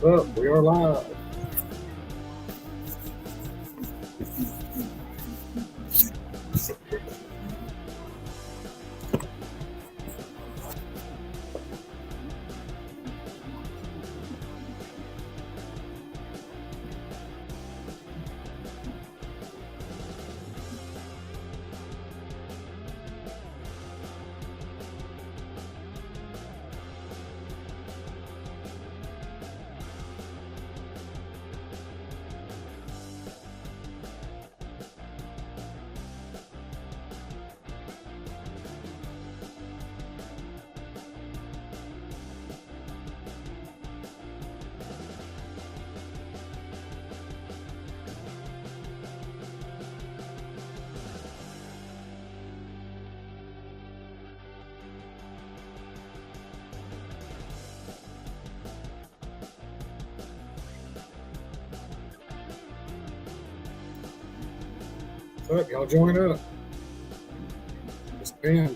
What's up? We are live. What's up? Y'all join up. It's Ben.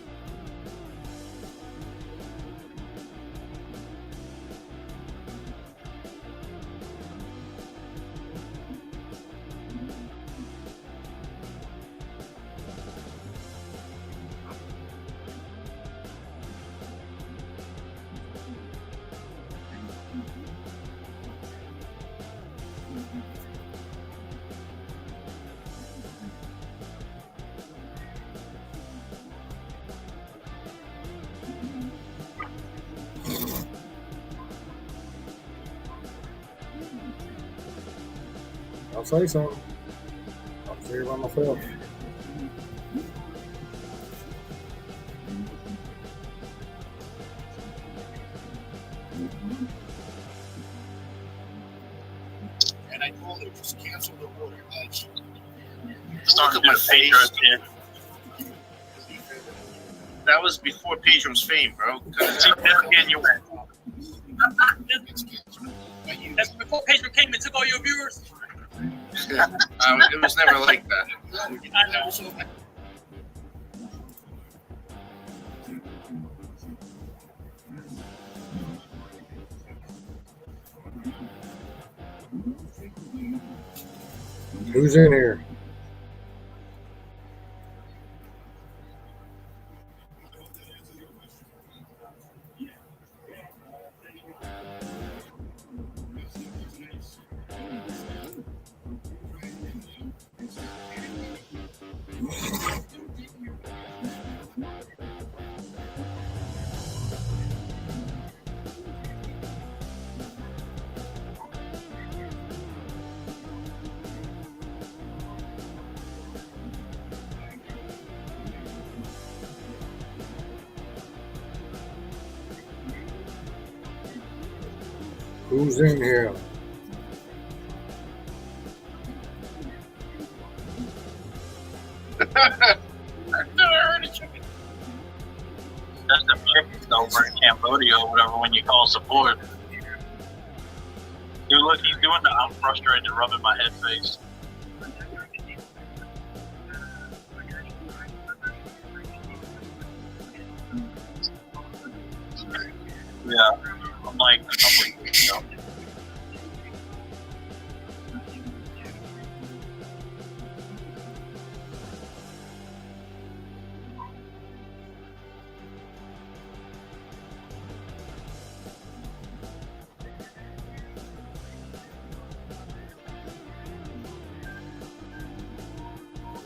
I'll say something. I'll figure it by myself. And I told her, just cancel the order. Started with Pedro did. That was before Pedro's fame, bro. That's before Pedro came and took all your viewers. It was never like that. I know. Who's in here? Who's in here? That's the chickens over in Cambodia or whatever when you call support. Dude, look, he's doing the I'm frustrated rubbing my head face. Yeah, I'm like, you know.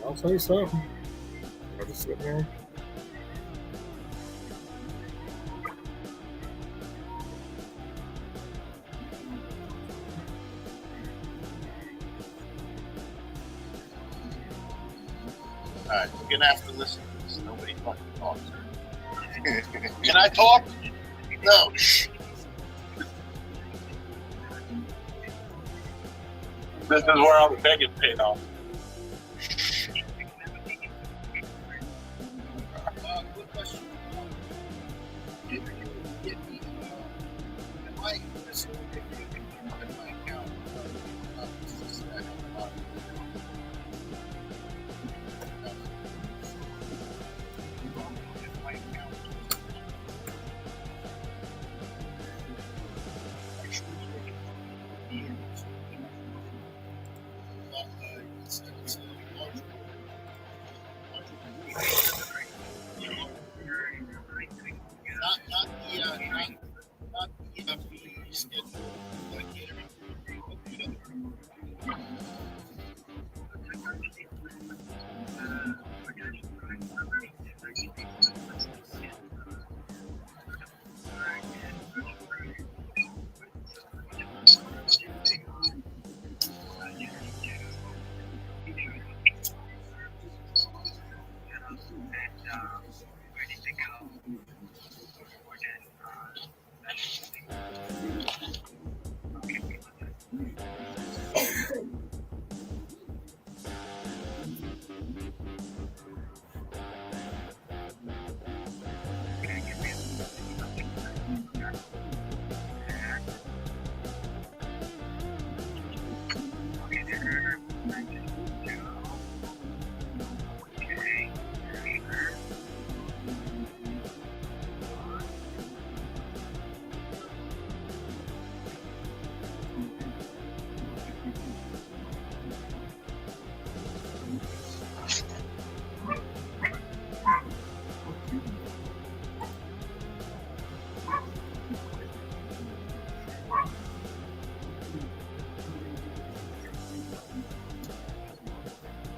I'll say so. I'll just sit there. Alright, we're gonna have to listen to this. Nobody fucking talks. Can I talk? No. This is where all the begging paid off. Quick question. Am I not the schedule, like hearing, but the other.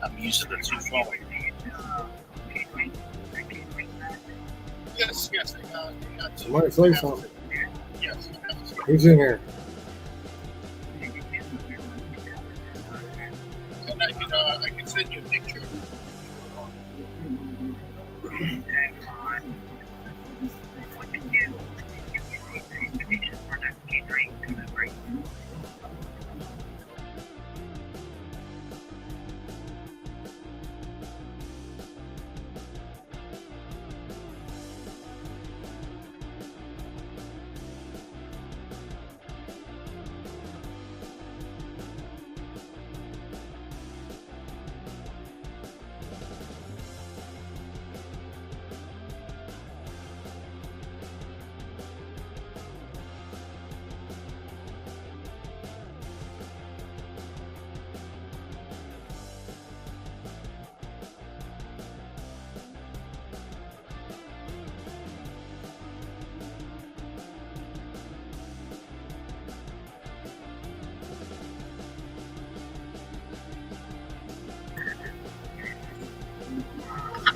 I'm used to the 240. Yes, I got Somebody say something. Yes. Who's in here? And I can send you a picture.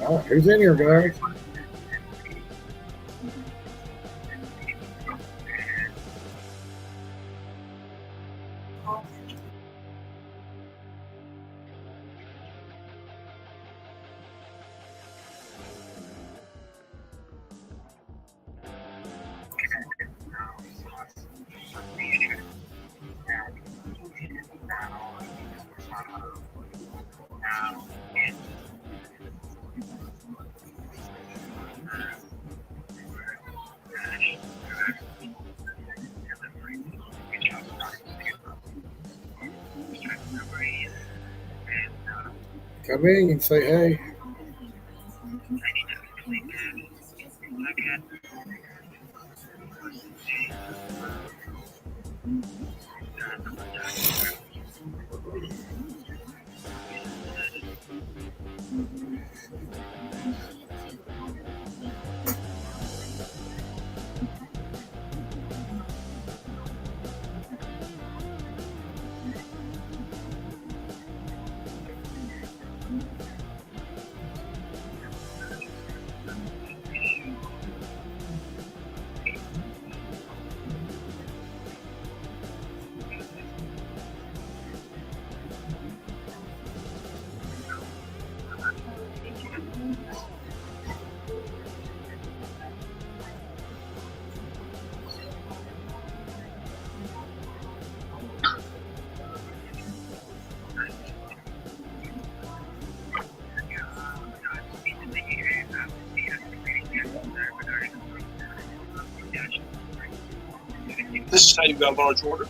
All right, who's in here, guys? Come in and say hey. This is how you got large order.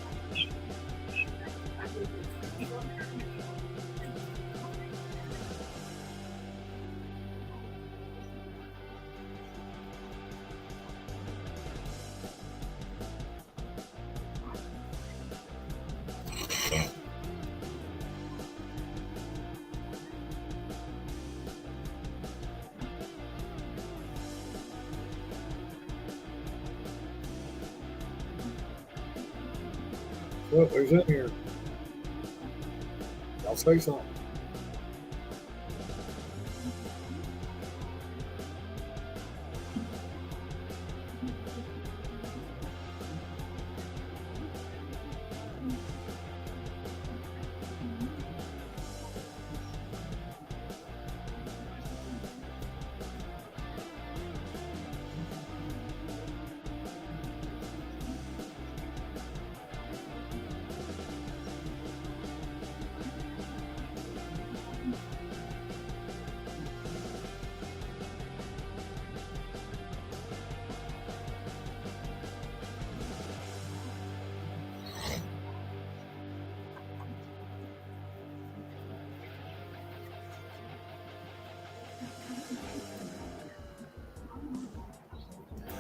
What? Who's in here? Y'all say something.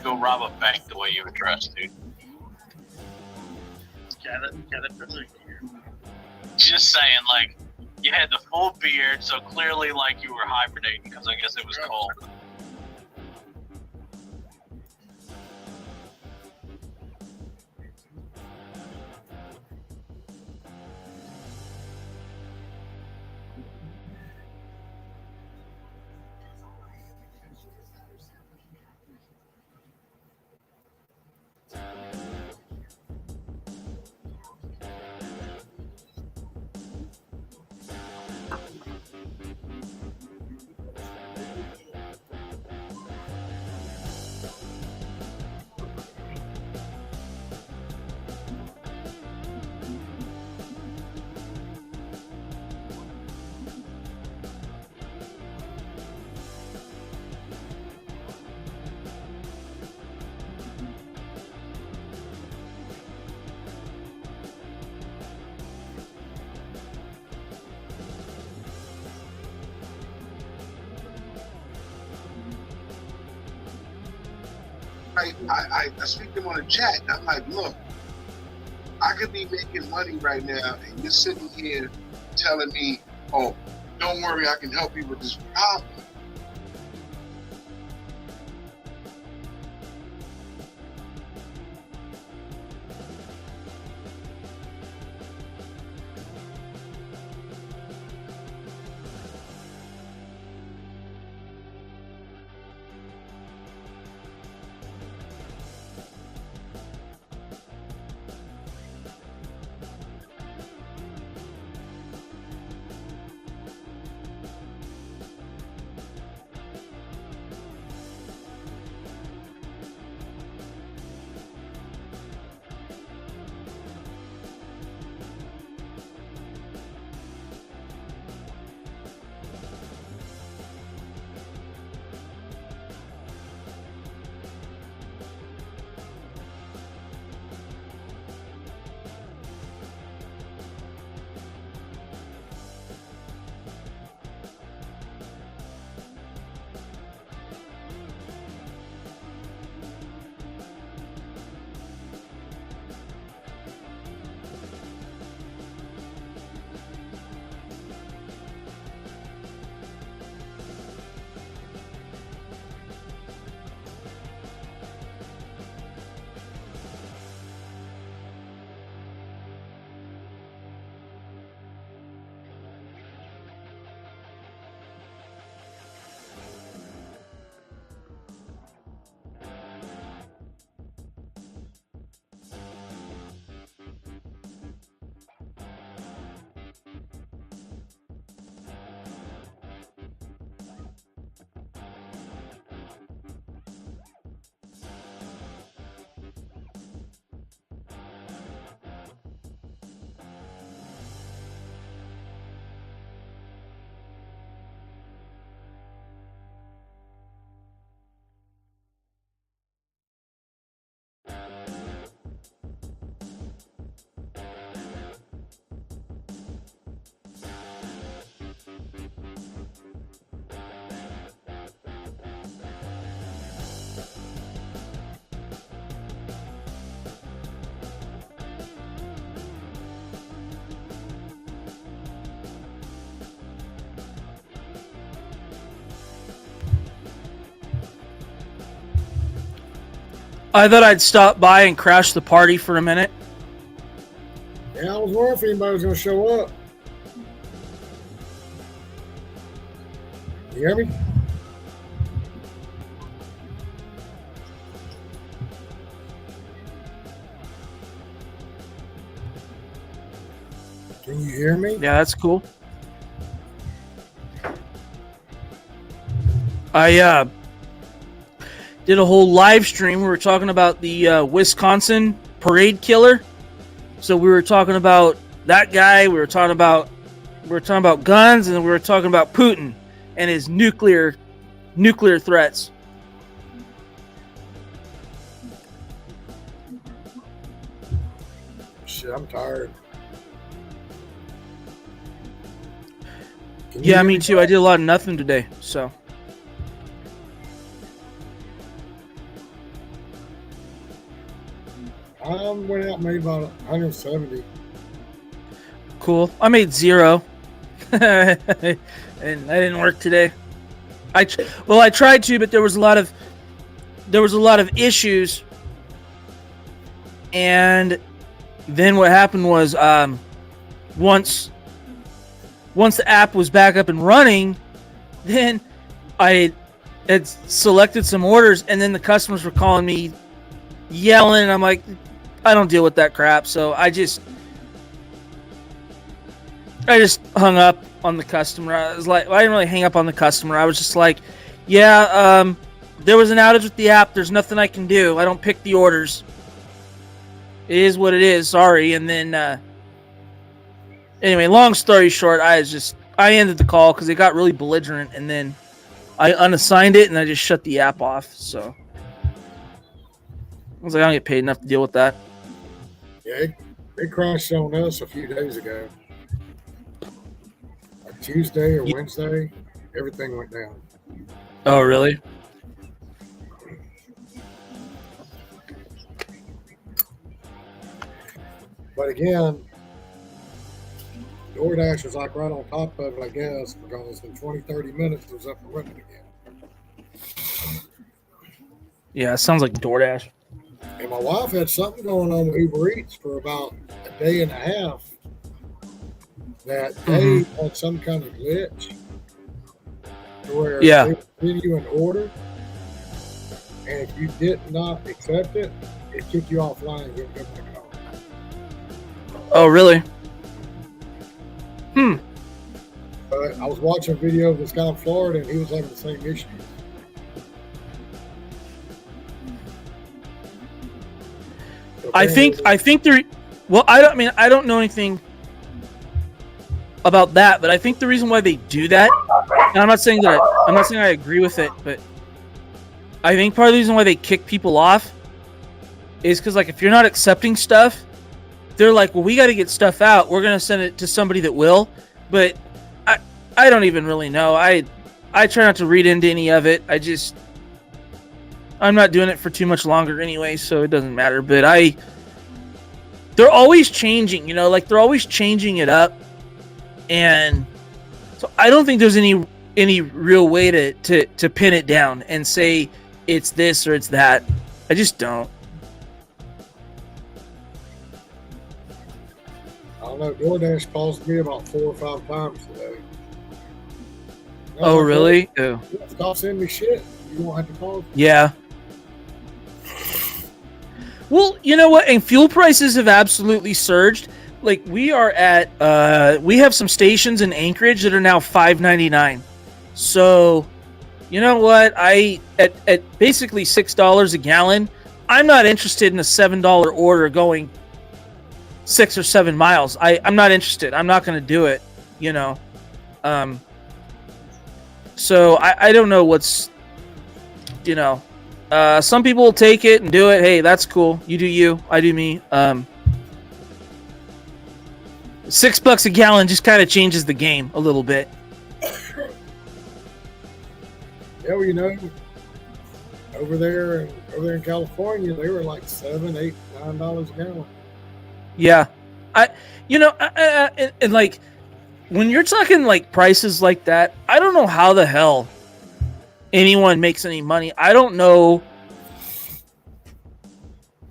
Go rob a bank the way you were dressed, dude. Just saying, like, you had the full beard, so clearly, like, you were hibernating because I guess it was cold. I speak to them on the chat, and I'm like, look, I could be making money right now, and you're sitting here telling me, oh, don't worry, I can help you with this problem. I thought I'd stop by and crash the party for a minute. Yeah, I was wondering if anybody was going to show up. You hear me? Can you hear me? Yeah, that's cool. I did a whole live stream. We were talking about the Wisconsin parade killer. So we were talking about that guy. We were talking about guns, and then we were talking about Putin and his nuclear threats. Shit, I'm tired. Can you Yeah, hear me too. I did a lot of nothing today. So I went out and made about 170. cool. I made 0, and I didn't work today. I tried to, but there was a lot of issues, and then what happened was once the app was back up and running, then I had selected some orders, and then the customers were calling me, yelling, and I'm like, I don't deal with that crap, so I just hung up on the customer. I didn't really hang up on the customer. I was just like, yeah, there was an outage with the app. There's nothing I can do. I don't pick the orders. It is what it is. Sorry. And then, anyway, long story short, I ended the call because it got really belligerent, and then I unassigned it and I just shut the app off. So I was like, I don't get paid enough to deal with that. Yeah, it crashed on us a few days ago. Like Tuesday or Wednesday, everything went down. Oh, really? But again, DoorDash was like right on top of it, I guess, because in 20, 30 minutes it was up and running again. Yeah, it sounds like DoorDash. And my wife had something going on with Uber Eats for about a day and a half. That they had some kind of glitch to where they would give you an order, and if you did not accept it, it kicked you offline and didn't go back on. Oh, really? But I was watching a video of this guy in Florida, and he was having the same issue. I think there. Well, I don't know anything about that, but I think the reason why they do that, and I'm not saying I agree with it, but I think part of the reason why they kick people off is because, like, if you're not accepting stuff, they're like, well, we got to get stuff out. We're gonna send it to somebody that will. But I don't even really know. I try not to read into any of it. I'm not doing it for too much longer anyway, so it doesn't matter. But they're always changing, like they're always changing it up. And so I don't think there's any real way to pin it down and say it's this or it's that. I just don't. I don't know. DoorDash calls me about 4 or 5 times today. Oh, really? Oh. Stop sending me shit. You won't have to call. Yeah. Well, you know what? And fuel prices have absolutely surged. Like, we are at, we have some stations in Anchorage that are now $5.99. So, you know what? At basically $6 a gallon, I'm not interested in a $7 order going 6 or 7 miles. I'm not interested. I'm not going to do it, So I don't know what's, some people will take it and do it. Hey, that's cool. You do you. I do me. $6 a gallon just kind of changes the game a little bit. Yeah, well, over there in California, they were like $7, $8, $9 a gallon. Yeah, and like when you're talking like prices like that, I don't know how the hell anyone makes any money. I don't know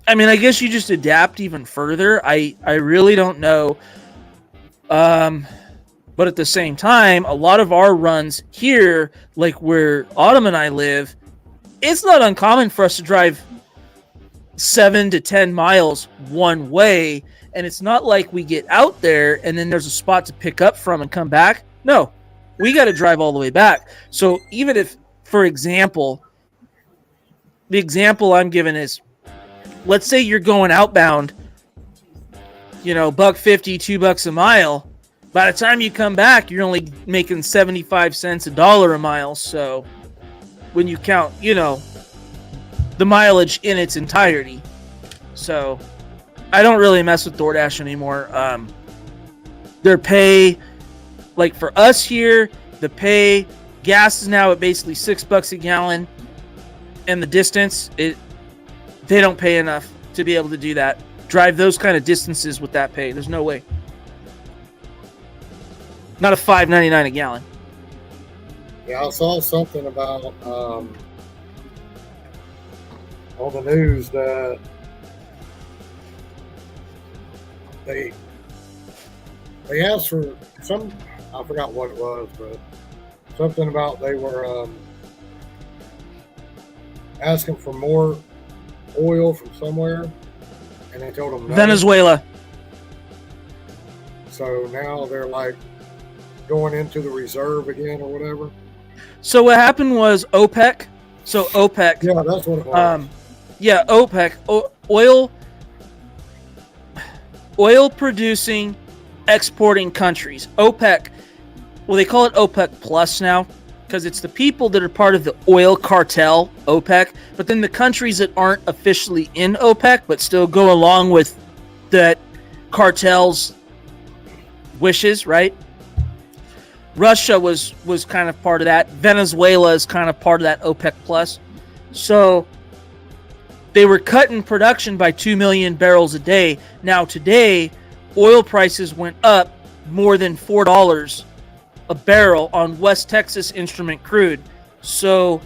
I mean, I guess you just adapt even further. I really don't know. But at the same time, a lot of our runs here, like where Autumn and I live, it's not uncommon for us to drive 7 to 10 miles one way. And it's not like we get out there and then there's a spot to pick up from and come back. No, we got to drive all the way back. So even if, for example, the example I'm giving is, let's say you're going outbound, $1.50, $2 a mile. By the time you come back, you're only making 75 cents $1 a mile. So when you count, the mileage in its entirety. So I don't really mess with DoorDash anymore. Their pay, like for us here, the pay, gas is now at basically $6 a gallon. And the distance, they don't pay enough to be able to do that. Drive those kind of distances with that pay. There's no way. Not a $5.99 a gallon. Yeah, I saw something about on the news that they asked for some, I forgot what it was, but something about they were asking for more oil from somewhere, and they told them no. Venezuela. So now they're like going into the reserve again or whatever. So what happened was OPEC. So OPEC. Yeah, that's what it was. OPEC. Oil producing, exporting countries. OPEC. Well, they call it OPEC Plus now because it's the people that are part of the oil cartel, OPEC. But then the countries that aren't officially in OPEC but still go along with that cartel's wishes, right? Russia was kind of part of that. Venezuela is kind of part of that OPEC Plus. So they were cutting production by 2 million barrels a day. Now today, oil prices went up more than $4 a barrel on West Texas Instrument crude. So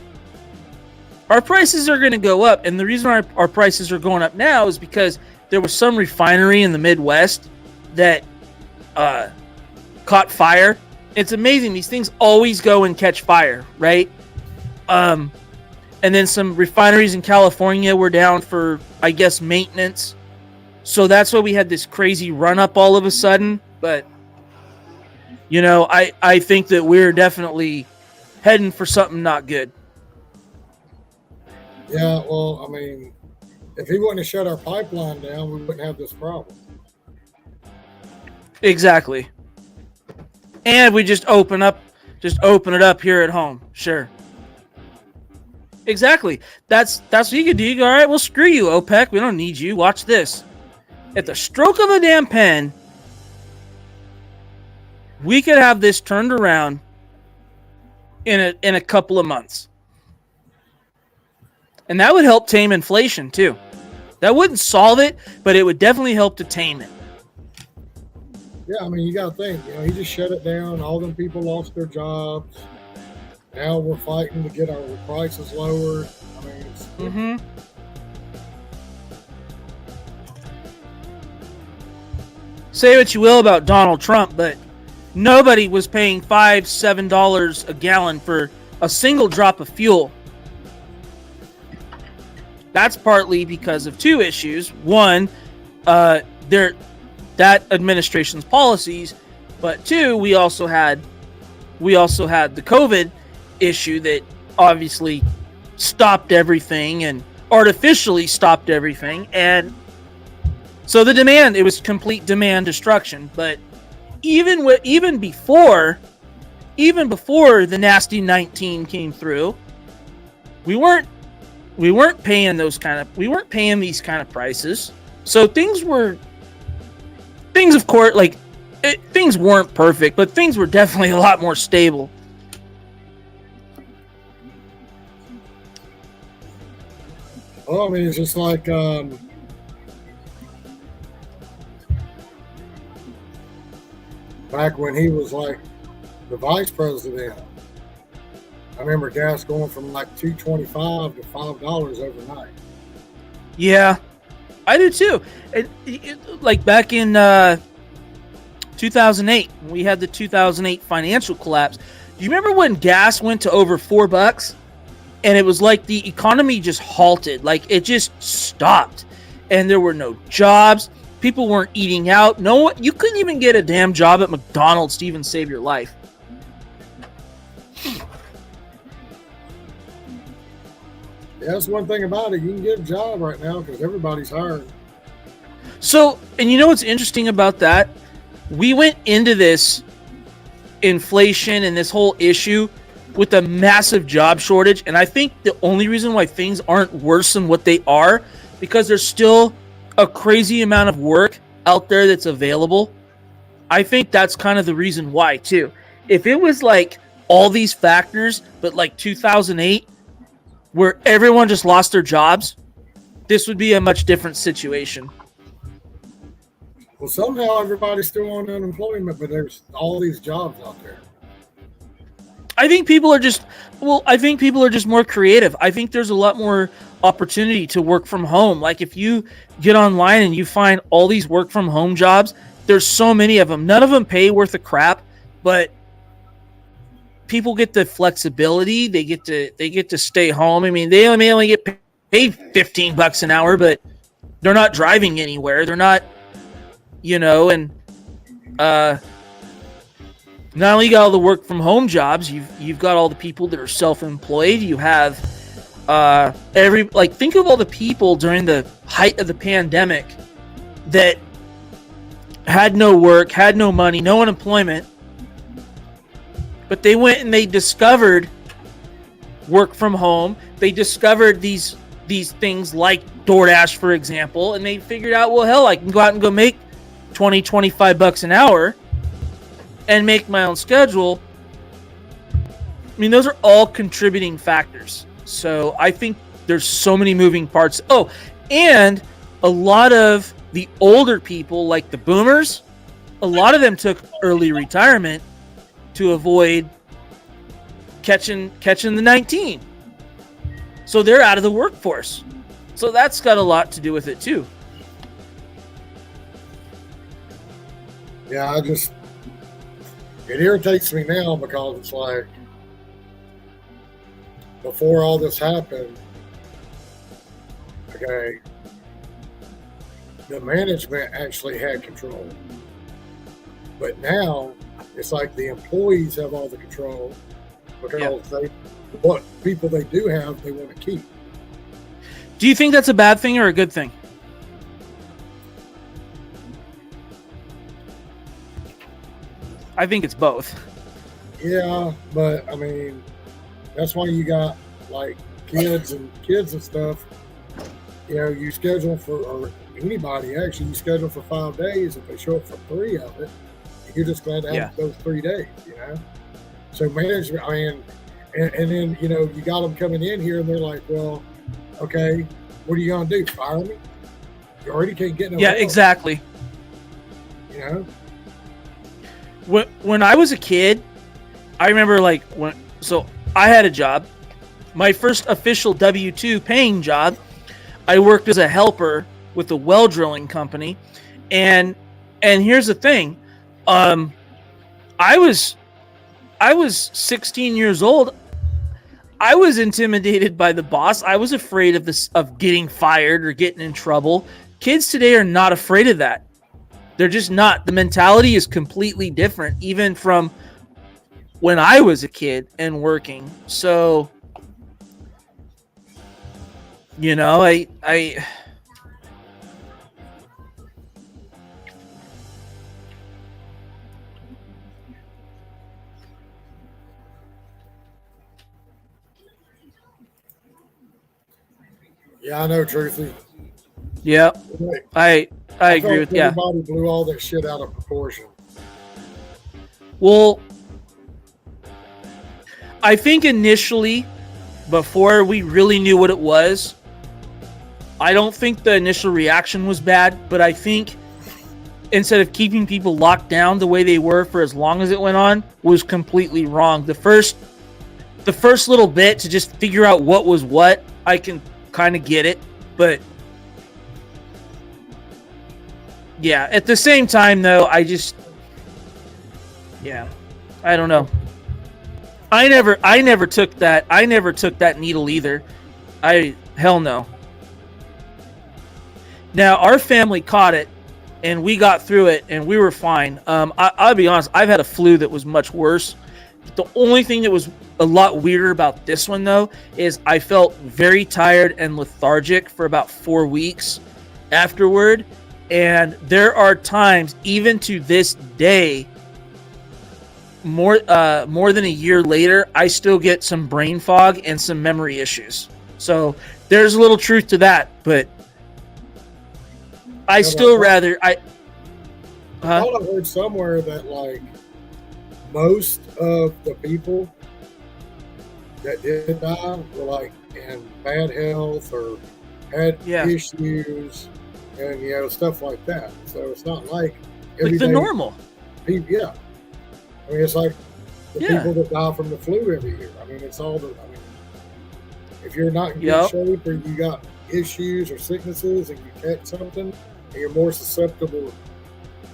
our prices are going to go up. And the reason our prices are going up now is because there was some refinery in the Midwest that caught fire. It's amazing. These things always go and catch fire, right? And then some refineries in California were down for, I guess, maintenance. So that's why we had this crazy run up all of a sudden. But, I think that we're definitely heading for something not good. Yeah, well, I mean, if he wouldn't have shut our pipeline down, we wouldn't have this problem. Exactly. And we just open it up here at home. Sure. Exactly. That's what you could do. You go, all right, well, screw you, OPEC. We don't need you. Watch this. At the stroke of a damn pen, we could have this turned around in a couple of months. And that would help tame inflation, too. That wouldn't solve it, but it would definitely help to tame it. Yeah, I mean, you got to think, he just shut it down. All them people lost their jobs. Now we're fighting to get our prices lowered. I mean, it's Say what you will about Donald Trump, but nobody was paying $5, $7 a gallon for a single drop of fuel. That's partly because of two issues. One, that administration's policies, but two, we also had the COVID issue that obviously stopped everything and artificially stopped everything, and so it was complete demand destruction. But even before the nasty 19 came through, we weren't paying these kind of prices. So things, of course, things weren't perfect, but things were definitely a lot more stable. Well, I mean, it's just like back when he was like the vice president. I remember gas going from like $2.25 to $5 overnight. Yeah. I do too. Like back in 2008, we had the 2008 financial collapse. Do you remember when gas went to over $4? And it was like the economy just halted. Like it just stopped. And there were no jobs. People weren't eating out. You couldn't even get a damn job at McDonald's to even save your life. Yeah, that's one thing about it. You can get a job right now because everybody's hiring. So, and you know what's interesting about that? We went into this inflation and this whole issue with a massive job shortage. And I think the only reason why things aren't worse than what they are, because there's still a crazy amount of work out there that's available. I think that's kind of the reason why, too. If it was like all these factors, but like 2008, where everyone just lost their jobs, this would be a much different situation. Well, somehow everybody's still on unemployment, but there's all these jobs out there. I think people are just more creative. I think there's a lot more opportunity to work from home. Like if you get online and you find all these work from home jobs, there's so many of them. None of them pay worth a crap, but people get the flexibility. They get to stay home. I mean, they only get paid $15 an hour, but they're not driving anywhere. They're not, and not only got all the work from home jobs, you've got all the people that are self-employed. You have think of all the people during the height of the pandemic that had no work, had no money, no unemployment, but they went and they discovered work from home. They discovered these things like DoorDash, for example, and they figured out, well, hell, I can go out and go make $20-25 an hour and make my own schedule. I mean, those are all contributing factors. So I think there's so many moving parts. Oh, and a lot of the older people, like the boomers, a lot of them took early retirement to avoid catching the 19. So they're out of the workforce. So that's got a lot to do with it too. Yeah, it irritates me now because it's like, before all this happened, okay, the management actually had control. But now it's like the employees have all the control because what people they do have, they want to keep. Do you think that's a bad thing or a good thing? I think it's both. Yeah, but I mean, that's why you got like kids and stuff. You schedule or anybody actually, you schedule for 5 days. If they show up for 3 of it, you're just glad to have those 3 days, So management, and then, you got them coming in here and they're like, well, okay, what are you going to do? Fire me? You already can't get no help. Exactly. When I was a kid, I remember so I had a job, my first official W-2 paying job. I worked as a helper with a well drilling company. And here's the thing. I was 16 years old. I was intimidated by the boss. I was afraid of getting fired or getting in trouble. Kids today are not afraid of that. They're just not. The mentality is completely different, even from when I was a kid and working. So, I Yeah, I know, Truthy. Yeah, I agree with that. Everybody blew all that shit out of proportion. Well, I think initially, before we really knew what it was, I don't think the initial reaction was bad, but I think instead of keeping people locked down the way they were for as long as it went on, was completely wrong. The first little bit to just figure out what was what, I can kind of get it, but Yeah. At the same time, though, I don't know. I never took that. I never took that needle either. Hell no. Now our family caught it, and we got through it, and we were fine. I'll be honest. I've had a flu that was much worse. The only thing that was a lot weirder about this one, though, is I felt very tired and lethargic for about 4 weeks afterward. And there are times, even to this day, more than a year later, I still get some brain fog and some memory issues. So there's a little truth to that, but I still rather I thought I heard somewhere that like most of the people that did die were like in bad health or had issues and stuff like that. So it's not like the normal people. Yeah, I mean it's like the people that die from the flu every year. I mean it's all the. I mean, if you're not in good shape or you got issues or sicknesses and you catch something, and you're more susceptible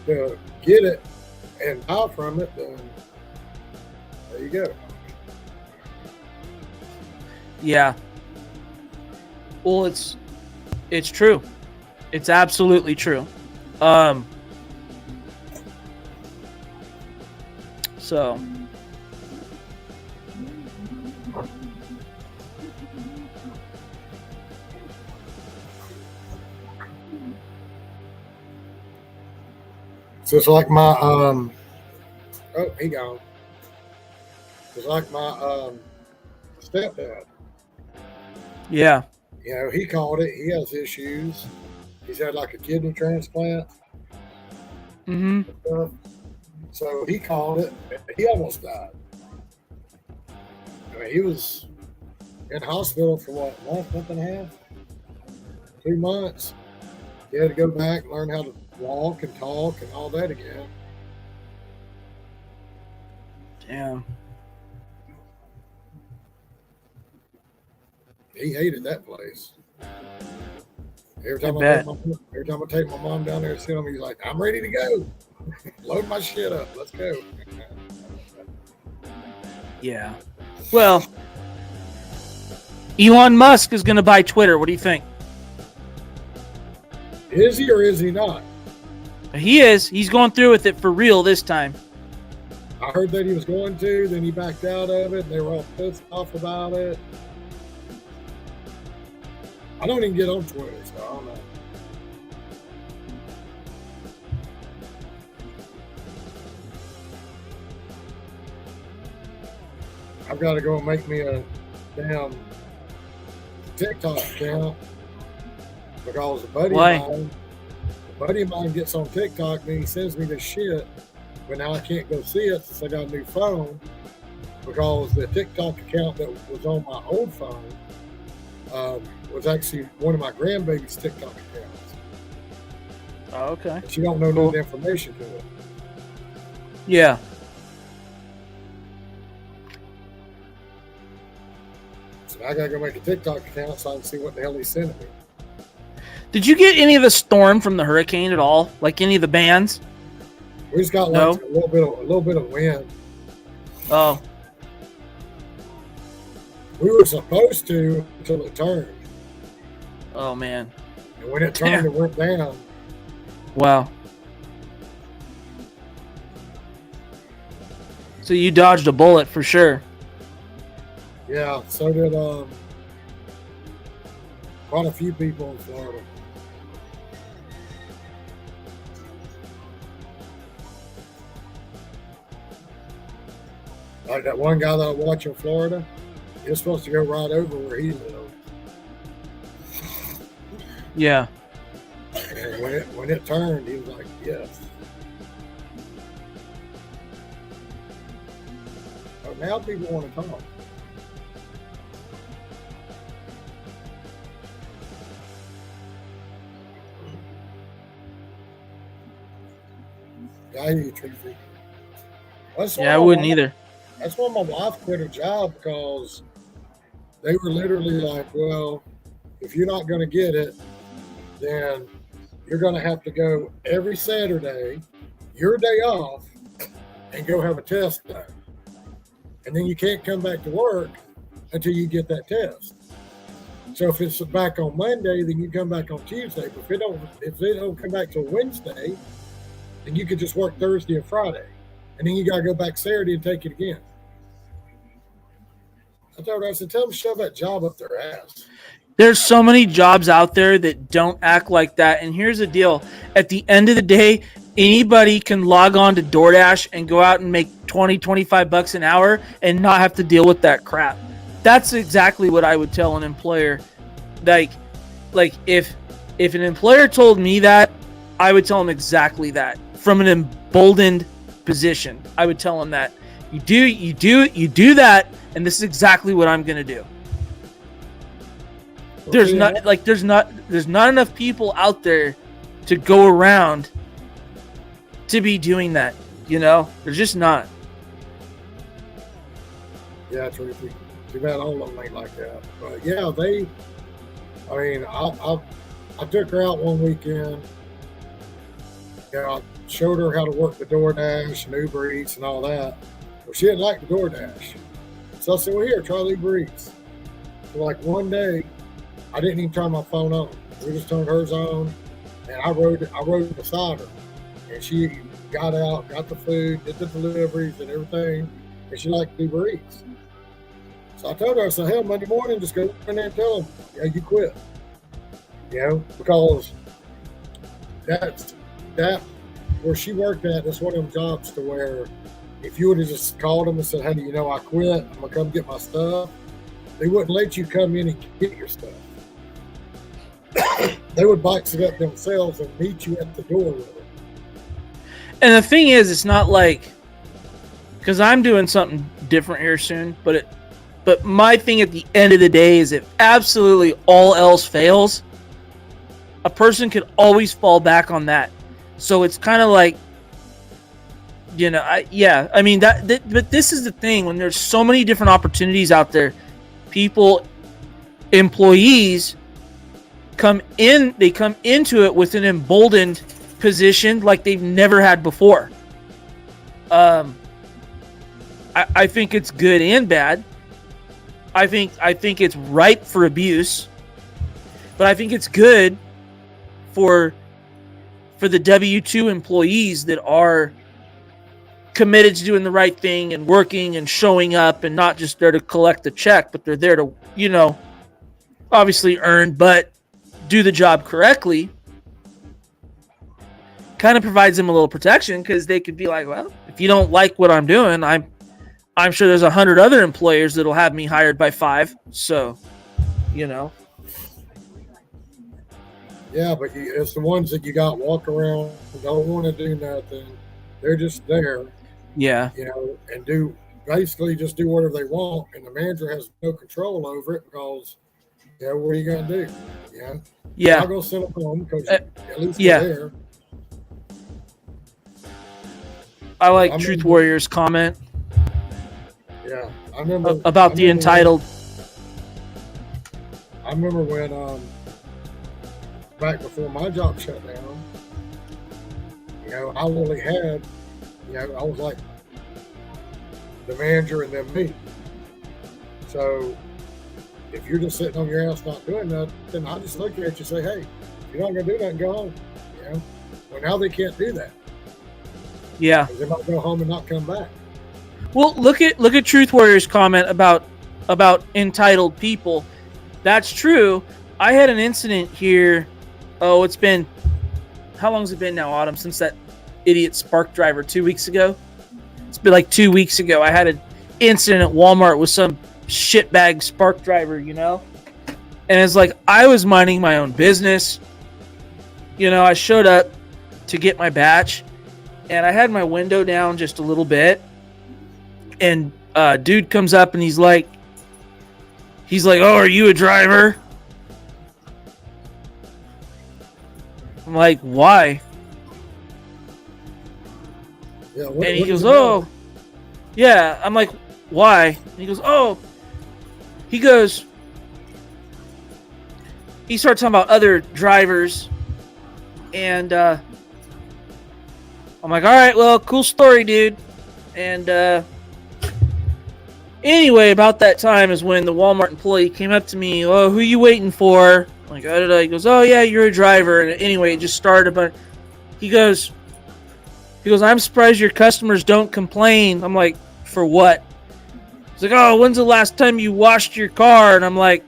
to get it and die from it, then there you go. Yeah. Well, it's true. It's absolutely true. So it's like my oh, he gone. It's like my stepdad. Yeah. He caught it. He has issues. He's had like a kidney transplant. Mm-hmm. So he caught it. He almost died. I mean, he was in hospital for what, month and a half? 2 months. He had to go back and learn how to walk and talk and all that again. Damn. He hated that place. Every time I take my mom down there to see him, he's like, "I'm ready to go. Load my shit up. Let's go." Yeah. Well, Elon Musk is going to buy Twitter. What do you think? Is he or is he not? He is. He's going through with it for real this time. I heard that he was going to, then he backed out of it, and they were all pissed off about it. I don't even get on Twitter, so I don't know. I've got to go and make me a damn TikTok account because a buddy of mine gets on TikTok and he sends me this shit, but now I can't go see it since I got a new phone because the TikTok account that was on my old phone was actually one of my grandbaby's TikTok accounts. Oh, okay. She don't know no information to it. Yeah. So I gotta go make a TikTok account so I can see what the hell he's sending me. Did you get any of the storm from the hurricane at all? Like any of the bands? We just got like a little bit of wind. Oh. We were supposed to until it turned. Oh man. And when it turned, it went down. Wow. So you dodged a bullet for sure. Yeah, so did quite a few people in Florida. Like that one guy that I watch in Florida, he was supposed to go right over where he lived. Yeah. And when it turned, he was like, yes. But now people want to talk. I hear you, Tracy. Yeah, I wouldn't either. That's why my wife quit her job, because they were literally like, well, if you're not going to get it, then you're going to have to go every Saturday, your day off, and go have a test done. And then you can't come back to work until you get that test. So if it's back on Monday, then you come back on Tuesday. But if they don't come back till Wednesday, then you could just work Thursday and Friday. And then you got to go back Saturday and take it again. I told her, I said, tell them to shove that job up their ass. There's so many jobs out there that don't act like that. And here's the deal. At the end of the day, anybody can log on to DoorDash and go out and make $20-25 an hour and not have to deal with that crap. That's exactly what I would tell an employer. Like if an employer told me that, I would tell them exactly that. From an emboldened position, I would tell them that you do that, and this is exactly what I'm going to do. There's not enough people out there to go around to be doing that. You know, there's just not. Yeah, it's really too bad all of them ain't like that. But yeah, I took her out one weekend. Yeah, I showed her how to work the DoorDash and Uber Eats and all that. Well, she didn't like the DoorDash. So I said, well, here, try Uber Eats. So like one day, I didn't even turn my phone on. We just turned hers on, and I rode beside her. And she got out, got the food, did the deliveries and everything, and she liked Uber Eats. So I told her, I said, hell, Monday morning, just go in there and tell them, yeah, you quit. You know, because that where she worked at, that's one of them jobs to where if you would have just called them and said, hey, you know, I quit, I'm going to come get my stuff, they wouldn't let you come in and get your stuff. They would box it up themselves and meet you at the door with it. And the thing is, it's not like, because I'm doing something different here soon, but my thing at the end of the day is if absolutely all else fails, a person can always fall back on that. So it's kind of like, you know, but this is the thing, when there's so many different opportunities out there, employees come into it with an emboldened position like they've never had before. I think it's good and bad. I think it's ripe for abuse, but I think it's good for the W-2 employees that are committed to doing the right thing and working and showing up and not just there to collect the check, but they're there to, you know, obviously earn, but do the job correctly. Kind of provides them a little protection because they could be like, well, if you don't like what I'm doing, I'm sure there's 100 other employers that'll have me hired by 5. So, you know. Yeah, but it's the ones that you got walk around, don't want to do nothing. They're just there. Yeah. You know, and basically just do whatever they want, and the manager has no control over it because, you know, what are you going to do? You know? Yeah. I'm going to send them home because at least they're there. I like Truth Warrior's comment. Yeah, I remember about the Untitled. I remember when back before my job shut down, you know, I only had, you know, I was like the manager and then me. So if you're just sitting on your ass not doing nothing, then I just look at you and say, hey, if you're not gonna do nothing, go home. You know, well, now they can't do that. Yeah, they might go home and not come back. Well, look at Truth Warrior's comment about entitled people. That's true. I had an incident here. Oh, it's been, how long has it been now, Autumn, since that idiot Spark driver 2 weeks ago? It's been like 2 weeks ago. I had an incident at Walmart with some shitbag Spark driver, you know? And it's like, I was minding my own business. You know, I showed up to get my batch, and I had my window down just a little bit. And dude comes up and he's like, oh, are you a driver? I'm like, why? Yeah, and he goes, oh, yeah. I'm like, why? And he goes, oh. He starts talking about other drivers And I'm like, all right, well, cool story, dude. And anyway, about that time is when the Walmart employee came up to me. Oh, who you waiting for? I'm like, he goes, oh yeah, you're a driver. And anyway, it just started. But he goes, I'm surprised your customers don't complain. I'm like, for what? He's like, oh, when's the last time you washed your car? And I'm like,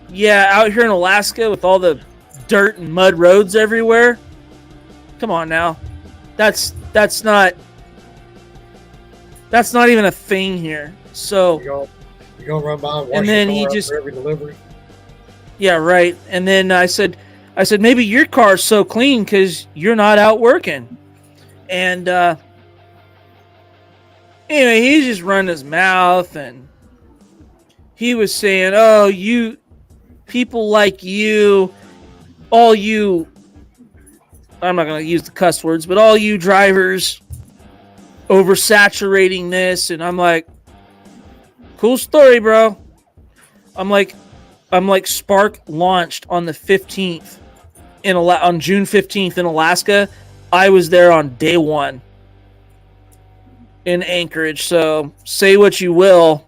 yeah, out here in Alaska with all the dirt and mud roads everywhere. Come on now, that's not even a thing here. So you gonna run by and wash and then your he car just after every delivery? Yeah, right. And then I said maybe your car's so clean because you're not out working. And anyway, he's just running his mouth, and he was saying, oh, you people like you, all you, I'm not going to use the cuss words, but all you drivers oversaturating this. And I'm like, cool story, bro. I'm like, Spark launched on the 15th on June 15th in Alaska. I was there on day one in Anchorage. So say what you will.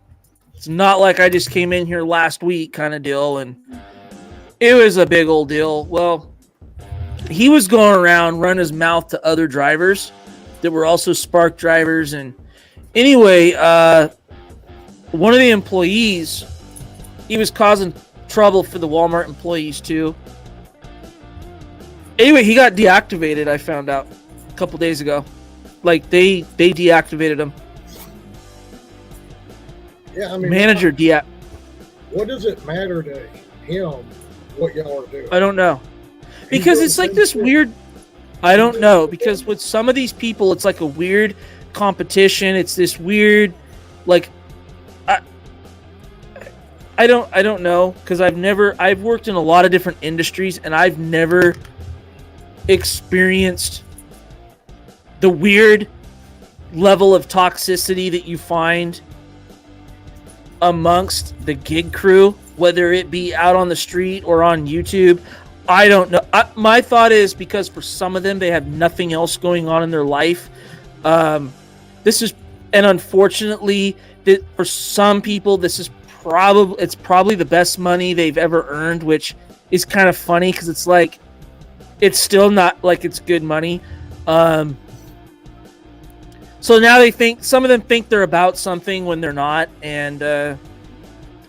It's not like I just came in here last week kind of deal. And it was a big old deal. Well, he was going around running his mouth to other drivers that were also Spark drivers. And anyway, one of the employees, he was causing trouble for the Walmart employees too. Anyway, he got deactivated, I found out a couple days ago. Like, they deactivated him. Yeah, I mean, Manager what does it matter to him what y'all are doing? I don't know. Because it's like this weird... I don't know. Because with some of these people, it's like a weird competition. It's this weird, like... I don't know, because I've worked in a lot of different industries, and I've never experienced the weird level of toxicity that you find amongst the gig crew, whether it be out on the street or on YouTube. I don't know. My thought is because for some of them, they have nothing else going on in their life. And unfortunately, for some people, this is probably the best money they've ever earned, which is kind of funny because it's like, it's still not like it's good money. So now some of them think they're about something when they're not. And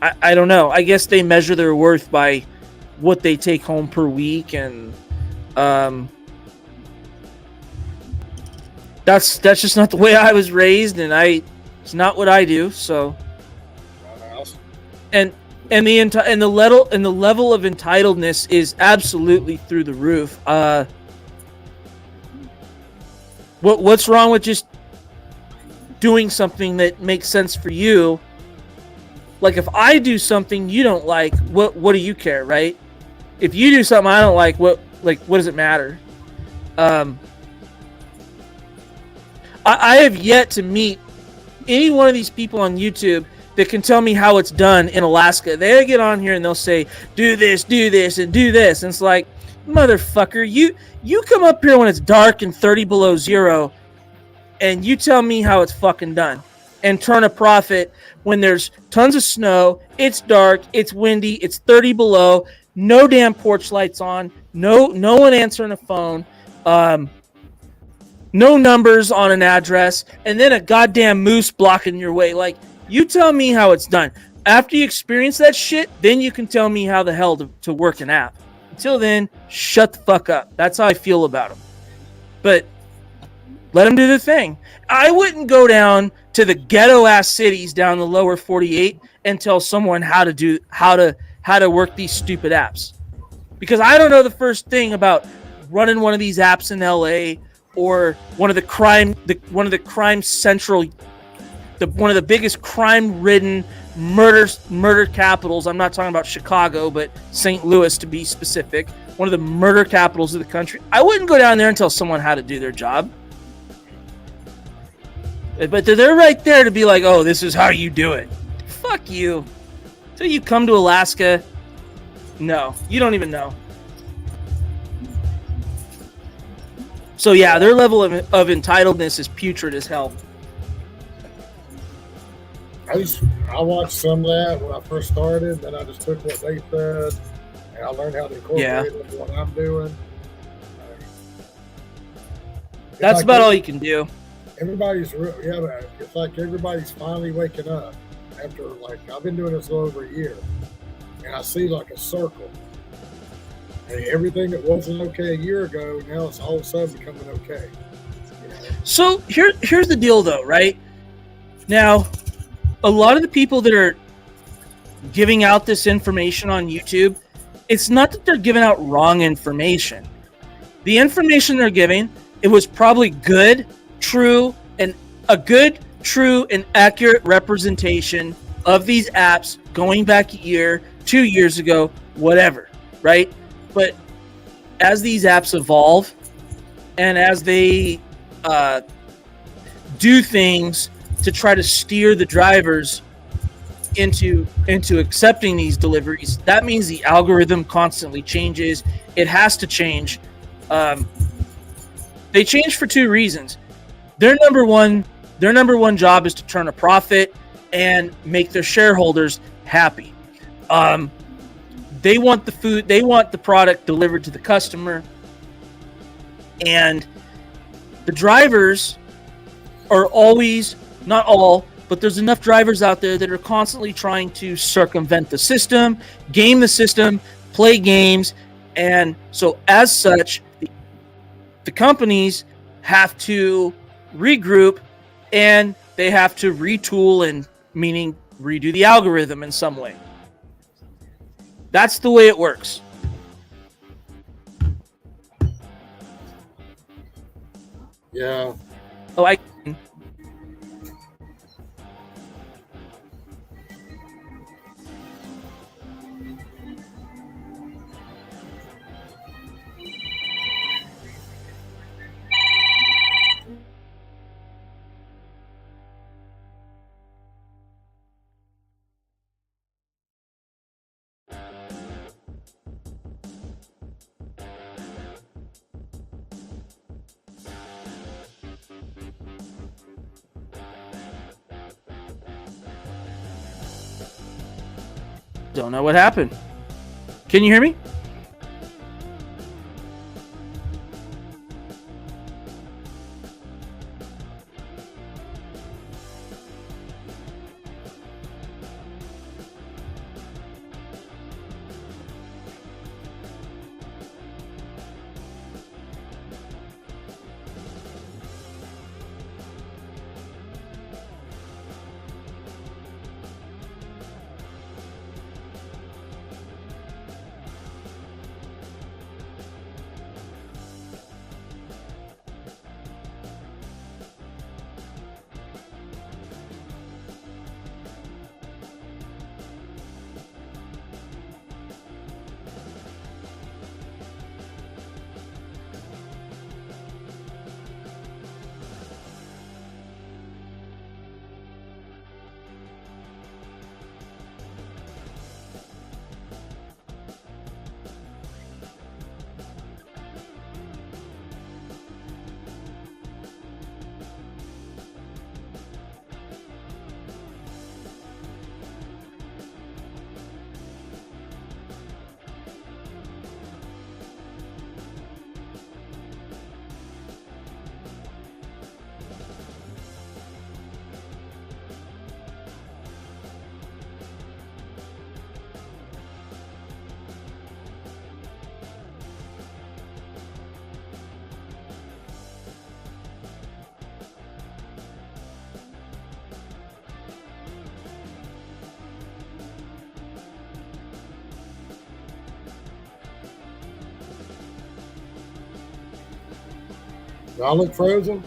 I don't know. I guess they measure their worth by what they take home per week. And that's just not the way I was raised. And it's not what I do. So, and the level of entitledness is absolutely through the roof. What's wrong with just doing something that makes sense for you? Like, if I do something you don't like, what do you care, right? If you do something I don't like, what does it matter? I have yet to meet any one of these people on YouTube that can tell me how it's done in Alaska. They get on here and they'll say, do this, and do this. And it's like, motherfucker, you come up here when it's dark and 30 below zero, and you tell me how it's fucking done. And turn a profit when there's tons of snow, it's dark, it's windy, it's 30 below, no damn porch lights on, no one answering a phone, no numbers on an address, and then a goddamn moose blocking your way. Like, you tell me how it's done. After you experience that shit, then you can tell me how the hell to work an app. Until then, shut the fuck up. That's how I feel about them. But let them do their thing. I wouldn't go down to the ghetto ass cities down the lower 48 and tell someone how to work these stupid apps, because I don't know the first thing about running one of these apps in LA or one of the biggest crime-ridden murder capitals. I'm not talking about Chicago, but St. Louis to be specific. One of the murder capitals of the country. I wouldn't go down there and tell someone how to do their job. But they're right there to be like, oh, this is how you do it. Fuck you. Until you come to Alaska, no, you don't even know. So yeah, their level of entitledness is putrid as hell. I watched some of that when I first started, then I just took what they said and I learned how to incorporate it into what I'm doing. That's like about all you can do. Everybody's it's like everybody's finally waking up after, like, I've been doing this a little over a year, and I see like a circle. And everything that wasn't okay a year ago, now it's all of a sudden becoming okay. You know? So here's the deal, though, right? Now, a lot of the people that are giving out this information on YouTube, it's not that they're giving out wrong information. The information they're giving, it was probably good, true, and accurate representation of these apps going back a year, 2 years ago, whatever, right? But as these apps evolve and as they do things to try to steer the drivers into accepting these deliveries, that means the algorithm constantly changes. It has to change. They change for two reasons. Their number one job is to turn a profit and make their shareholders happy. They want the food, they want the product delivered to the customer, and the drivers are always, not all, but there's enough drivers out there that are constantly trying to circumvent the system, game the system, play games, and so as such, the companies have to regroup and they have to retool, and meaning redo the algorithm in some way. That's the way it works. Yeah. Oh, don't know what happened. Can you hear me? Do I look frozen?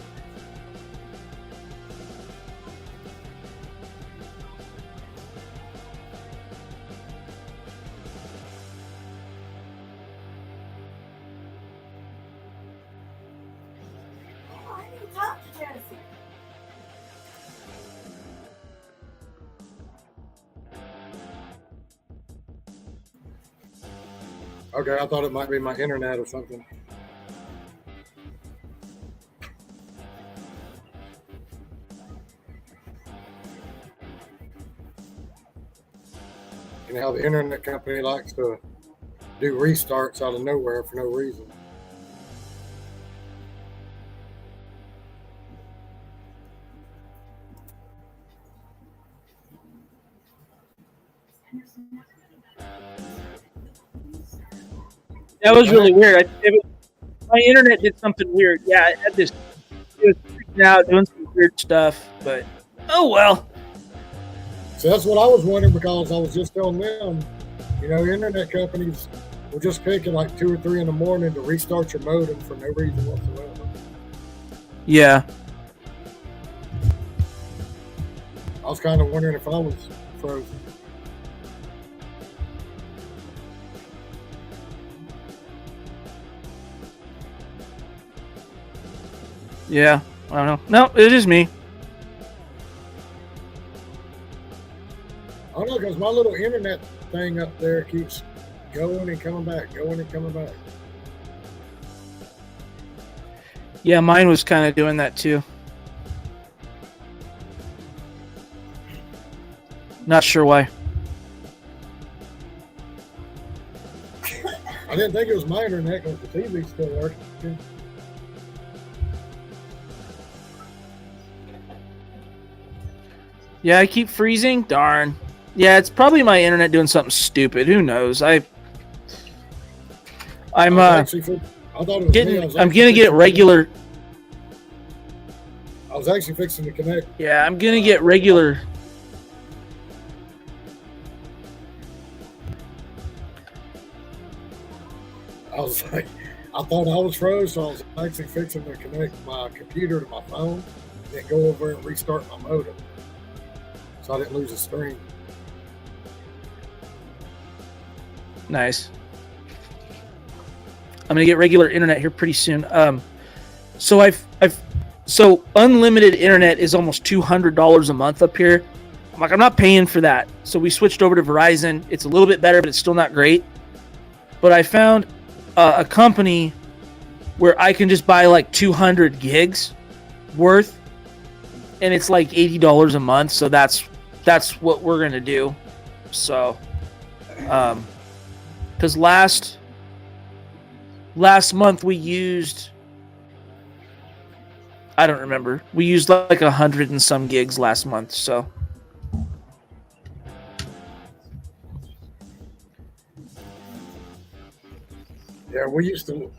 Okay, I thought it might be my internet or something. and how the internet company likes to do restarts out of nowhere for no reason. That was really weird. My internet did something weird. Yeah, it had this. It was freaking out, doing some weird stuff, but oh well. So that's what I was wondering, because I was just telling them, internet companies will just pick at like 2 or 3 in the morning to restart your modem for no reason whatsoever. Yeah. I was kind of wondering if I was frozen. Yeah. I don't know. No, it is me. I don't know, because my little internet thing up there keeps going and coming back, going and coming back. Yeah, mine was kind of doing that too. Not sure why. I didn't think it was my internet because the TV's still working. Yeah, I keep freezing. Darn. Yeah, it's probably my internet doing something stupid. Who knows? I'm I thought it was getting. me. I'm gonna get regular. I was actually fixing to connect. Yeah, I'm gonna get regular. I was like, I thought I was froze, so I was actually fixing to connect my computer to my phone, then go over and restart my modem, so I didn't lose the stream. Nice. I'm gonna get regular internet here pretty soon. So unlimited internet is almost $200 a month up here. I'm not paying for that. So we switched over to Verizon. It's a little bit better, but it's still not great. But I found a company where I can just buy like 200 gigs worth, and it's like $80 a month. So that's what we're gonna do. So, because last month we used, I don't remember. We used like 100 and some gigs last month. So. Yeah, we used to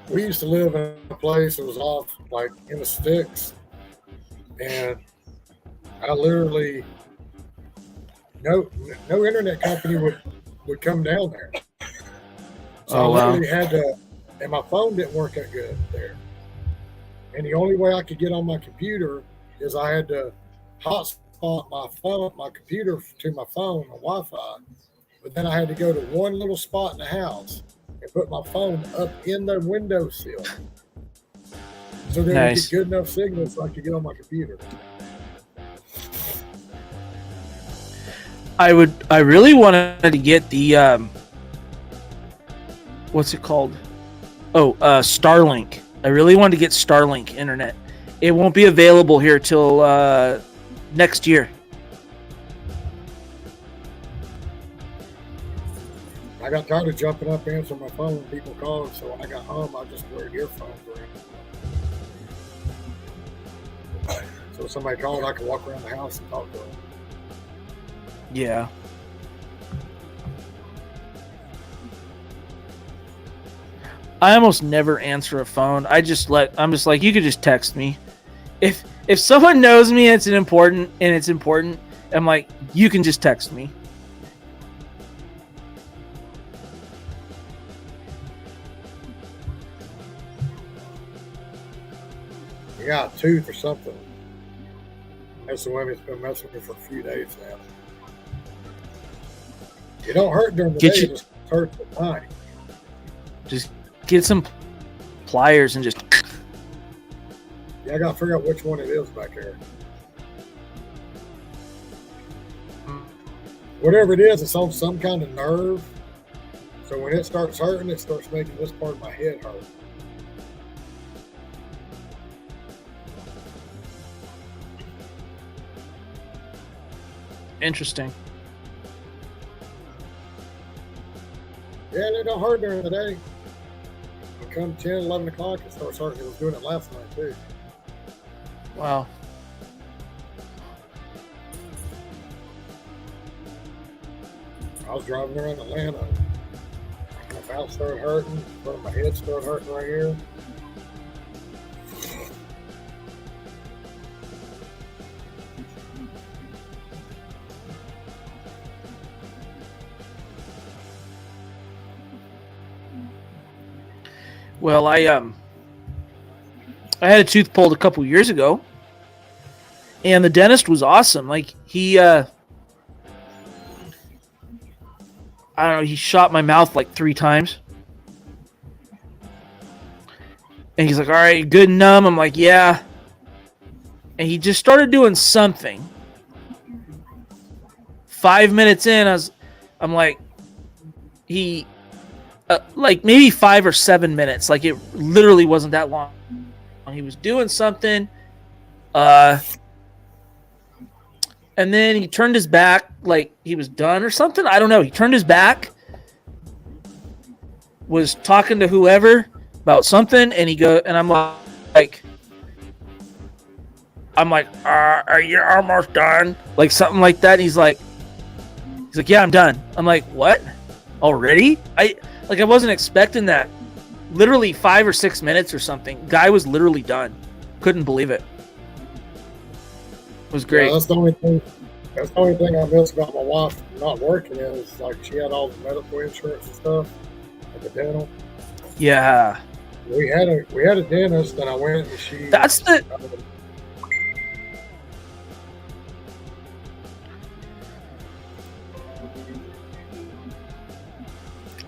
live in a place that was off like in the sticks, and I literally no internet company would come down there. So Oh, I wow. literally had to, and my phone didn't work that good there. And the only way I could get on my computer is I had to hotspot my computer to my phone on Wi-Fi. But then I had to go to one little spot in the house and put my phone up in the windowsill, so there would Nice. get good enough signal so I could get on my computer. I really wanted to get the what's it called? Oh, Starlink. I really wanted to get Starlink internet. It won't be available here till next year. I got tired of jumping up answering my phone when people called, so when I got home, I just wear earphones around. So if somebody called, I could walk around the house and talk to them. Yeah. I almost never answer a phone. I'm just like, you could just text me. If someone knows me and it's important, I'm like, you can just text me. You got a tooth or something. That's the women's been messing with me for a few days now. It don't hurt during the day, it just hurts at night. Just get some pliers and just. Yeah, I gotta figure out which one it is back here. Whatever it is, it's on some kind of nerve. So when it starts hurting, it starts making this part of my head hurt. Interesting. Yeah, they don't hurt during the day. But come 10, 11 o'clock, it starts hurting. It was doing it last night, too. Wow. I was driving around Atlanta. My mouth started hurting. Front of my head started hurting right here. Well, I had a tooth pulled a couple years ago, and the dentist was awesome. Like he, I don't know, he shot my mouth like 3 times, and he's like, "All right, good and numb." I'm like, "Yeah," and he just started doing something. 5 minutes in, I'm like, he. Like maybe 5 or 7 minutes. Like it literally wasn't that long. He was doing something, and then he turned his back, like he was done or something. I don't know. He turned his back, was talking to whoever about something, and I'm like, are you almost done? Like something like that. And he's like, yeah, I'm done. I'm like, what? Already? I wasn't expecting that. Literally 5 or 6 minutes or something. Guy was literally done. Couldn't believe it. It was great. Yeah, that's the only thing. That's the only thing I miss about my wife not working is like she had all the medical insurance and stuff at the dental. Yeah. We had a dentist, and I went and she. That's the.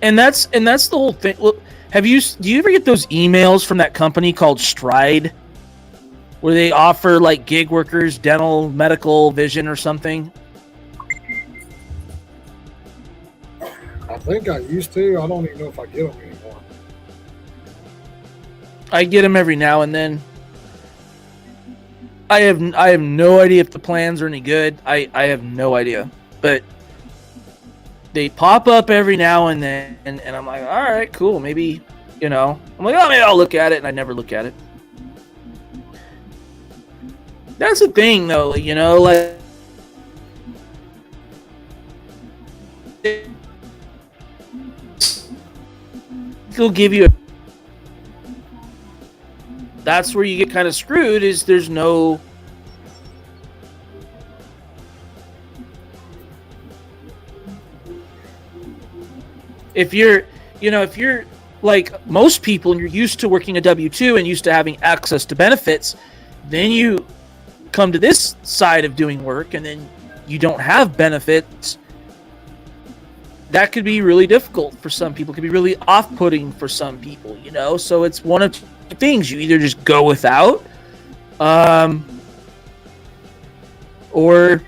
And that's the whole thing. Look, do you ever get those emails from that company called Stride, where they offer like gig workers dental, medical, vision, or something? I think I used to. I don't even know if I get them anymore. I get them every now and then. I have no idea if the plans are any good. I have no idea, but they pop up every now and then, and I'm like, all right, cool. Maybe, I'm like, oh, maybe I'll look at it, and I never look at it. That's the thing, though, like they'll give you that's where you get kind of screwed, is there's no if you're like most people and you're used to working a W-2 and used to having access to benefits, then you come to this side of doing work and then you don't have benefits. That could be really difficult for some people. It could be really off-putting for some people, So it's one of two things. You either just go without, or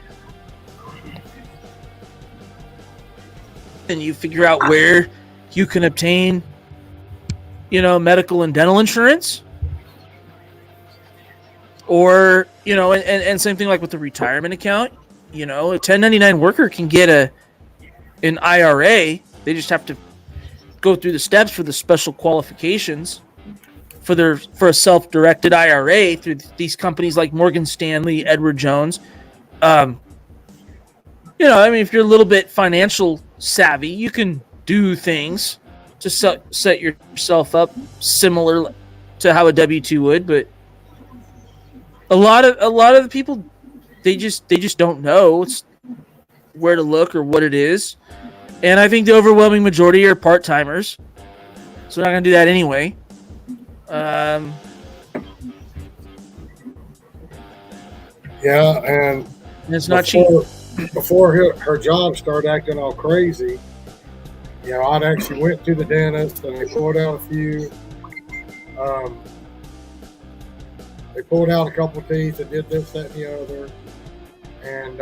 and you figure out where you can obtain, medical and dental insurance. Or, and same thing like with the retirement account. A 1099 worker can get an IRA. They just have to go through the steps for the special qualifications for a self-directed IRA through these companies like Morgan Stanley, Edward Jones. If you're a little bit financial savvy, you can do things to set yourself up similar to how a W-2 would, but a lot of the people, they just don't know where to look or what it is. And I think the overwhelming majority are part-timers, so we're not going to do that anyway. Yeah, and it's not cheap. Before her job started acting all crazy, I'd actually went to the dentist and they pulled out a few. They pulled out a couple of teeth and did this, that, and the other. And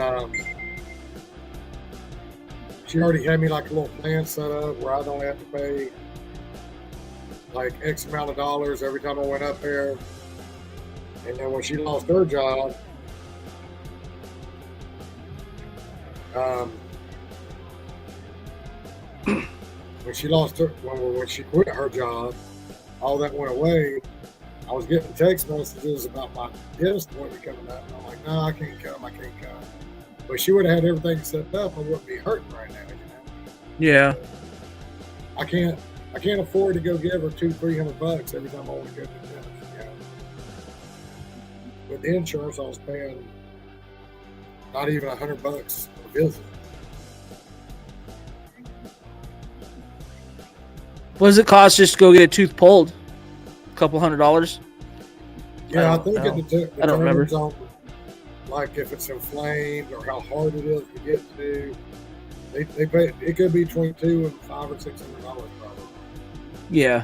she already had me like a little plan set up where I don't have to pay like X amount of dollars every time I went up there. And then when she lost her job, when she lost her, when she quit her job, all that went away. I was getting text messages about my dentist appointment coming up. And I'm like, no, I can't come. But she would have had everything set up. I wouldn't be hurting right now. Yeah. I can't afford to go give her $200-300 every time I want to go to the dentist. With the insurance, I was paying not even $100 a visit. What does it cost just to go get a tooth pulled? A couple $100? Yeah, I think know. it I don't remember. depends on, like, if it's inflamed or how hard it is to get to. They pay. It could be between $200 and $500 or $600 probably. Yeah.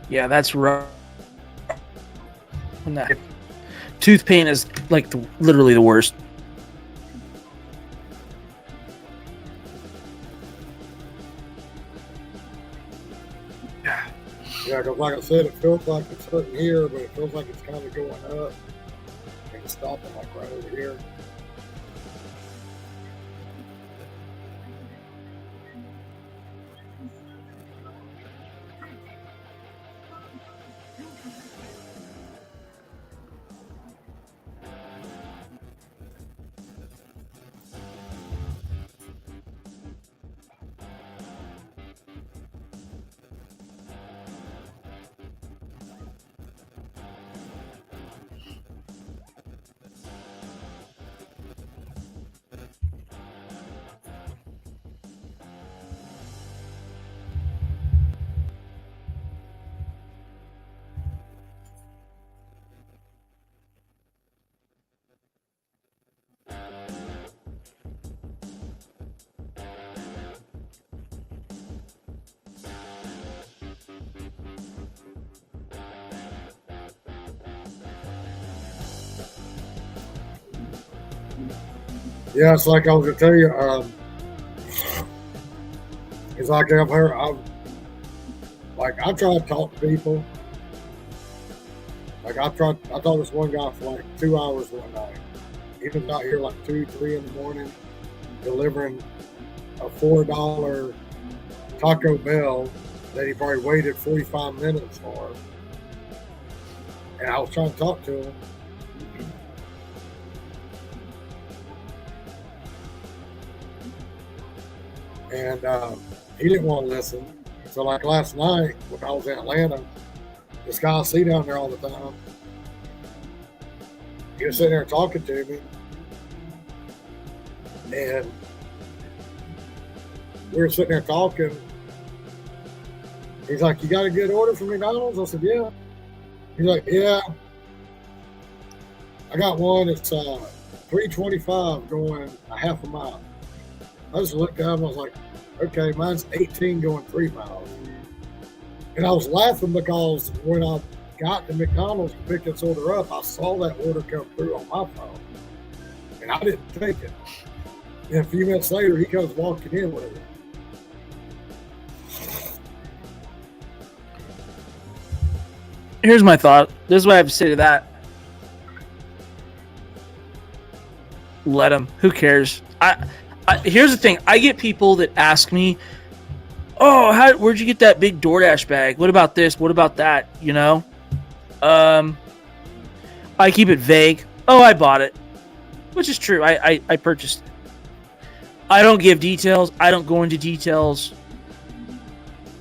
Yeah, that's rough. When that tooth pain is like literally the worst. Yeah, because like I said, it feels like it's hurting here, but it feels like it's kind of going up. And it's stopping like right over here. Yeah, it's like I was gonna tell you. It's like I've heard. I've tried to talk to people. Like I talked to this one guy for like 2 hours one night. He was out here like 2-3 in the morning, delivering a $4 Taco Bell that he probably waited 45 minutes for. And I was trying to talk to him. And he didn't want to listen. So like last night when I was in Atlanta, this guy I see down there all the time, he was sitting there talking to me. And we were sitting there talking. He's like, you got a good order from McDonald's? I said, yeah. He's like, yeah. I got one. It's $3.25 going a half a mile. I just looked at him. I was like, okay, mine's 18 going 3 miles. And I was laughing because when I got to McDonald's to pick this order up, I saw that order come through on my phone. And I didn't take it. And a few minutes later, he comes walking in with it. Here's my thought. This is what I have to say to that. Let him. Who cares? Here's the thing. I get people that ask me, "Oh, where'd you get that big DoorDash bag? What about this? What about that?" You know. I keep it vague. Oh, I bought it, which is true. I purchased it. I don't give details. I don't go into details.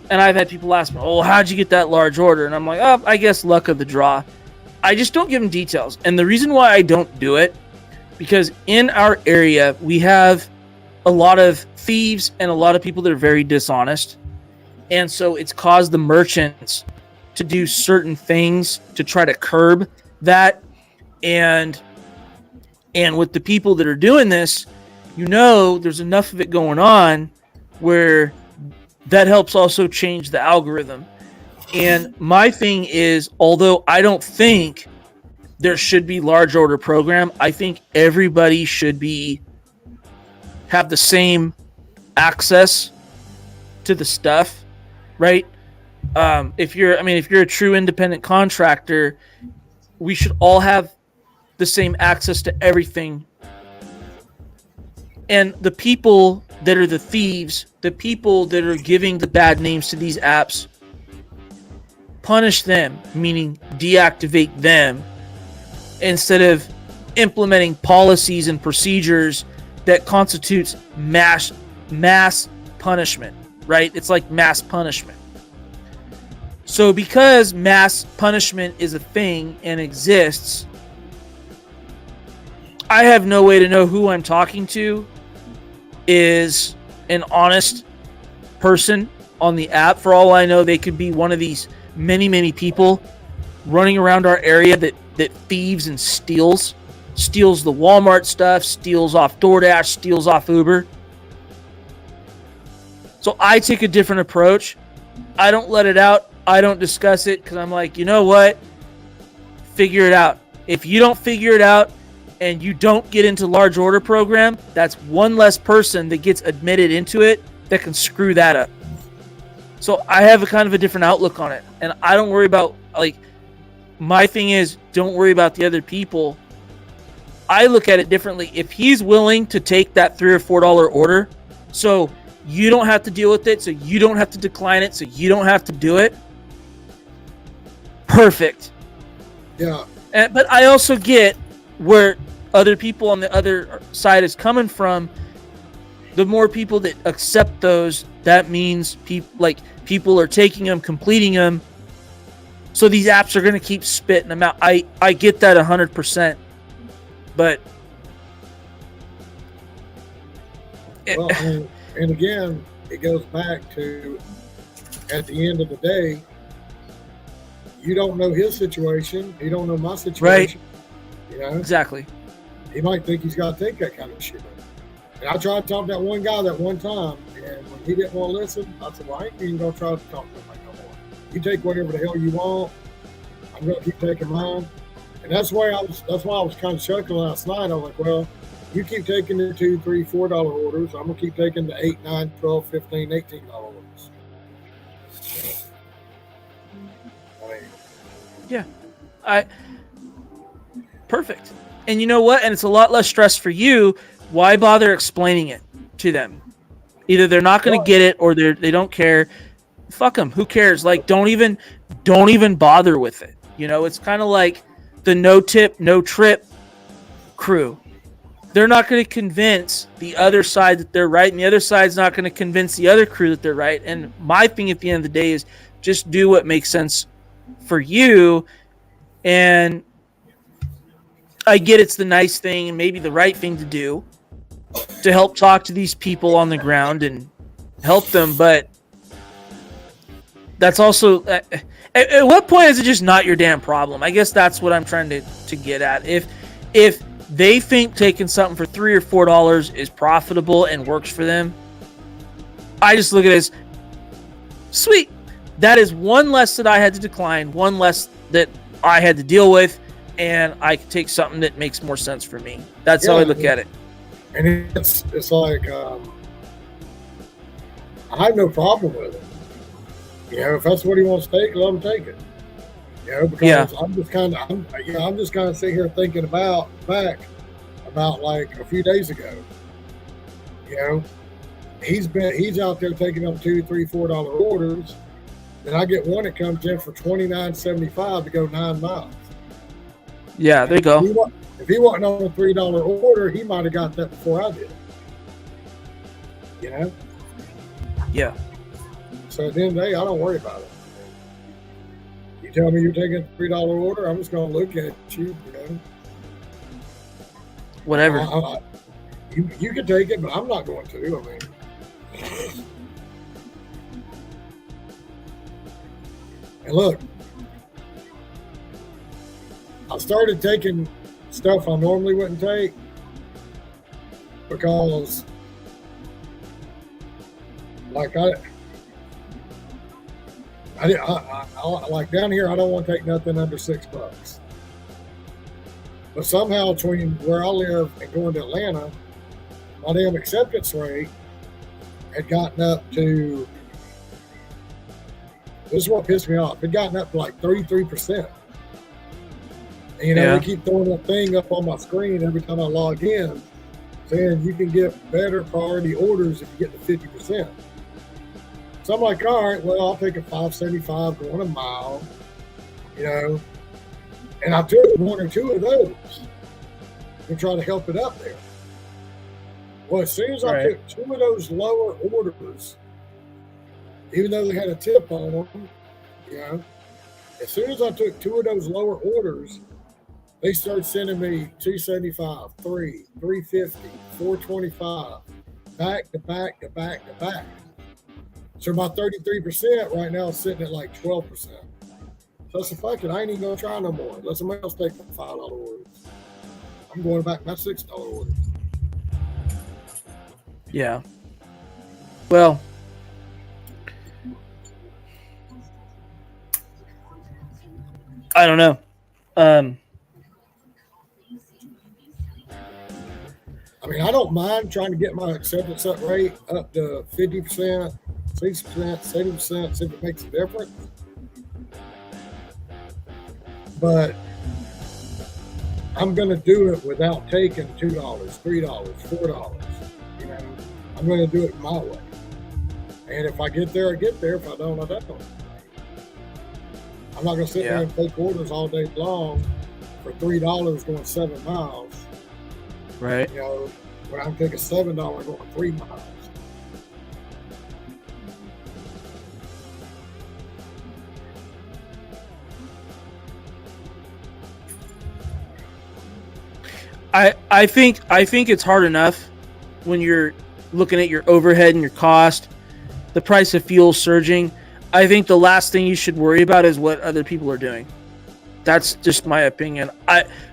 And I've had people ask me, "Oh, how'd you get that large order?" And I'm like, "Oh, I guess luck of the draw." I just don't give them details. And the reason why I don't do it, because in our area we have a lot of thieves and a lot of people that are very dishonest. And so it's caused the merchants to do certain things to try to curb that. And with the people that are doing this, there's enough of it going on where that helps also change the algorithm. And my thing is, although I don't think there should be large order program, I think everybody should be have the same access to the stuff, right? If you're a true independent contractor, we should all have the same access to everything. And the people that are the thieves, the people that are giving the bad names to these apps, punish them, meaning deactivate them, instead of implementing policies and procedures that constitutes mass punishment, right? It's like mass punishment. So because mass punishment is a thing and exists, I have no way to know who I'm talking to is an honest person on the app. For all I know, they could be one of these many people running around our area that thieves and steals the Walmart stuff, steals off DoorDash, steals off Uber. So I take a different approach. I don't let it out. I don't discuss it because I'm like, you know what? Figure it out. If you don't figure it out and you don't get into large order program, that's one less person that gets admitted into it that can screw that up. So I have a kind of a different outlook on it. And I don't worry about, like, my thing is, don't worry about the other people. I look at it differently. If he's willing to take that $3 or $4 order, so you don't have to deal with it, so you don't have to decline it, so you don't have to do it, perfect. Yeah. But I also get where other people on the other side is coming from. The more people that accept those, that means people are taking them, completing them. So these apps are going to keep spitting them out. I get that 100%. But well, and again, it goes back to, at the end of the day, you don't know his situation. You don't know my situation. Right. You know? Exactly. He might think he's got to take that kind of shit. And I tried to talk to that one guy that one time, and when he didn't want to listen, I said, well, I ain't even going to try to talk to him like no more. You take whatever the hell you want. I'm going to keep taking mine. And that's why I was kind of chuckling last night. I was like, well, you keep taking the $2, $3, $4 orders. I'm going to keep taking the $8, $9, $12, $15, $18 orders. Yeah. Perfect. And you know what? And it's a lot less stress for you. Why bother explaining it to them? Either they're not going to get it or they don't care. Fuck them. Who cares? Like, don't even bother with it. You know, it's kind of like the no tip, no trip crew. They're not going to convince the other side that they're right, and the other side's not going to convince the other crew that they're right. And my thing at the end of the day is just do what makes sense for you. And I get it's the nice thing and maybe the right thing to do to help talk to these people on the ground and help them, but that's also at what point is it just not your damn problem? I guess that's what I'm trying to get at. If they think taking something for $3 or $4 is profitable and works for them, I just look at it as sweet. That is one less that I had to decline, one less that I had to deal with, and I can take something that makes more sense for me. That's how I look at it. And it's like I have no problem with it. You know, if that's what he wants to take, let him take it. You know, because I'm just kind of sitting here thinking about like a few days ago. You know, he's out there taking them $2, $3, $4 orders. Then I get one that comes in for $29.75 to go 9 miles. Yeah, there you go. If he wasn't on a $3 order, he might have got that before I did. You know? Yeah. So at the end of the day, I don't worry about it. You tell me you're taking a $3 order, I'm just going to look at you, you know? Whatever. You can take it, but I'm not going to. I mean, and look, I started taking stuff I normally wouldn't take because, like I like down here, I don't want to take nothing under $6. But somehow between where I live and going to Atlanta, my damn acceptance rate had gotten up to, this is what pissed me off, it had gotten up to like 33%. And, you know, Yeah. they keep throwing that thing up on my screen every time I log in, saying you can get better priority orders if you get to 50%. So I'm like, all right, well, I'll take a $5.75 going a mile, you know, and I took one or two of those to try to help it up there. Well, as soon as I Right. took two of those lower orders, even though they had a tip on them, you know, as soon as I took two of those lower orders, they started sending me $2.75, $3, $3.50, $4.25, back to back to back to back. So my 33% right now is sitting at like 12%. So I said, fuck it, I ain't even gonna try no more. Let somebody else take my $5 orders. I'm going back to my $6 orders. Yeah. Well, I don't know. I mean, I don't mind trying to get my acceptance rate up to 50%, 60%, 70%, see if it makes a difference. But I'm going to do it without taking $2, $3, $4. You know, I'm going to do it my way. And if I get there, I get there. If I don't, I don't. I'm not going to sit there and take orders all day long for $3 going 7 miles. right. You know, when I can take a $7 going 3 miles. I think it's hard enough when you're looking at your overhead and your cost, the price of fuel surging. I think the last thing you should worry about is what other people are doing. That's just my opinion.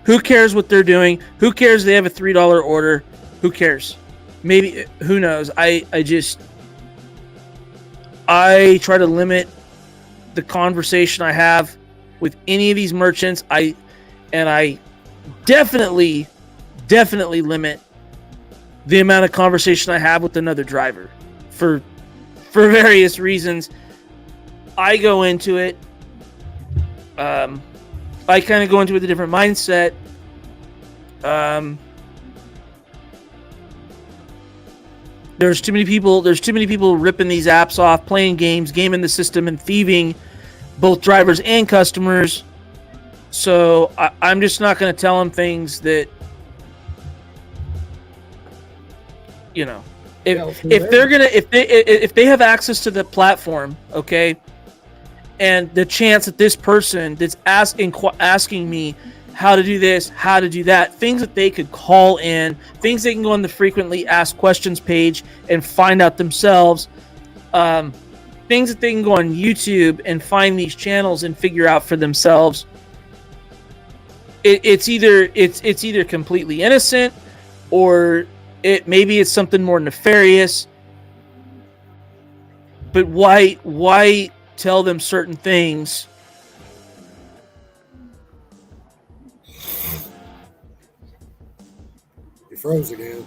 Who cares what they're doing? Who cares they have a $3 order? Who cares? Maybe, who knows? I try to limit the conversation I have with any of these merchants. I definitely limit the amount of conversation I have with another driver for various reasons. I go into it. I kind of go into it with a different mindset. There's too many people ripping these apps off, playing games, gaming the system, and thieving both drivers and customers. So I'm just not going to tell them things that, you know, if they have access to the platform, okay, and the chance that this person that's asking me how to do this, how to do that, things that they could call in, things they can go on the frequently asked questions page and find out themselves, things that they can go on YouTube and find these channels and figure out for themselves. It's either completely innocent, or maybe it's something more nefarious. But why tell them certain things? You froze again.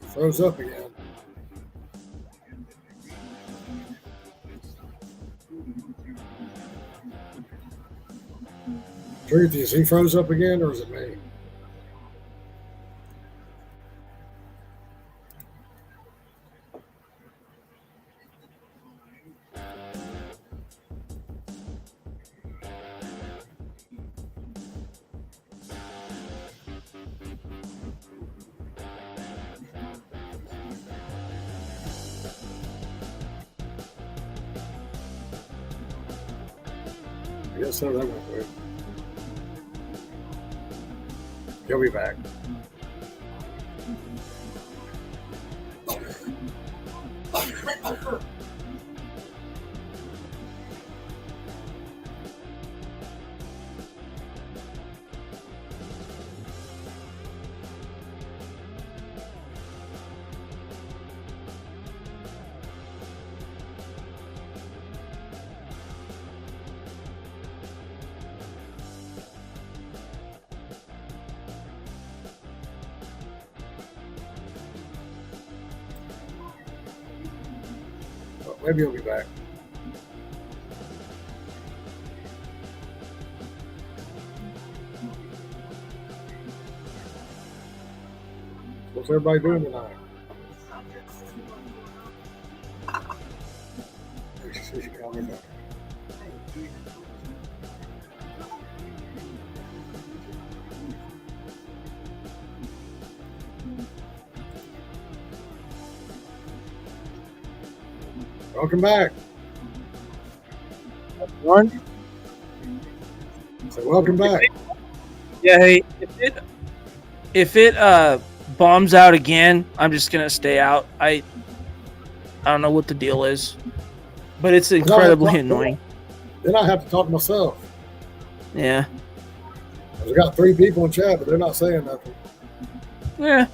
You froze up again. Truth is, he froze up again, or is it me? I guess so, that went good. He'll be back. Maybe he'll be back. What's everybody doing tonight? She's coming back. Welcome back. One. So welcome back. Yeah, hey, if it bombs out again, I'm just gonna stay out. I don't know what the deal is, but it's incredibly annoying. Then I have to talk to myself. Yeah. We got 3 people in chat, but they're not saying nothing. Yeah.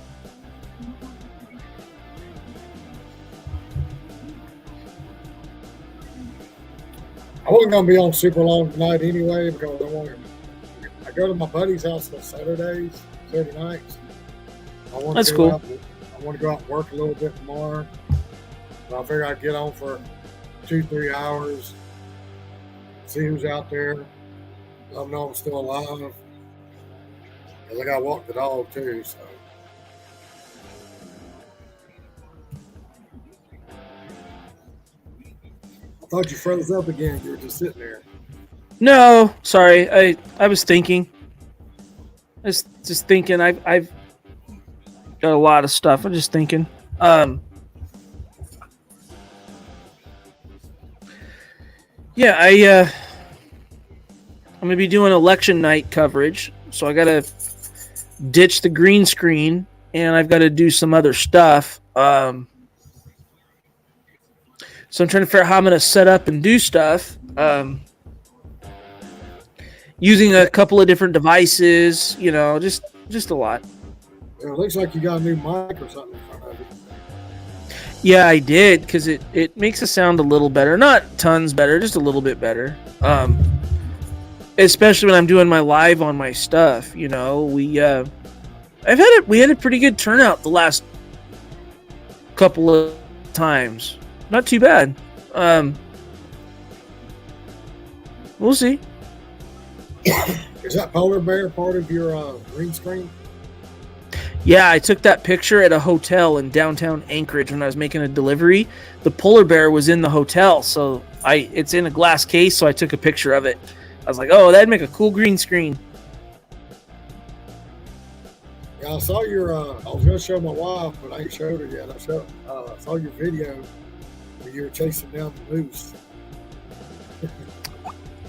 I wasn't gonna be on super long tonight anyway because I go to my buddy's house on Saturday nights. That's cool. I want to go out and work a little bit tomorrow. So I figure I'd get on for 2-3 hours, see who's out there. Let them know I'm still alive. Because I got to walk the dog too. So. I thought you froze up again. You were just sitting there. No, sorry. I was thinking. I was just thinking. I've got a lot of stuff. I'm just thinking. Yeah, I'm gonna be doing election night coverage, so I gotta ditch the green screen, and I've got to do some other stuff. So I'm trying to figure out how I'm gonna set up and do stuff. Using a couple of different devices, just a lot. Yeah, it looks like you got a new mic or something in front of you. Yeah, I did, because it makes it sound a little better. Not tons better, just a little bit better. Especially when I'm doing my live on my stuff, we had a pretty good turnout the last couple of times. Not too bad. We'll see. Is that polar bear part of your green screen? Yeah, I took that picture at a hotel in downtown Anchorage when I was making a delivery. The polar bear was in the hotel, so it's in a glass case, so I took a picture of it. I was like, oh, that'd make a cool green screen. Yeah, I saw your, I was going to show my wife, but I ain't showed her yet. I saw your video where you were chasing down the moose.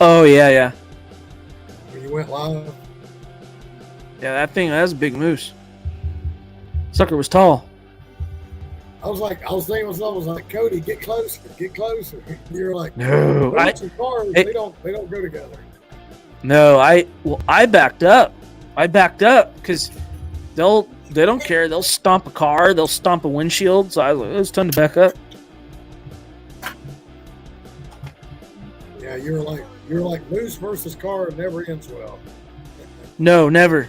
Oh, yeah. When you went live. Yeah, that was a big moose. Sucker was tall. I was thinking myself, I was like, Cody, get closer. You're like, no, cars, they don't go together. No, I backed up. Because they don't care. They'll stomp a car. They'll stomp a windshield. So I was like, it was time to back up. Yeah, you're like moose versus car never ends well. No, never.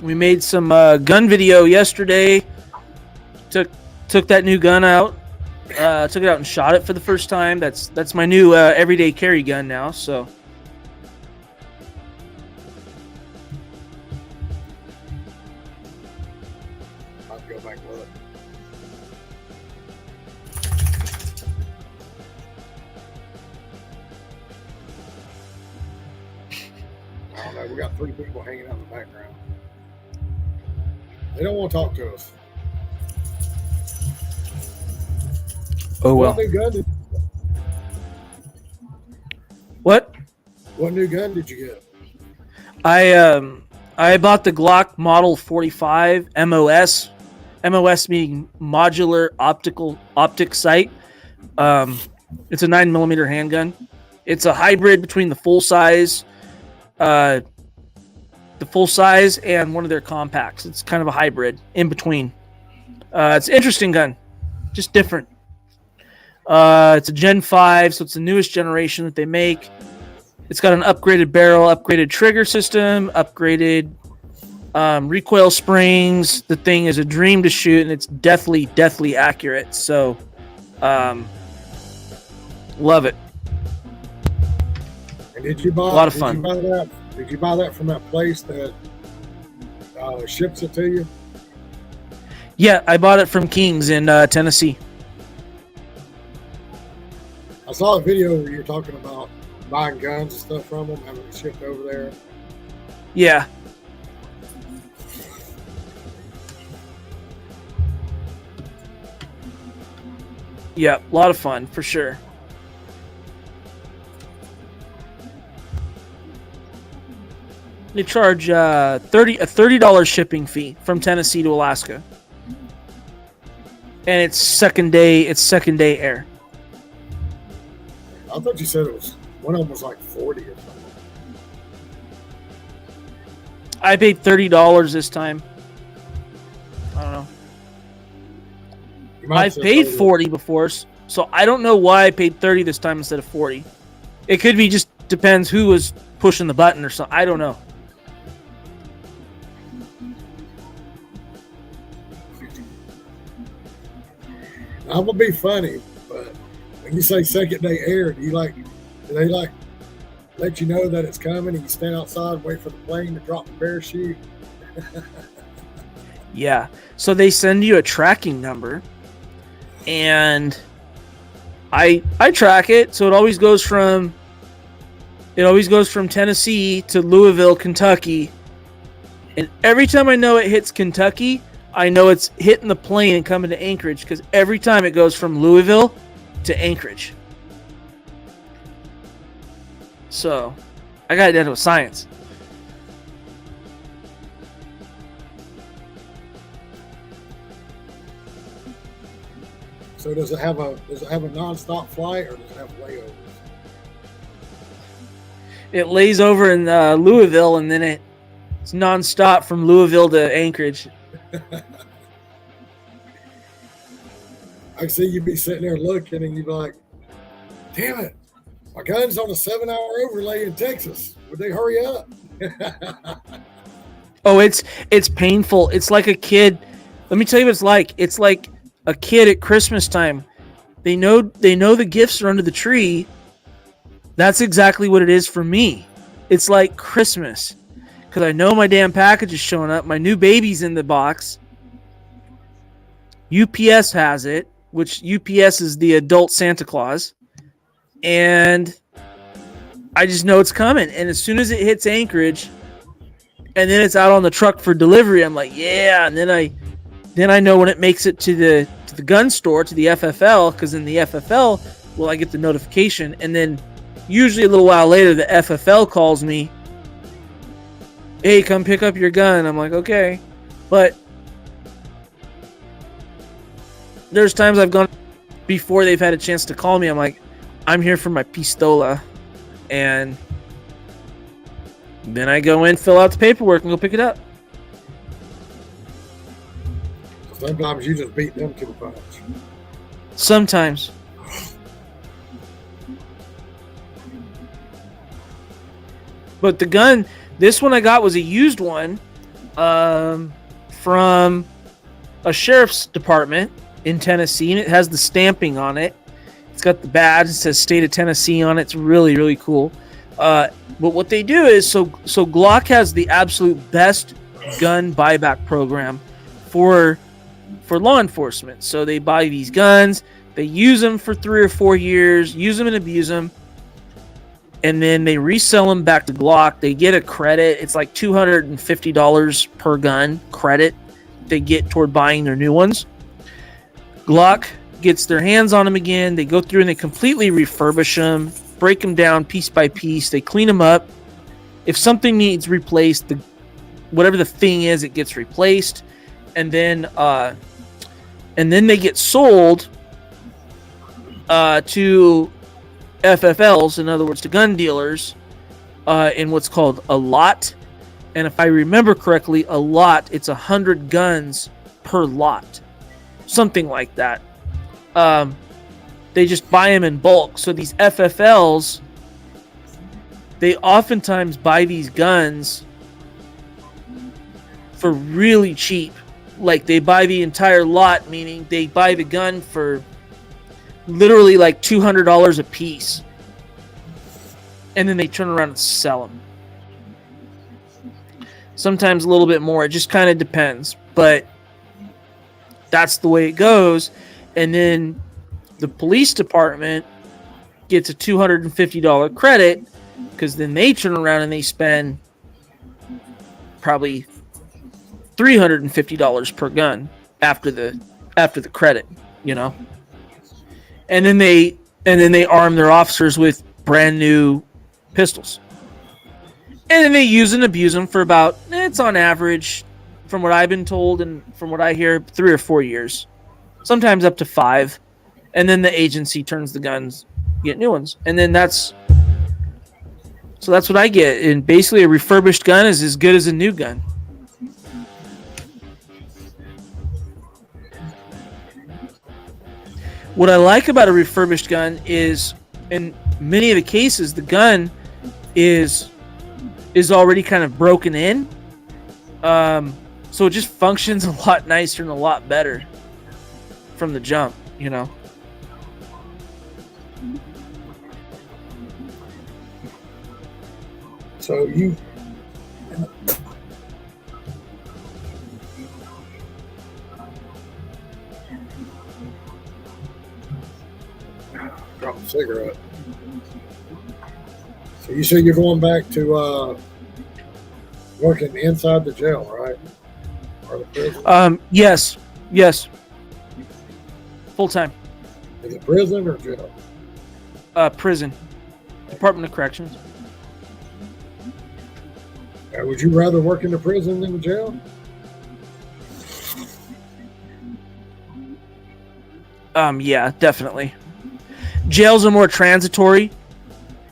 We made some gun video yesterday. Took that new gun out. Took it out and shot it for the first time. That's my new everyday carry gun now. So. I'll go back with it. I don't know. We got 3 people hanging out in the background. They don't want to talk to us. Oh well. What new gun did What new gun did you get? I bought the Glock Model 45 MOS. MOS meaning modular optic sight. It's a 9mm handgun. It's a hybrid between the full size and one of their compacts. It's kind of a hybrid in between. It's an interesting gun, just different. It's a Gen 5, so it's the newest generation that they make. It's got an upgraded barrel, upgraded trigger system, upgraded recoil springs. The thing is a dream to shoot, and it's deathly accurate. So, love it. And did you buy a lot of fun? Did you buy that from that place that ships it to you? Yeah, I bought it from King's in Tennessee. I saw a video where you were talking about buying guns and stuff from them, having it shipped over there. Yeah. Yeah, a lot of fun for sure. They charge a $30 shipping fee from Tennessee to Alaska, and it's second day air. I thought you said it was one of them was like 40 or something. I paid $30 this time. I don't know. I've paid 40 before, so I don't know why I paid 30 this time instead of 40. It could be just depends who was pushing the button or something. I don't know. I'm gonna be funny, but when you say second day air, do they let you know that it's coming and you stand outside and wait for the plane to drop the parachute? Yeah. So they send you a tracking number, and I track it. So it always goes from Tennessee to Louisville, Kentucky. And every time I know it hits Kentucky, I know it's hitting the plane and coming to Anchorage, because every time it goes from Louisville to Anchorage. So I got it down to a science. So does it have a nonstop flight, or does it have layovers? It lays over in Louisville, and then it's nonstop from Louisville to Anchorage. I can see you be sitting there looking, and you'd be like, "Damn it, my gun's on a 7-hour overlay in Texas. Would they hurry up?" Oh, it's painful. It's like a kid. Let me tell you what it's like. It's like a kid at Christmas time. They know the gifts are under the tree. That's exactly what it is for me. It's like Christmas, because I know my damn package is showing up. My new baby's in the box. UPS has it, which UPS is the adult Santa Claus. And I just know it's coming. And as soon as it hits Anchorage, and then it's out on the truck for delivery, I'm like, yeah. And then I know when it makes it to the gun store, to the FFL, because in the FFL, well, I get the notification. And then usually a little while later, the FFL calls me, "Hey, come pick up your gun." I'm like, okay. But there's times I've gone before they've had a chance to call me. I'm like, I'm here for my pistola. And then I go in, fill out the paperwork, and go pick it up. Sometimes you just beat them to the punch. Sometimes. But the gun, this one I got was a used one from a sheriff's department in Tennessee, and it has the stamping on it. It's got the badge. It says State of Tennessee on it. It's really, really cool. But what they do is, so Glock has the absolute best gun buyback program for law enforcement. So they buy these guns, they use them for 3 or 4 years, use them and abuse them, and then they resell them back to Glock. They get a credit. It's like $250 per gun credit they get toward buying their new ones. Glock gets their hands on them again. They go through and they completely refurbish them, break them down piece by piece. They clean them up. If something needs replaced, whatever the thing is, it gets replaced, and then they get sold to FFLs, in other words, to gun dealers, in what's called a lot. And if I remember correctly, a lot, it's 100 guns per lot, something like that. They just buy them in bulk. So these FFLs, they oftentimes buy these guns for really cheap. Like they buy the entire lot, meaning they buy the gun for literally like $200 a piece. And then they turn around and sell them. Sometimes a little bit more. It just kind of depends. But that's the way it goes. And then the police department gets a $250 credit because then they turn around and they spend probably $350 per gun after the credit, you know. And then they arm their officers with brand new pistols. And then they use and abuse them for about, it's on average, from what I've been told and from what I hear, 3 or 4 years. Sometimes up to 5. And then the agency turns the guns, get new ones. And then that's what I get. And basically a refurbished gun is as good as a new gun. What I like about a refurbished gun is, in many of the cases, the gun is already kind of broken in. So it just functions a lot nicer and a lot better from the jump, you know. So you drop a cigarette. So you said you're going back to working inside the jail, right? Or the prison? Yes. Full time. Is it prison or jail? Prison. Department of Corrections. Would you rather work in the prison than the jail? Yeah, definitely. Jails are more transitory.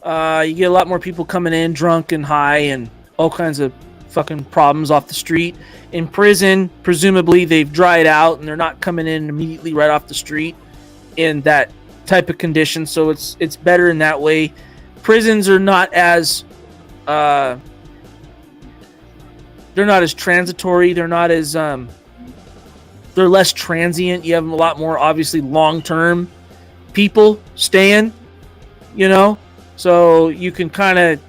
You get a lot more people coming in drunk and high and all kinds of fucking problems off the street. In prison, presumably they've dried out and they're not coming in immediately right off the street in that type of condition. So it's better in that way. Prisons are not as they're not as transitory. They're not as they're less transient. You have a lot more obviously long-term people staying, you know, so you can kind of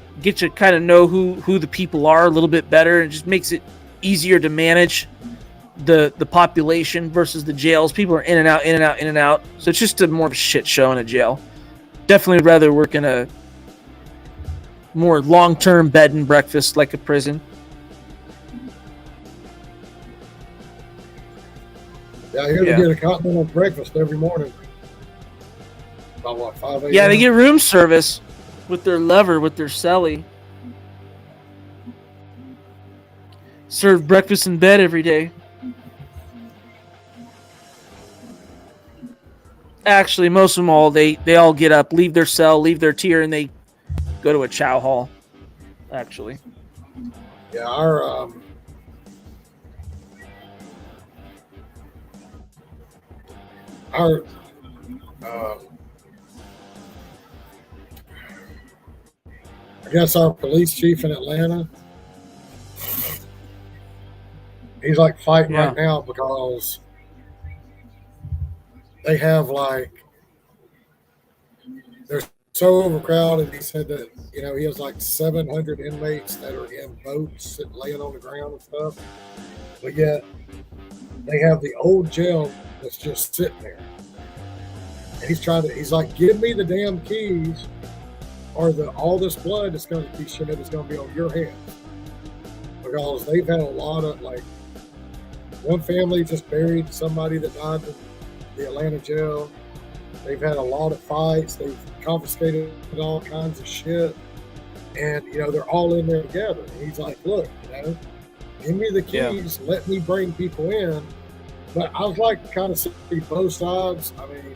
know who the people are a little bit better. It just makes it easier to manage the population versus the jails. People are in and out. So it's just more of a shit show in a jail. Definitely rather work in a more long-term bed and breakfast like a prison. Yeah, here they get a continental breakfast every morning. About what, 5 a.m.? Yeah, they get room service with their lever, with their celly. Serve breakfast in bed every day. Actually, most of them all, they all get up, leave their cell, leave their tier, and they go to a chow hall, actually. Yeah, our I guess our police chief in Atlanta, he's like fighting right now because they have they're so overcrowded. He said that, you know, he has like 700 inmates that are in boats laying on the ground and stuff. But yet they have the old jail that's just sitting there. And he's like, give me the damn keys or all this blood that's going to be shit that's going to be on your hands. Because they've had a lot of, like, one family just buried somebody that died in the Atlanta jail. They've had a lot of fights. They've confiscated all kinds of shit. And, you know, they're all in there together. And he's like, look, you know, give me the keys. Yeah. Let me bring people in. But I was like, kind of see both sides. I mean,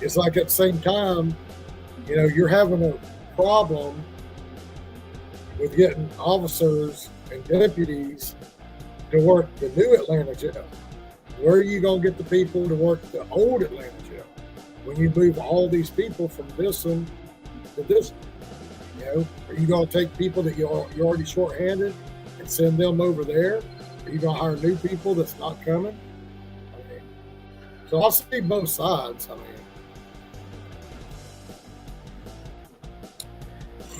it's like at the same time, you know, you're having a problem with getting officers and deputies to work the new Atlanta jail. Where are you going to get the people to work the old Atlanta jail? when you move all these people from this one to this one? You know, are you going to take people that you're already shorthanded and send them over there? Are you going to hire new people that's not coming? I mean, so I'll see both sides. I mean,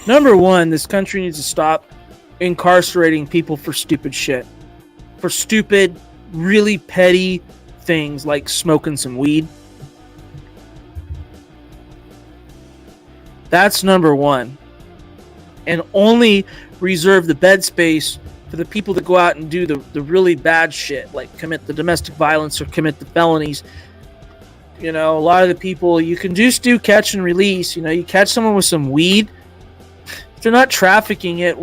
number one, this country needs to stop incarcerating people for stupid shit. For stupid, really petty things like smoking some weed. That's number one. And only reserve the bed space for the people that go out and do the really bad shit, like commit the domestic violence or commit the felonies. You know, a lot of the people, you can just do catch and release. You know, you catch someone with some weed, if they're not trafficking it,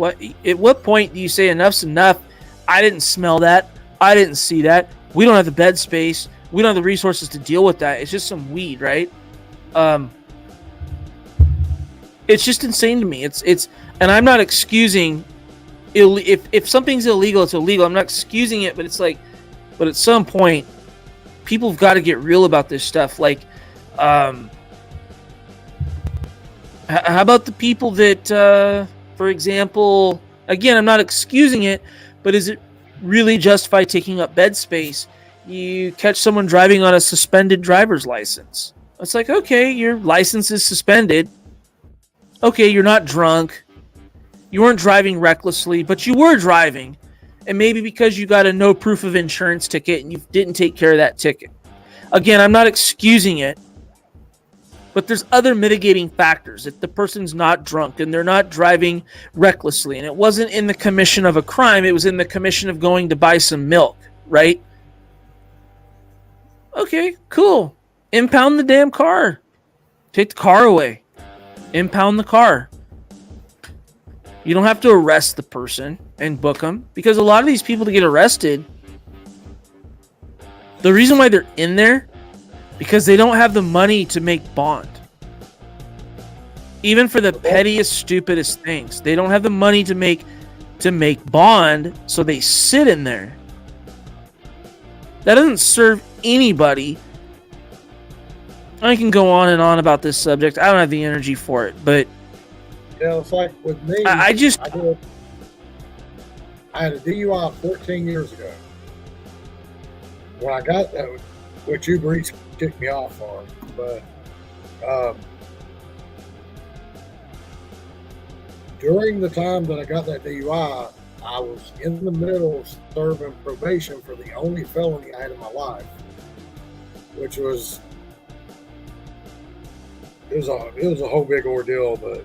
at what point do you say enough's enough? I didn't smell that. I didn't see that. We don't have the bed space. We don't have the resources to deal with that. It's just some weed, right? It's just insane to me. It's and I'm not excusing if something's illegal, it's illegal. I'm not excusing it, but it's like, but at some point, people have got to get real about this stuff. Like, how about the people that, for example, again, I'm not excusing it, but is it really justified taking up bed space? You catch someone driving on a suspended driver's license. It's like, okay, your license is suspended. Okay, you're not drunk. You weren't driving recklessly, but you were driving. And maybe because you got a no proof of insurance ticket and you didn't take care of that ticket. Again, I'm not excusing it. But there's other mitigating factors. If the person's not drunk and they're not driving recklessly, and it wasn't in the commission of a crime, it was in the commission of going to buy some milk, right? Okay, cool. Impound the damn car. Take the car away. Impound the car. You don't have to arrest the person and book them, because a lot of these people that get arrested, the reason why they're in there, because they don't have the money to make bond. Even for the pettiest, stupidest things, they don't have the money to make bond, so they sit in there. That doesn't serve anybody. I can go on and on about this subject. I don't have the energy for it, but you know, it's like with me. I had a DUI 14 years ago. When I got that, which Uber Eats kicked me off on, but during the time that I got that DUI, I was in the middle of serving probation for the only felony I had in my life, which was it was a whole big ordeal, but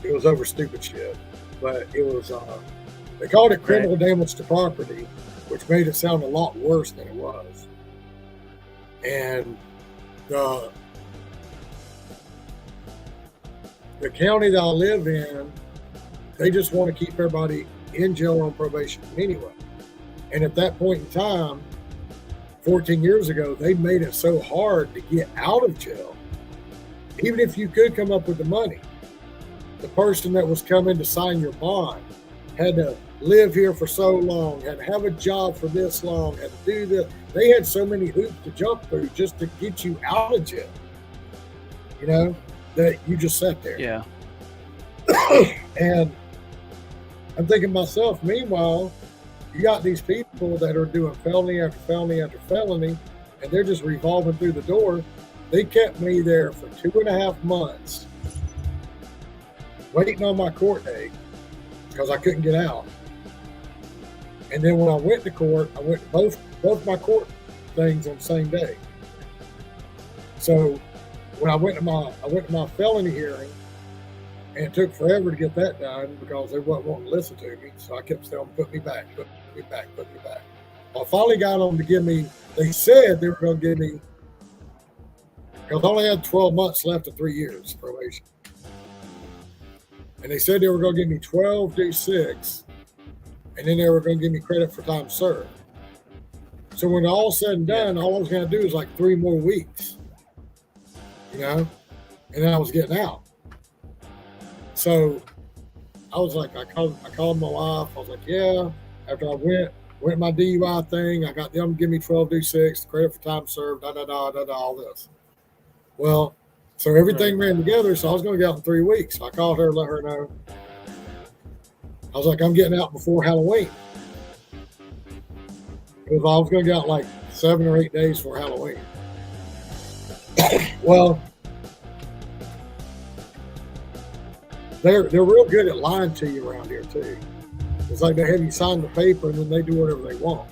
it was over stupid shit. But it was they called it criminal damage to property, which made it sound a lot worse than it was. And the county that I live in, they just want to keep everybody in jail on probation anyway. And at that point in time, 14 years ago, they made it so hard to get out of jail. Even if you could come up with the money, the person that was coming to sign your bond had to live here for so long, had to have a job for this long, had to do this. They had so many hoops to jump through just to get you out of jail, you know, that you just sat there. Yeah. And I'm thinking to myself, meanwhile, you got these people that are doing felony after felony after felony, and they're just revolving through the door. They kept me there for 2.5 months waiting on my court date because I couldn't get out. And then when I went to court, I went to both my court things on the same day. So when I went to my felony hearing, and it took forever to get that done because they wasn't wanting to listen to me. So I kept telling them, put me back. I finally got them to give me, they said they were going to give me, because I only had 12 months left of 3 years probation. And they said they were going to give me 12 do 6, and then they were going to give me credit for time served. So when all said and done, all I was going to do is like 3 more weeks, you know, and then I was getting out. So I was like, I called my wife. I was like, yeah. After I went my DUI thing, I got them to give me 12 do 6, credit for time served, all this. Well, so everything ran together. So I was going to get out in 3 weeks. So I called her, let her know. I was like, I'm getting out before Halloween. Because I was going to get out like 7 or 8 days for Halloween. Well, they're real good at lying to you around here too. It's like they have you sign the paper and then they do whatever they want.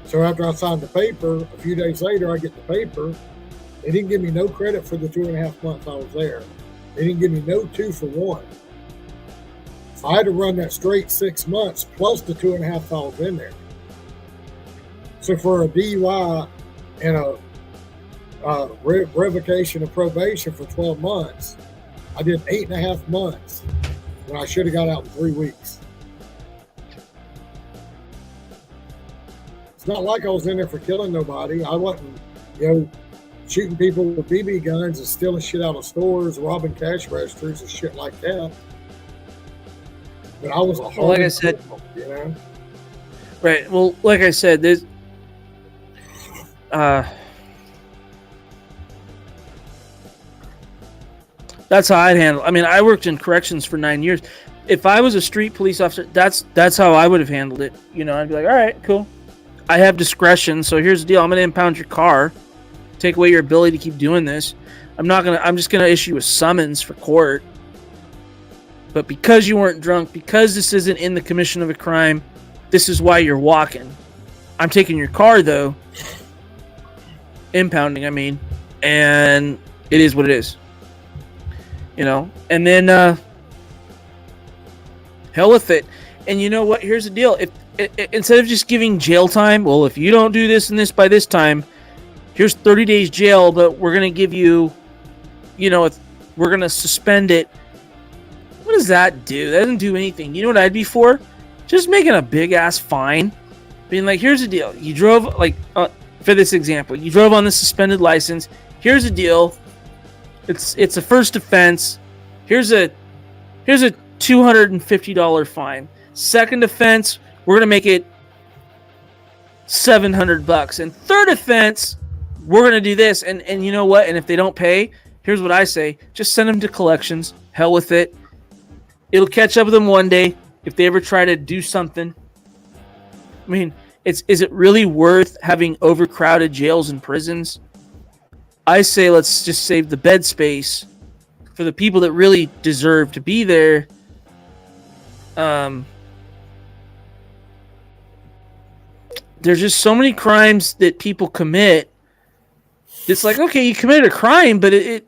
So after I signed the paper, a few days later, I get the paper. They didn't give me no credit for the 2.5 months I was there. They didn't give me no 2 for 1. So I had to run that straight 6 months plus the 2.5 I was in there. So for a DUI and a revocation of probation for 12 months, I did 8.5 months when I should have got out in 3 weeks. It's not like I was in there for killing nobody. I wasn't, shooting people with BB guns and stealing shit out of stores, robbing cash registers and shit like that. But I was a hard, like I said, right. Well, like I said, there's, that's how I'd handle. I mean, I worked in corrections for 9 years. If I was a street police officer, that's how I would have handled it. I'd be like, all right, cool. I have discretion, so here's the deal. I'm going to impound your car, take away your ability to keep doing this. I'm just going to issue a summons for court. But because you weren't drunk, because this isn't in the commission of a crime, this is why you're walking. I'm taking your car, though. Impounding, I mean. And it is what it is. And then hell with it. And you know what? Here's the deal. If instead of just giving jail time, well, if you don't do this and this by this time, here's 30 days jail, but we're going to give you, we're going to suspend it. What does that do? That doesn't do anything. You know what I'd be for? Just making a big ass fine. Being like, here's the deal. You drove, for this example, you drove on the suspended license. Here's the deal. It's a first offense. Here's a $250 fine. Second offense, we're gonna make it $700. And third offense, we're gonna do this. And you know what? And if they don't pay, here's what I say: just send them to collections. Hell with it. It'll catch up with them one day if they ever try to do something. I mean, is it really worth having overcrowded jails and prisons? I say let's just save the bed space for the people that really deserve to be there. There's just so many crimes that people commit. It's like, okay, you committed a crime, but it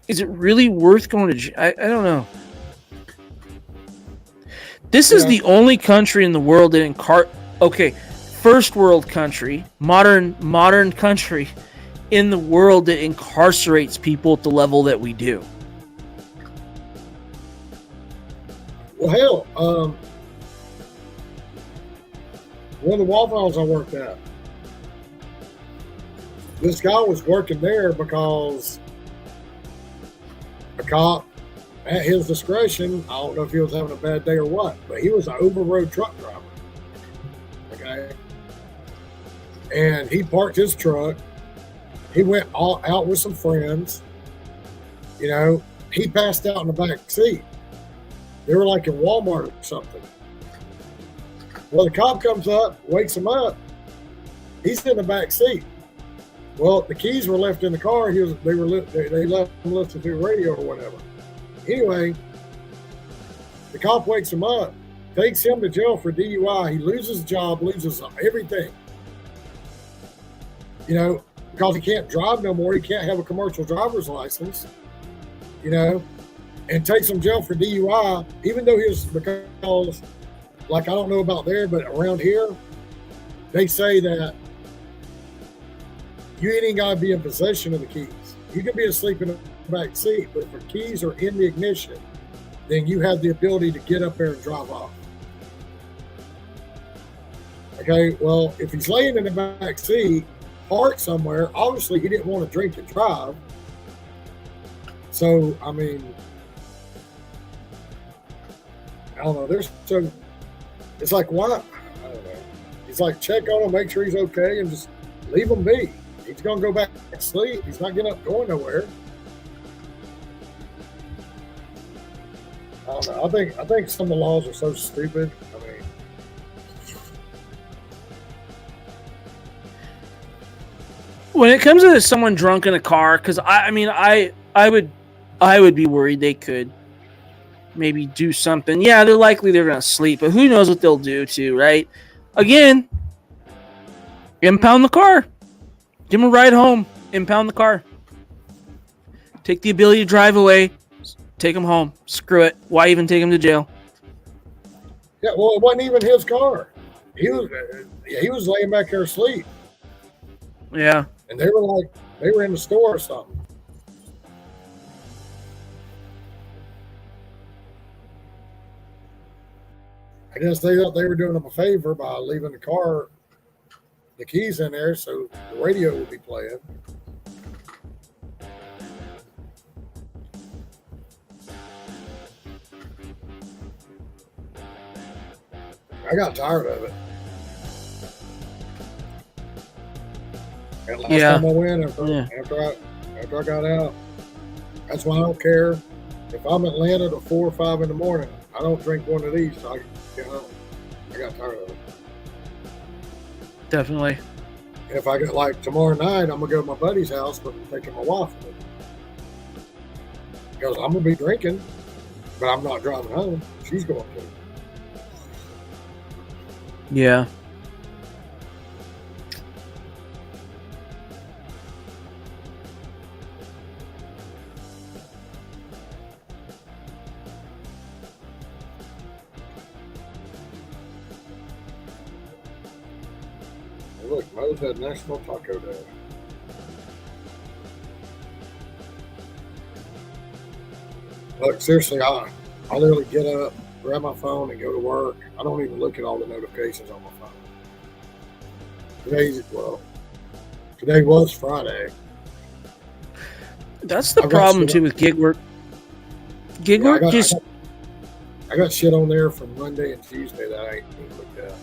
is it really worth going to jail? I don't know. This is the only country in the world that first world country, modern country in the world that incarcerates people at the level that we do. Well, hell, one of the Waffle Houses I worked at, this guy was working there because a cop, at his discretion, I don't know if he was having a bad day or what, but he was an over-road truck driver. Okay? And he parked his truck. He went out with some friends. He passed out in the back seat. They were like in Walmart or something. Well, the cop comes up, wakes him up. He's in the back seat. Well, the keys were left in the car. They left him listening to the radio or whatever. Anyway, the cop wakes him up, takes him to jail for DUI. He loses his job, loses everything. Because he can't drive no more. He can't have a commercial driver's license. And takes him to jail for DUI, even though because, I don't know about there, but around here, they say that you ain't got to be in possession of the keys. You can be asleep in the back seat, but if the keys are in the ignition, then you have the ability to get up there and drive off. Okay, well, if he's laying in the back seat, parked somewhere, obviously he didn't want to drink and drive. So, I mean, I don't know. It's like, why? I don't know. He's like, check on him, make sure he's okay, and just leave him be. He's gonna go back to sleep. He's not getting up, going nowhere. I don't know. I think some of the laws are so stupid. I mean, when it comes to someone drunk in a car, because I would be worried they could maybe do something. Yeah, they're gonna sleep, but who knows what they'll do too, right? Again, impound the car. Give them a ride home. Impound the car. Take the ability to drive away. Take them home. Screw it. Why even take them to jail? yeah, well, it wasn't even his car. He was laying back there asleep, Yeah. and they were in the store or something. I guess they thought they were doing him a favor by leaving the keys in there, so the radio would be playing. I got tired of it. And last time I went, after I got out, that's why I don't care if I'm in Atlanta at 4 or 5 in the morning. I don't drink one of these. So I got tired of it. Definitely. If I get like tomorrow night, I'm gonna go to my buddy's house, but I'm taking my wife with me because I'm gonna be drinking, but I'm not driving home. She's going to. Yeah. Look, Mo's had National Taco Day. Look, seriously, I literally get up, grab my phone, and go to work. I don't even look at all the notifications on my phone. Today was Friday. That's the problem too with gig work. Gig work I got shit on there from Monday and Tuesday that I ain't even looked at.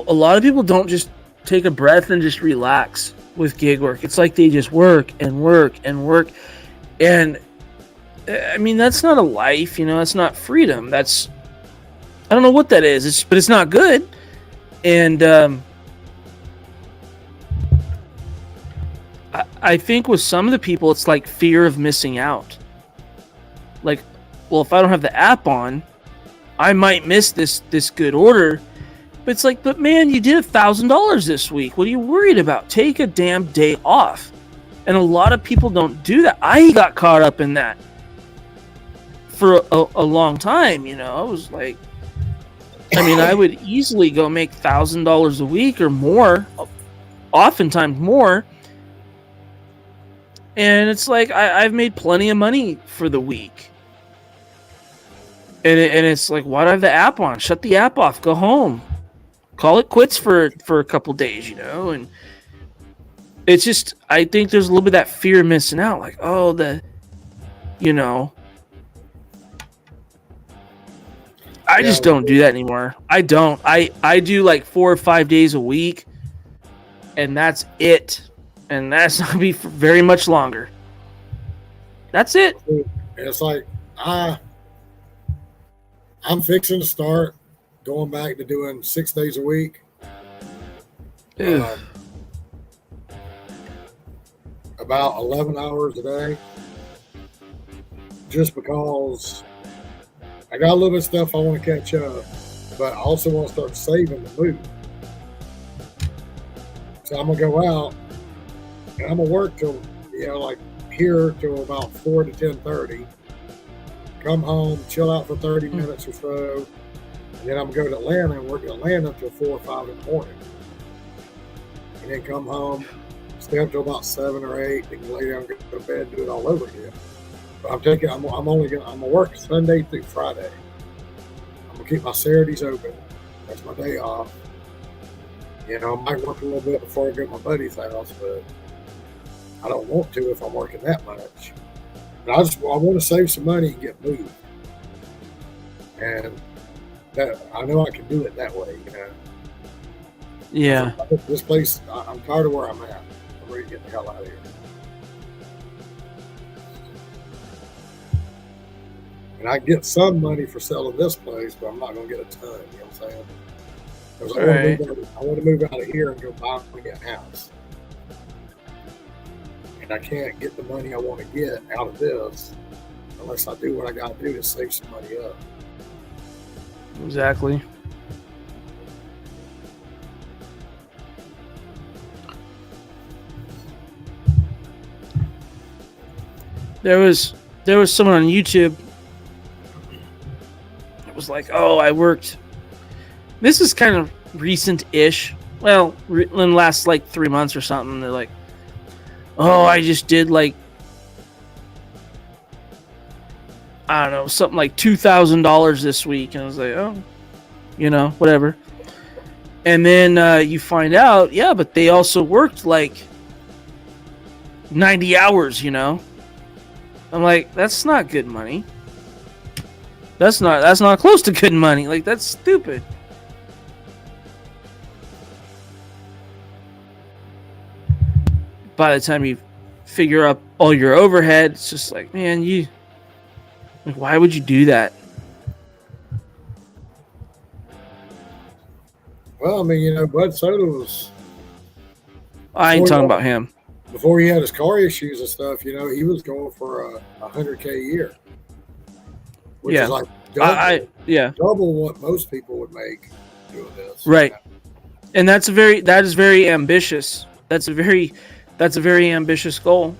A lot of people don't just take a breath and just relax with gig work. It's like they just work and work and work. And I mean, that's not a life, that's not freedom. I don't know what that is, but it's not good. And I think with some of the people, it's like fear of missing out. Like, well, if I don't have the app on, I might miss this good order. But it's like, but man, you did $1,000 this week. What are you worried about? Take a damn day off. And a lot of people don't do that. I got caught up in that for a long time. I was like, I would easily go make $1,000 a week or more, oftentimes more. And it's like, I've made plenty of money for the week. And it's like, why do I have the app on? Shut the app off. Go home. Call it quits for a couple days, and it's just, I think there's a little bit of that fear of missing out. Like, I just don't do that anymore. I don't. I do like 4 or 5 days a week, and that's it. And that's not going to be for very much longer. That's it. It's like, I'm fixing to start going back to doing 6 days a week. About 11 hours a day. Just because I got a little bit of stuff I want to catch up, but I also want to start saving to move. So I'm going to go out and I'm going to work till, like here till about 4 to 10:30. Come home, chill out for 30 minutes or so. And then I'm going to go to Atlanta and work in Atlanta until 4 or 5 in the morning. And then come home, stay up till about 7 or 8, then lay down, go to bed, do it all over again. But I'm going to work Sunday through Friday. I'm going to keep my Saturdays open. That's my day off. I might work a little bit before I go to my buddy's house, but I don't want to if I'm working that much. But I want to save some money and get moved. And that I know I can do it that way. You know. Yeah. This place, I'm tired of where I'm at. I'm ready to get the hell out of here. And I get some money for selling this place, but I'm not going to get a ton. You know what I'm saying? Because I want to move out of here and go buy me a house. And I can't get the money I want to get out of this unless I do what I got to do to save some money up. Exactly. There was someone on YouTube. It was like, oh, I worked. This is kind of recent-ish. Well, in the last like 3 months or something. They're like, oh, I just did like, I don't know, something like $2,000 this week. And I was like, oh, you know, whatever. And then you find out, yeah, but they also worked like 90 hours, you know. I'm like, that's not good money. That's not close to good money. Like, that's stupid. By the time you figure up all your overhead, it's just like, man, like, why would you do that? Well, I mean, you know, Bud Soda was. I ain't talking about him. Before he had his car issues and stuff, you know, he was going for $100K a year, which is like double what most people would make doing this. Right, and that is very ambitious. That's a very ambitious goal.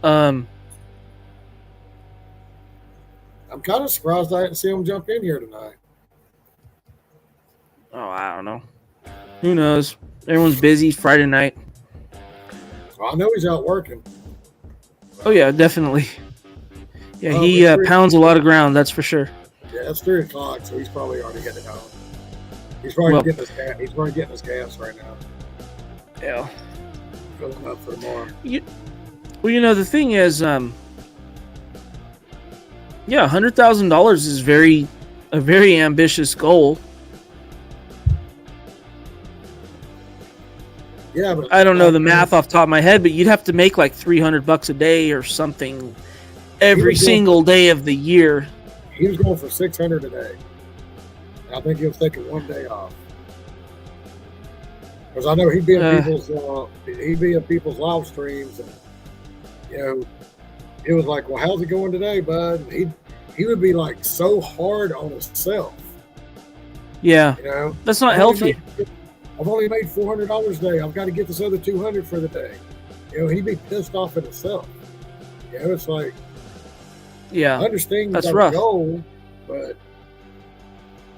I'm kind of surprised I didn't see him jump in here tonight. Oh, I don't know. Who knows? Everyone's busy Friday night. Well, I know he's out working. Oh yeah, definitely. Yeah, he pounds a lot of ground. That's for sure. Yeah, it's 3 o'clock, so he's probably already getting home. He's probably getting his gas. He's probably getting his gas right now. Yeah. Filling up for tomorrow. Well, you know, the thing is, yeah, $100,000 is a very ambitious goal. Yeah, but I don't know the math off the top of my head, but you'd have to make like $300 a day or something every single day of the year. He was going for $600 a day. I think he was taking 1 day off. Because I know he'd be in people's live streams, and you know, it was like, well, how's it going today, bud? And he would be like so hard on himself. Yeah, you know, that's not healthy. I've only made $400 a day. I've got to get this other $200 for the day. You know, he'd be pissed off at himself. You know, it's like, yeah, I understand that's you got a goal, but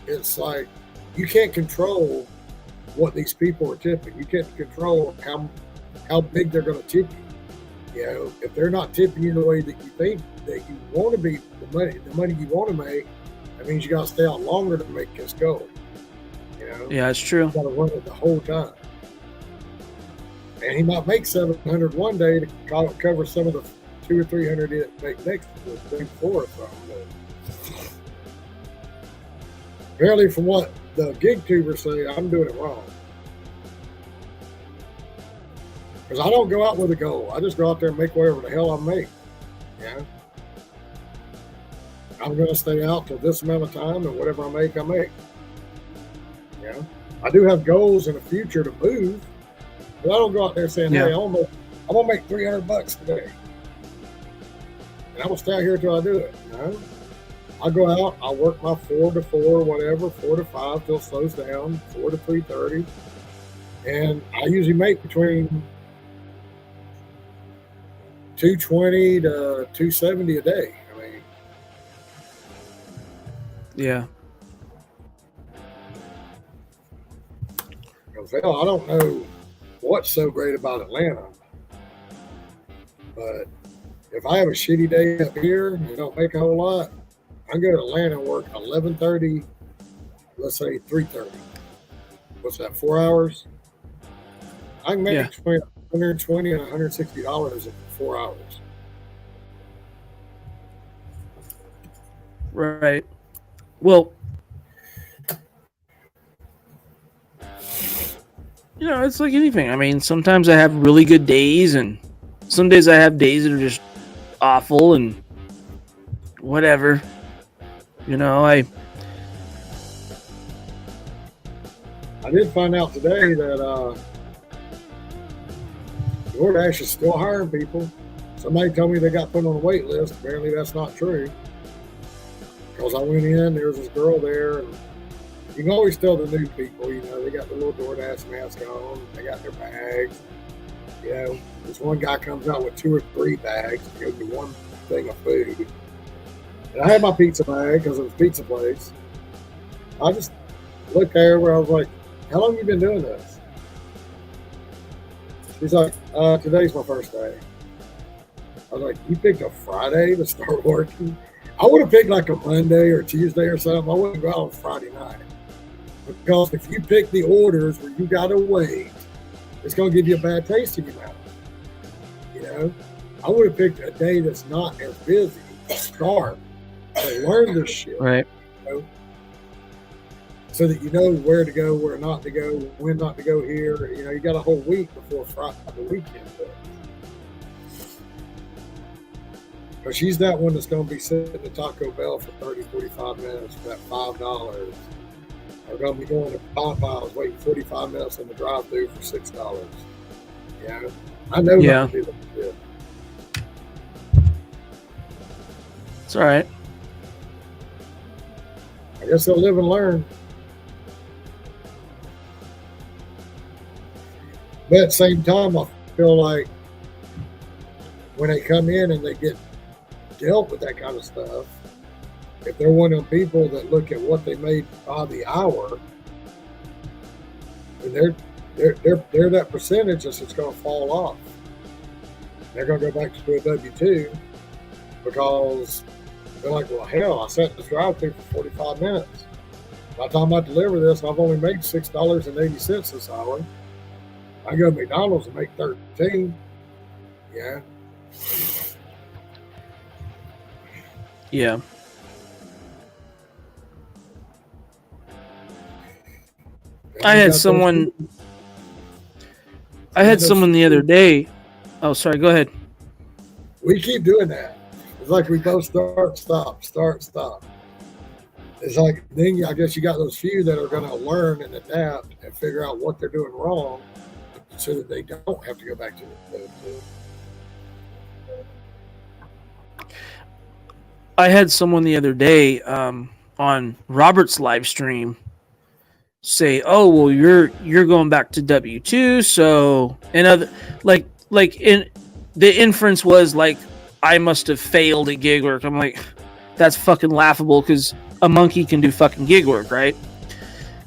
it's like you can't control what these people are tipping. You can't control how big they're going to tip you. You know, if they're not tipping you the way that you think that you want to be, the money you want to make, that means you got to stay out longer to make this goal. You know? Yeah, it's true. You got to run it the whole time. And he might make $700 one day to cover some of the $200 or $300 he didn't make next week before or something. Apparently, from what the gig tubers say, I'm doing it wrong. Because I don't go out with a goal. I just go out there and make whatever the hell I make. Yeah. I'm going to stay out till this amount of time, and whatever I make, I make. Yeah. I do have goals in the future to move, but I don't go out there saying, hey, I'm going to make $300 today. And I'm going to stay out here until I do it. You know? I go out, I work my 4 to 4, whatever, 4 to 5 till it slows down, 4 to 3:30. And I usually make between $220 to $270 a day. I mean, yeah. Hell, I don't know what's so great about Atlanta, but if I have a shitty day up here and don't make a whole lot, I can go to Atlanta and work 11:30, let's say 3:30. What's that, 4 hours? I can make between $120 and $160 in 4 hours. Right. Well, you know, it's like anything. I mean, sometimes I have really good days, and some days I have days that are just awful and whatever. You know, I did find out today that DoorDash is still hiring people. Somebody told me they got put on a wait list. Apparently that's not true. Because I went in, there was this girl there, and you can always tell the new people, you know, they got the little DoorDash mask on, they got their bags. You know, this one guy comes out with 2 or 3 bags to go do one thing of food. And I had my pizza bag because it was a pizza place. I just looked there where I was like, how long have you been doing this? She's like, today's my first day. I was like, you picked a Friday to start working? I would have picked like a Monday or Tuesday or something. I wouldn't go out on Friday night. Because if you pick the orders where you got to wait, it's going to give you a bad taste in your mouth. You know? I would have picked a day that's not as busy to start, to learn this shit. right. You know? So that you know where to go, where not to go, when not to go here. You know, you got a whole week before Friday, the weekend. But she's that one that's going to be sitting at Taco Bell for 30, 45 minutes for that $5. Or going to be going to Popeyes waiting 45 minutes in the drive-thru for $6. Yeah, I know Yeah. not to do that shit. It's all right. I guess they'll live and learn. But at the same time, I feel like when they come in and they get dealt with that kind of stuff, if they're one of the people that look at what they made by the hour, and they're that percentage that's just going to fall off. They're going to go back to a W-2 because they're like, well, hell, I sat in this drive-thru for 45 minutes. By the time I deliver this, I've only made $6.80 this hour. I go to McDonald's and make 13. Yeah. Yeah. I had someone the other day. Oh, sorry. Go ahead. We keep doing that. It's like we both start, stop. It's like then I guess you got those few that are going to learn and adapt and figure out what they're doing wrong, so that they don't have to go back to the. I had someone the other day on Robert's live stream say, "Oh, well, you're going back to W-2." So, and other like in the inference was like I must have failed at gig work. I'm like, that's fucking laughable because a monkey can do fucking gig work, right?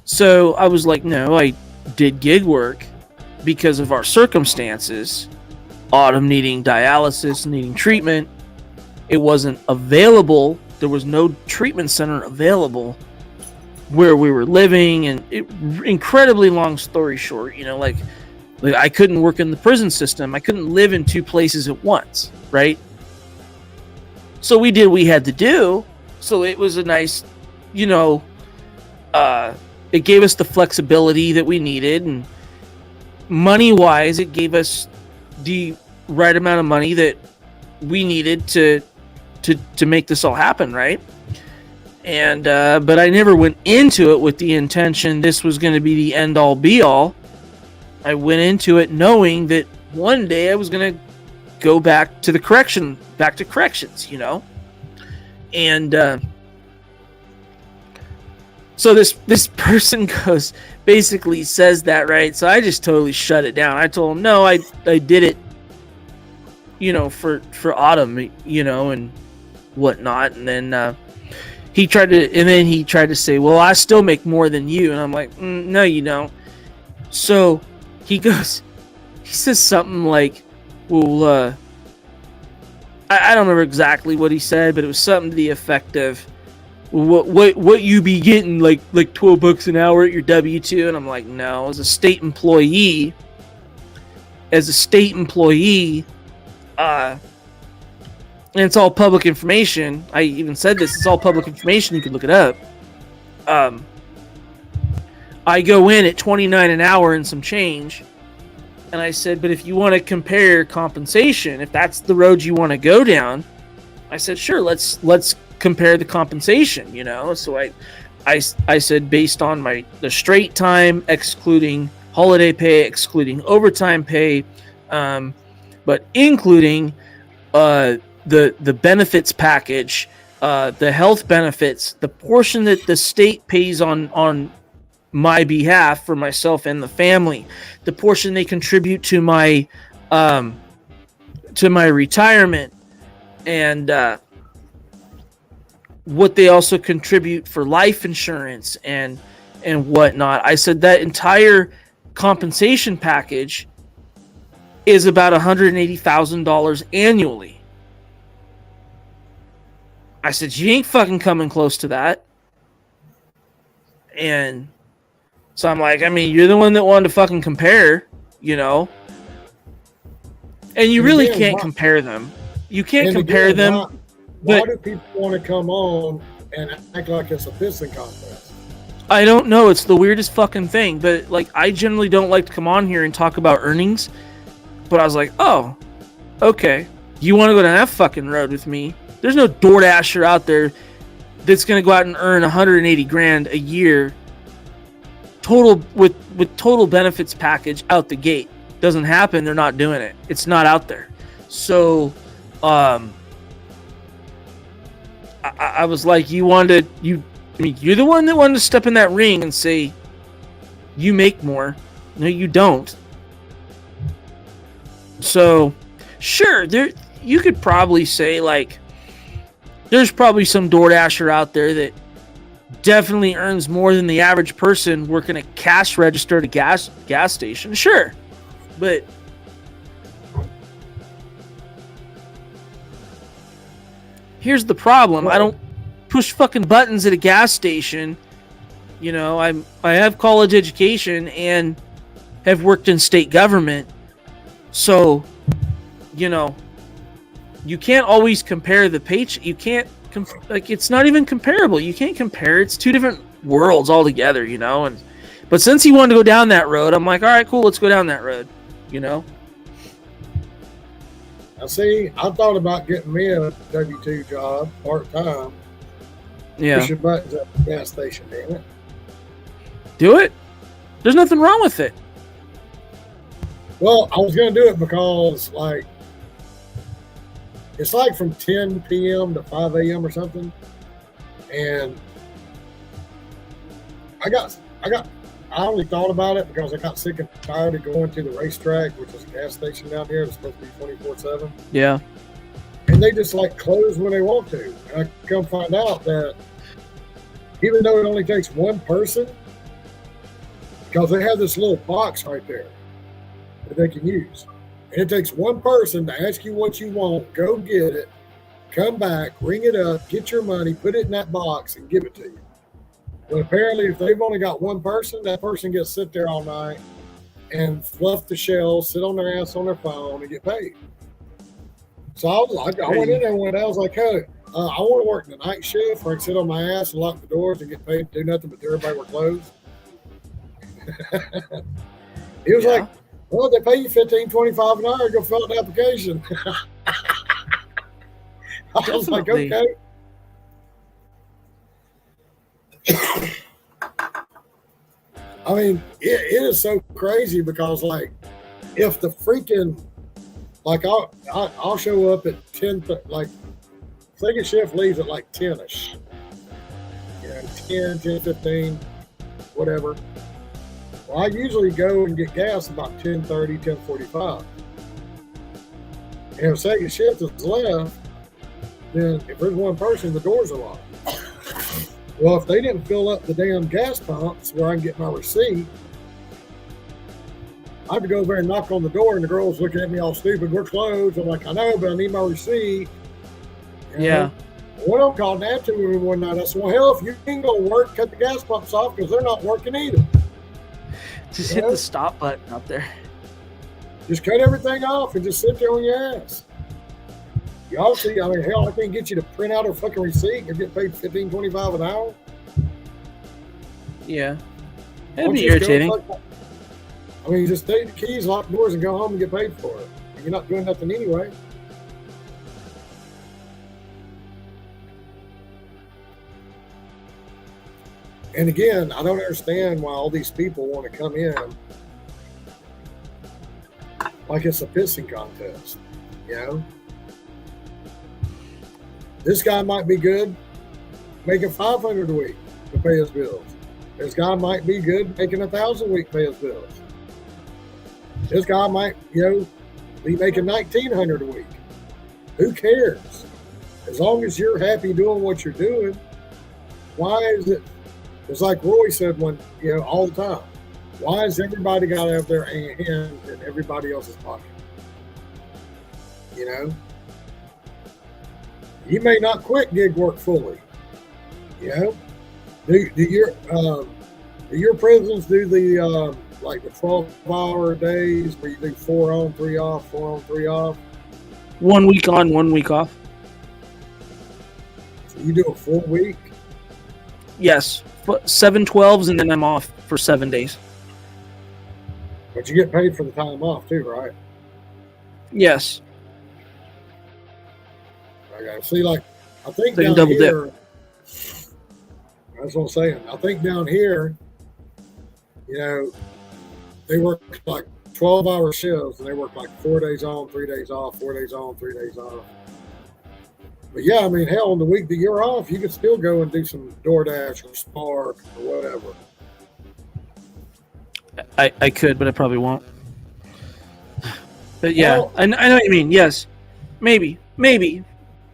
So I was like, no, I did gig work because of our circumstances. Autumn needing dialysis, needing treatment. It wasn't available. There was no treatment center available where we were living, and incredibly long story short, you know, like I couldn't work in the prison system. I couldn't live in 2 places at once, right? So we did what we had to do. So it was a nice, you know, it gave us the flexibility that we needed, and money-wise, it gave us the right amount of money that we needed to make this all happen, right? And but I never went into it with the intention this was going to be the end-all be-all. I went into it knowing that one day I was going to go back to corrections, you know? And so this person basically says that, right? So I just totally shut it down. I told him, no, I did it, you know, for Autumn, you know, and whatnot. And then he tried to say, well, I still make more than you. And I'm like, no, you don't. So he says something like, well, I don't remember exactly what he said, but it was something to the effect of, what you be getting like $12 an hour at your W-2? And I'm like, no, as a state employee, and it's all public information. I even said this, it's all public information, you can look it up. I go in at $29 an hour and some change. And I said, but if you want to compare compensation, if that's the road you want to go down, I said, sure, let's compare the compensation, you know? So I said, based on the straight time, excluding holiday pay, excluding overtime pay, but including the benefits package, the health benefits, the portion that the state pays on my behalf for myself and the family, the portion they contribute to my retirement, and what they also contribute for life insurance and whatnot. I said that entire compensation package is about $180,000 annually. I said, you ain't fucking coming close to that. And so I'm like, I mean, you're the one that wanted to fucking compare, you know? And you really can't compare them. You can't compare them. Why do people want to come on and act like it's a pissing contest? I don't know. It's the weirdest fucking thing. But, like, I generally don't like to come on here and talk about earnings. But I was like, oh, okay. You want to go down that fucking road with me? There's no DoorDasher out there that's going to go out and earn $180,000 a year total with total benefits package out the gate. Doesn't happen. They're not doing it. It's not out there. So, I was like, you're the one that wanted to step in that ring and say, you make more. No, you don't. So, sure, you could probably say, like, there's probably some DoorDasher out there that definitely earns more than the average person working a cash register at a gas station. Sure. But here's the problem. I don't push fucking buttons at a gas station. You know, I have college education and have worked in state government. So, you know, you can't always compare the paycheck. You can't, it's not even comparable. You can't compare. It's two different worlds altogether, you know? But since he wanted to go down that road, I'm like, all right, cool, let's go down that road, you know? Now, see, I thought about getting me a W-2 job part-time. Yeah. Push your buttons at the gas station, damn it. Do it. There's nothing wrong with it. Well, I was going to do it because, like, it's like from 10 p.m. to 5 a.m. or something. And I only thought about it because I got sick and tired of going to the racetrack, which is a gas station down here that's supposed to be 24/7. Yeah. And they just like close when they want to. And I come find out that even though it only takes one person, because they have this little box right there that they can use. And it takes one person to ask you what you want, go get it, come back, ring it up, get your money, put it in that box, and give it to you. But apparently, if they've only got one person, that person gets to sit there all night and fluff the shells, sit on their ass on their phone, and get paid. So I went in there one day. I was like, hey, I want to work the night shift where I can sit on my ass and lock the doors and get paid to do nothing but everybody were closed. He was like, well, they pay you $15.25 an hour. Go fill out the application. I was like, okay. I mean, it is so crazy because, like, if the freaking, like, I'll show up at 10, like, second shift leaves at like 10-ish. You know, 10:15, whatever. Well, I usually go and get gas about 10:30, 10:45. And if second shift is left, then if there's one person, the doors are locked. Well, if they didn't fill up the damn gas pumps where I can get my receipt, I have to go over there and knock on the door, and the girl's looking at me all stupid. We're closed. I'm like, I know, but I need my receipt. And yeah. One of them called that to me one night. I said, well, hell, if you ain't going to work, cut the gas pumps off because they're not working either. Just hit the stop button up there. Just cut everything off and just sit there on your ass. Y'all see, I mean, hell, I can't get you to print out a fucking receipt and get paid $15.25 an hour. Yeah. It'd Why be don't you just go irritating. fuck that? I mean, just take the keys, lock the doors, and go home and get paid for it. And you're not doing nothing anyway. And again, I don't understand why all these people want to come in like it's a pissing contest. You know, this guy might be good, making $500 a week to pay his bills. This guy might be good, making $1,000 a week to pay his bills. This guy might, be making $1,900 a week. Who cares? As long as you're happy doing what you're doing, why is it? It's like Roy said all the time. Why has everybody got to have their hand in everybody else's pocket? You may not quit gig work fully. Do your prisons do the like the 12-hour days where you do 4 on, 3 off, 4 on, 3 off? 1 week on, 1 week off. So you do a full week? Yes, 7 12s, and then I'm off for 7 days. But you get paid for the time off too, right? Yes. Okay. See, like, I think So you down double dip. here, that's what I'm saying. I think down here, they work like 12-hour shifts, and they work like 4 days on, 3 days off, 4 days on, 3 days off. But yeah, I mean, hell, on the week that you're off, you could still go and do some DoorDash or Spark or whatever. I could, but I probably won't. But yeah, Well, I know what you mean. Yes, maybe.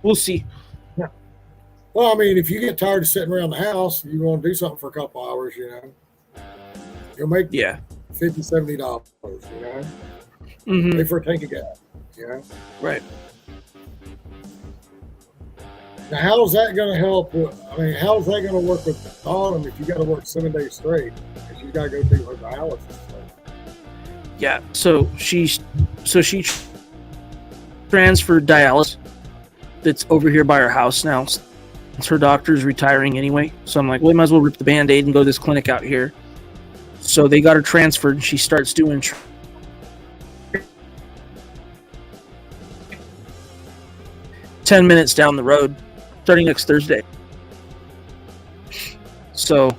We'll see. Well, I mean, if you get tired of sitting around the house, you want to do something for a couple hours, you'll make Yeah. $50, $70, Mm-hmm. Pay for a tank of gas, Right. Now, how's that going to help? How's that going to work with Autumn if you got to work 7 days straight? Because you got to go do her dialysis. Yeah. So she transferred dialysis. That's over here by her house now. Since her doctor's retiring anyway, so I'm like, well, we might as well rip the Band-Aid and go to this clinic out here. So they got her transferred, and she starts doing 10 minutes down the road, starting next Thursday. So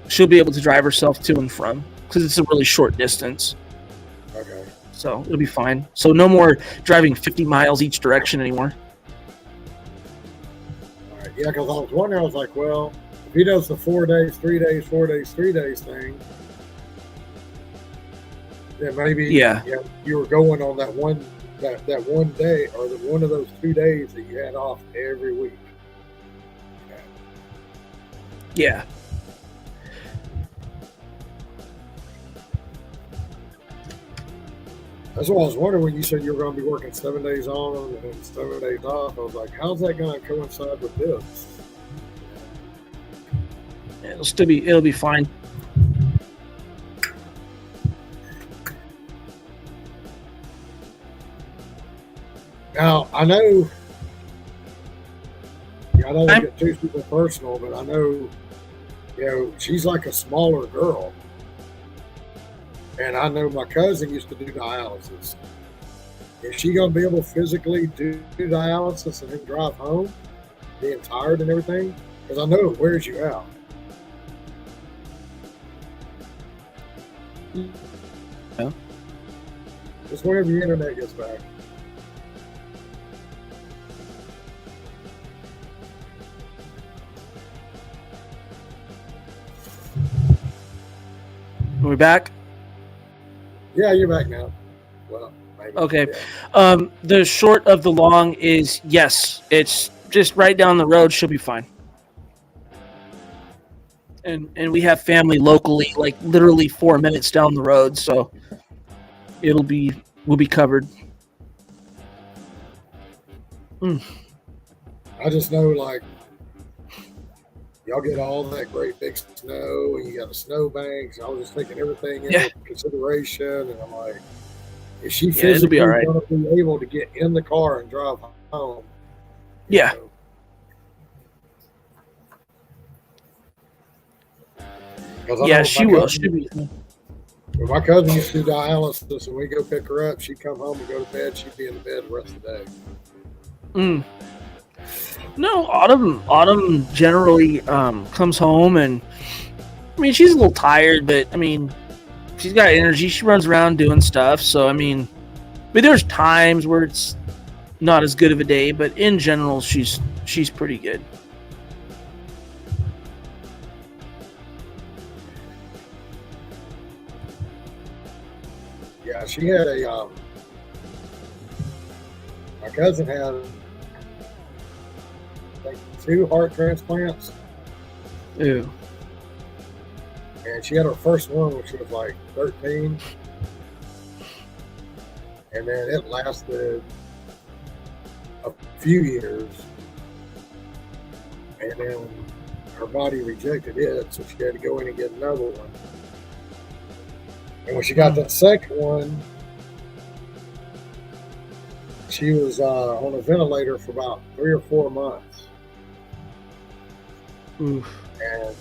she'll be able to drive herself to and from, because it's a really short distance. Okay. So it'll be fine. So no more driving 50 miles each direction anymore. All right. Yeah, because I was wondering, I was like, well, if he does the 4 days, 3 days, 4 days, 3 days thing, then maybe you were going on that one day or one of those 2 days that you had off every week. Yeah. That's what I was wondering when you said you were going to be working 7 days on and 7 days off. I was like, how's that going to coincide with this? It'll be fine. Now, I know, I don't want to get too super personal, but I know, she's like a smaller girl. And I know my cousin used to do dialysis. Is she going to be able to physically do dialysis and then drive home, being tired and everything? Because I know it wears you out. Yeah. Just whenever your internet gets back. Are we back? Yeah, you're back now. Well, maybe. Okay. Yeah. The short of the long is yes. It's just right down the road. She'll be fine. And we have family locally, like literally 4 minutes down the road, so we'll be covered. I just know, like, y'all get all that great big snow, and you got a snow bank. So I was just taking everything into consideration, and I'm like, is she physically all right. going to be able to get in the car and drive home? Yeah. Because Yeah, she will. She'll be. when my cousin used to do dialysis, and we go pick her up, she'd come home and go to bed. She'd be in the bed the rest of the day. No, Autumn generally comes home, and I mean she's a little tired, but I mean she's got energy. She runs around doing stuff. So I mean there's times where it's not as good of a day, but in general she's pretty good. Yeah, she had a. My cousin had, I think, 2 heart transplants, Ew. and she had her first one when she was like 13, and then it lasted a few years, and then her body rejected it, so she had to go in and get another one. And when she got that second one, she was on a ventilator for about 3 or 4 months. Oof. And,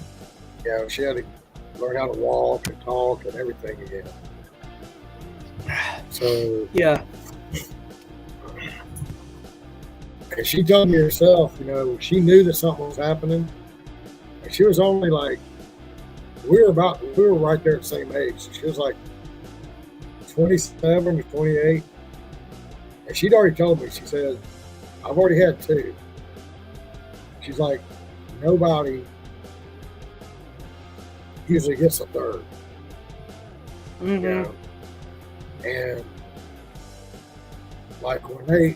she had to learn how to walk and talk and everything again. So, Yeah. and she told me herself, she knew that something was happening. And she was only like, we were right there at the same age. She was like 27 to 28. And she'd already told me, she said, I've already had 2. She's like, nobody usually gets a third. Mm-hmm. And when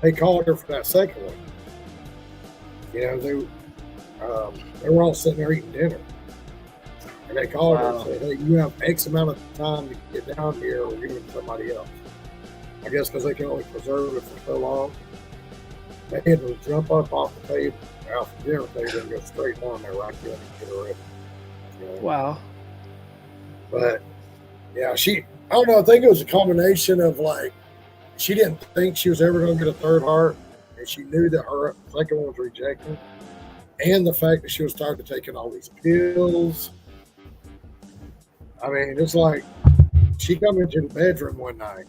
they called her for that second one, they were all sitting there eating dinner. And they called her and said, hey, you have X amount of time to get down here or you're giving somebody else. I guess because they can only preserve it for so long. They had to jump up off the table, off the dinner table, and go straight down there right there and get her ready. Wow. But, yeah, I don't know, I think it was a combination of she didn't think she was ever going to get a third heart, and she knew that her second one was rejected, and the fact that she was tired of taking all these pills. I mean, it's like she come into the bedroom one night,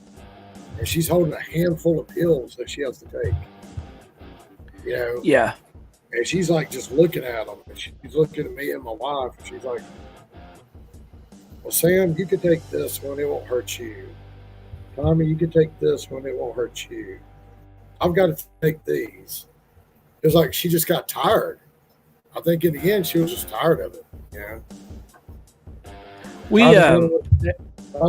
and she's holding a handful of pills that she has to take. Yeah. And she's like just looking at them, and she's looking at me and my wife, and she's like, well, Sam, you can take this one, it won't hurt you. Tommy, you can take this one, it won't hurt you. I've got to take these. It was like she just got tired. I think in the end she was just tired of it. Tired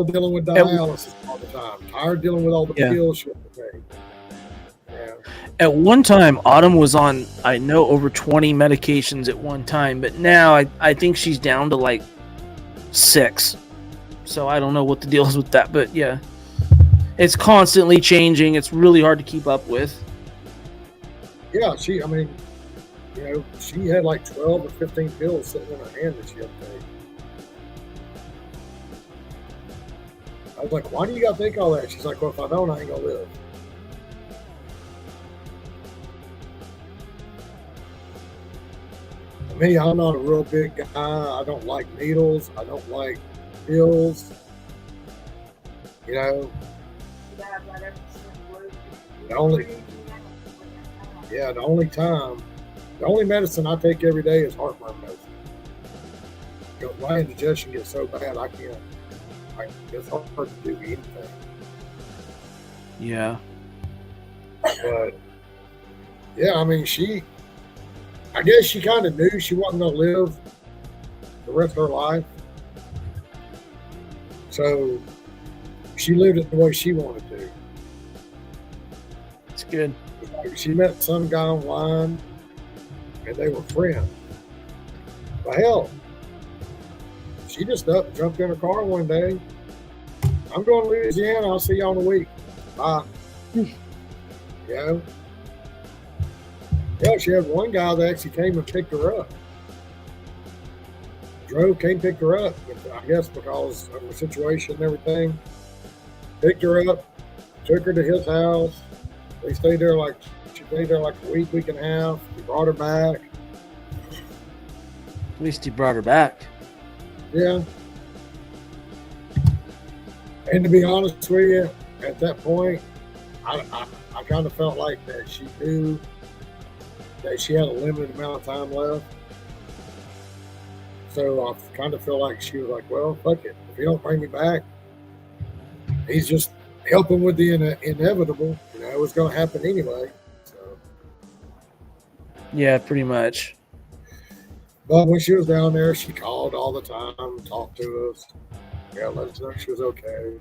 dealing with dialysis all the time. Tired dealing with all the pills she had to take. At one time, Autumn was on, I know, over 20 medications at one time, but now I think she's down to like 6. So I don't know what the deal is with that, but yeah. It's constantly changing. It's really hard to keep up with. Yeah, she had like 12 or 15 pills sitting in her hand that she had to take. I was like, why do you got to take all that? She's like, well, if I don't, I ain't going to live. Me, I'm not a real big guy. I don't like needles. I don't like pills. The only medicine I take every day is heartburn medicine. My indigestion gets so bad, it's hard to do anything. Yeah. But, yeah, I mean, I guess she kind of knew she wasn't going to live the rest of her life. So she lived it the way she wanted to. It's good. She met some guy online, and they were friends. But hell, she just up and jumped in her car one day. I'm going to Louisiana. I'll see y'all in a week. Bye. Yeah, she had one guy that actually came and picked her up. Came picked her up, I guess because of the situation and everything. Picked her up, took her to his house. She stayed there like a week and a half. He brought her back. At least he brought her back. Yeah. And to be honest with you, at that point, I kind of felt like that she knew that she had a limited amount of time left. So I kind of feel like she was like, well, fuck it. If he don't bring me back, he's just helping with the inevitable. You know, it was going to happen anyway. So. Yeah, pretty much. But when she was down there, she called all the time, talked to us. Yeah, let us know she was okay.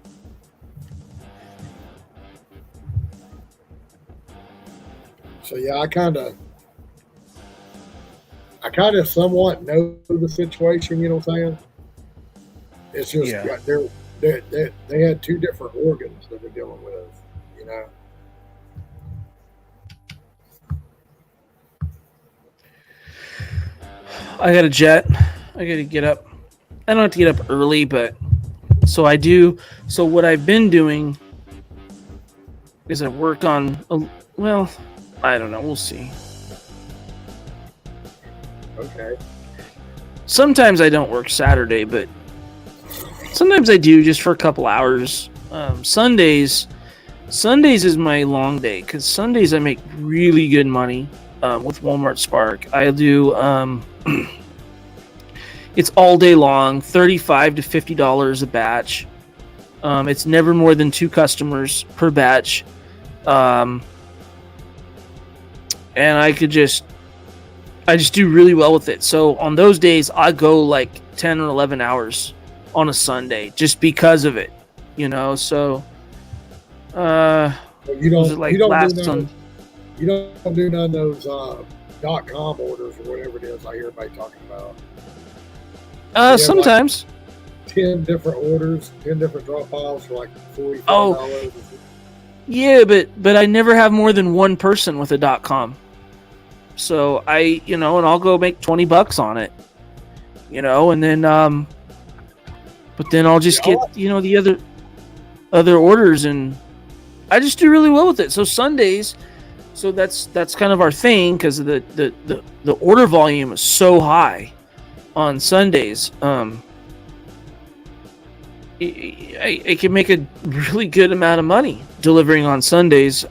So yeah, I kind of somewhat know the situation. You know what I'm saying? It's just they had two different organs that they're dealing with. You know. I got a jet. I got to get up. I don't have to get up early, but so I do. So what I've been doing is I work on. Well, I don't know. We'll see. Okay. Sometimes I don't work Saturday, but sometimes I do just for a couple hours. Sundays is my long day because Sundays I make really good money with Walmart Spark. I do. It's all day long, $35 to $50 a batch. It's never more than 2 customers per batch. And I just do really well with it. So on those days, I go like 10 or 11 hours on a Sunday just because of it, you know. So, you don't do none of those .com orders or whatever it is I hear everybody talking about. Sometimes. Like 10 different orders, 10 different drop offs for like $45. Oh, yeah, but I never have more than one person with a .com. So and I'll go make $20 on it, and then, but then I'll just get, the other orders, and I just do really well with it. So Sundays, so that's kind of our thing because the order volume is so high on Sundays. I can make a really good amount of money delivering on Sundays.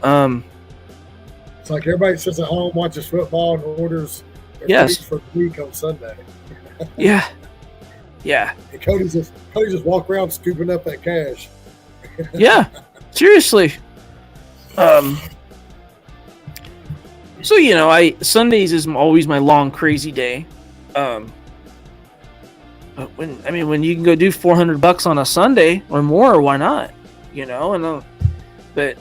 It's like everybody sits at home, watches football, and orders for the week on Sunday. Yeah. And Cody just walk around scooping up that cash. Yeah, seriously. So Sundays is always my long crazy day. But when you can go do $400 on a Sunday or more, why not? But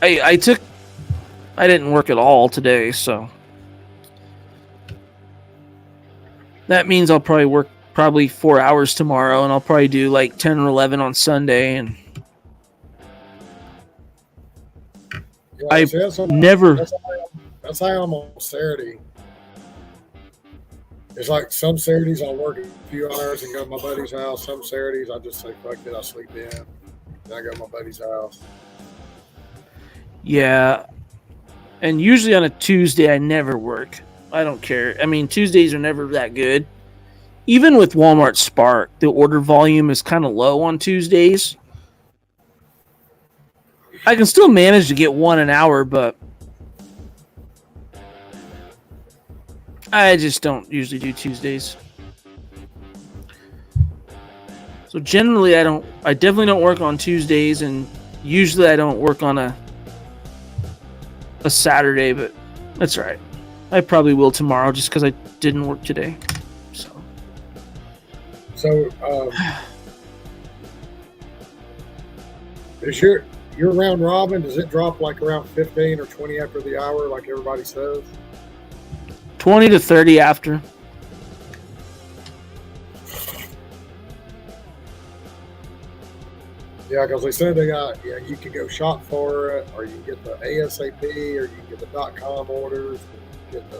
I didn't work at all today, so that means I'll probably work 4 hours tomorrow, and I'll probably do like 10 or 11 on Sunday, and That's how I am on Saturday. It's like some Saturdays I'll work a few hours and go to my buddy's house. Some Saturdays I just say, fuck it, I sleep in. Then I go to my buddy's house. Yeah. And usually on a Tuesday, I never work. I don't care. I mean, Tuesdays are never that good. Even with Walmart Spark, the order volume is kind of low on Tuesdays. I can still manage to get one an hour, but I just don't usually do Tuesdays. So generally, I definitely don't work on Tuesdays, and usually I don't work on a Saturday, but that's all right. I probably will tomorrow just because I didn't work today. So is your round robin, does it drop like around 15 or 20 after the hour like everybody says? 20 to 30 after. Yeah, because they said they got, you can go shop for it, or you can get the ASAP, or you can get the .com orders, get the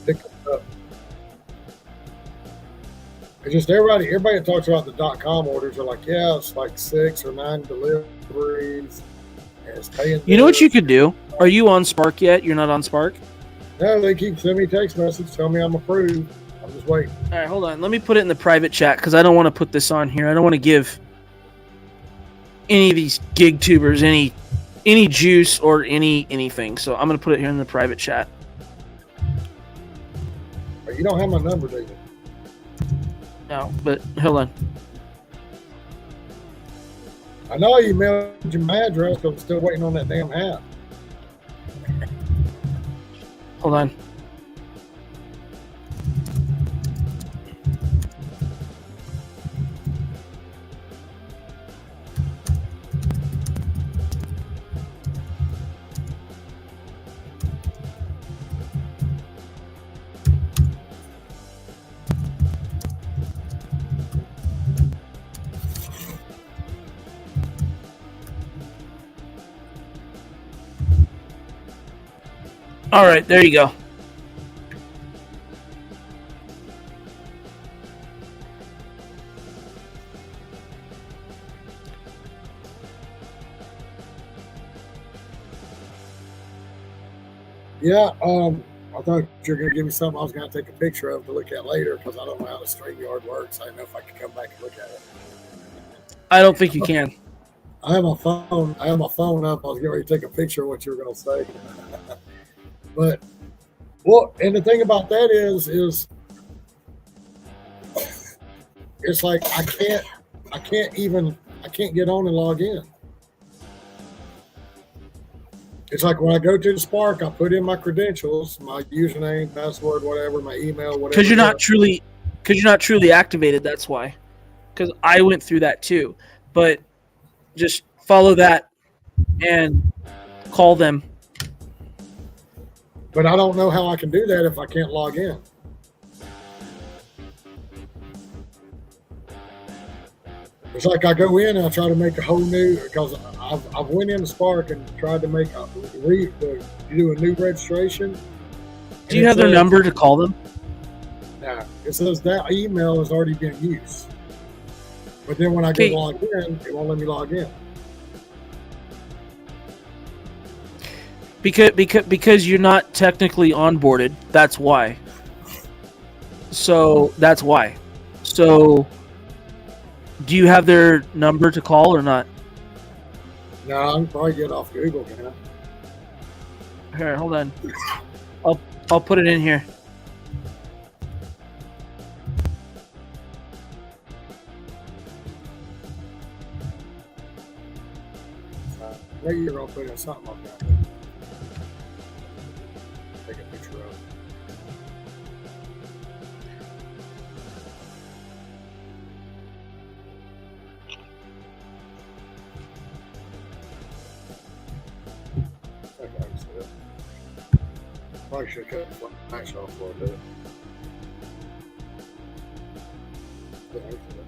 pick it up. It's just everybody that talks about the .com orders are like, it's like 6 or 9 deliveries, And it's paying. You know what you could do? Are you on Spark yet? You're not on Spark? No, they keep sending me text message, tell me I'm approved. I'm just waiting. All right, hold on. Let me put it in the private chat because I don't want to put this on here. I don't want to give any of these gig tubers any juice or anything. So I'm going to put it here in the private chat. You don't have my number, do you? No, but hold on. I know you emailed you my address, but I'm still waiting on that damn hat. Hold on. All right, there you go. Yeah, I thought you were going to give me something I was going to take a picture of to look at later because I don't know how the StreamYard works. I didn't know if I could come back and look at it. I don't think you can. I have my phone up. I was getting ready to take a picture of what you were going to say. But, well, and the thing about that is it's like I can't get on and log in. It's like when I go to the Spark, I put in my credentials, my username, password, whatever, my email, whatever. Because you're not truly activated. That's why. Because I went through that too. But just follow that and call them. But I don't know how I can do that if I can't log in. It's like I go in and I try to make a whole new, because I've went into Spark and tried to make do a new registration. Do you have their number to call them? Nah, it says that email has already been used. But then when I go log in, it won't let me log in. Because you're not technically onboarded. That's why. So that's why. So do you have their number to call or not? No, I can probably get off Google, man. Here, hold on. I'll put it in here. Maybe you're gonna put in something like that. Take a picture of it. Okay, I can see it. Probably should cut the flash off for a bit. Yeah, I can see it.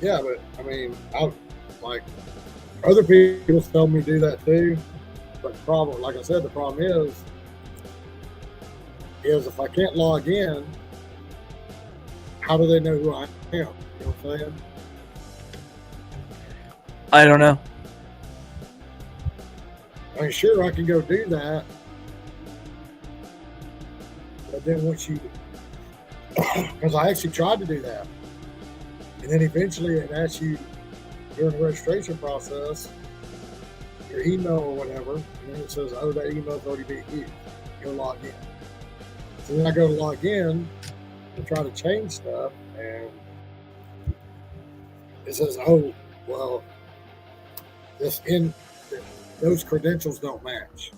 Yeah, but I mean, like other people tell me to do that too. But the problem, like I said, the problem is if I can't log in, how do they know who I am? You know what I'm saying? I don't know. I mean, sure, I can go do that, but then once you, because I actually tried to do that. And then eventually it asks you during the registration process, your email or whatever, and then it says, oh, that email's already being used. Go log in. So then I go to log in and try to change stuff, and it says, oh, well, those credentials don't match.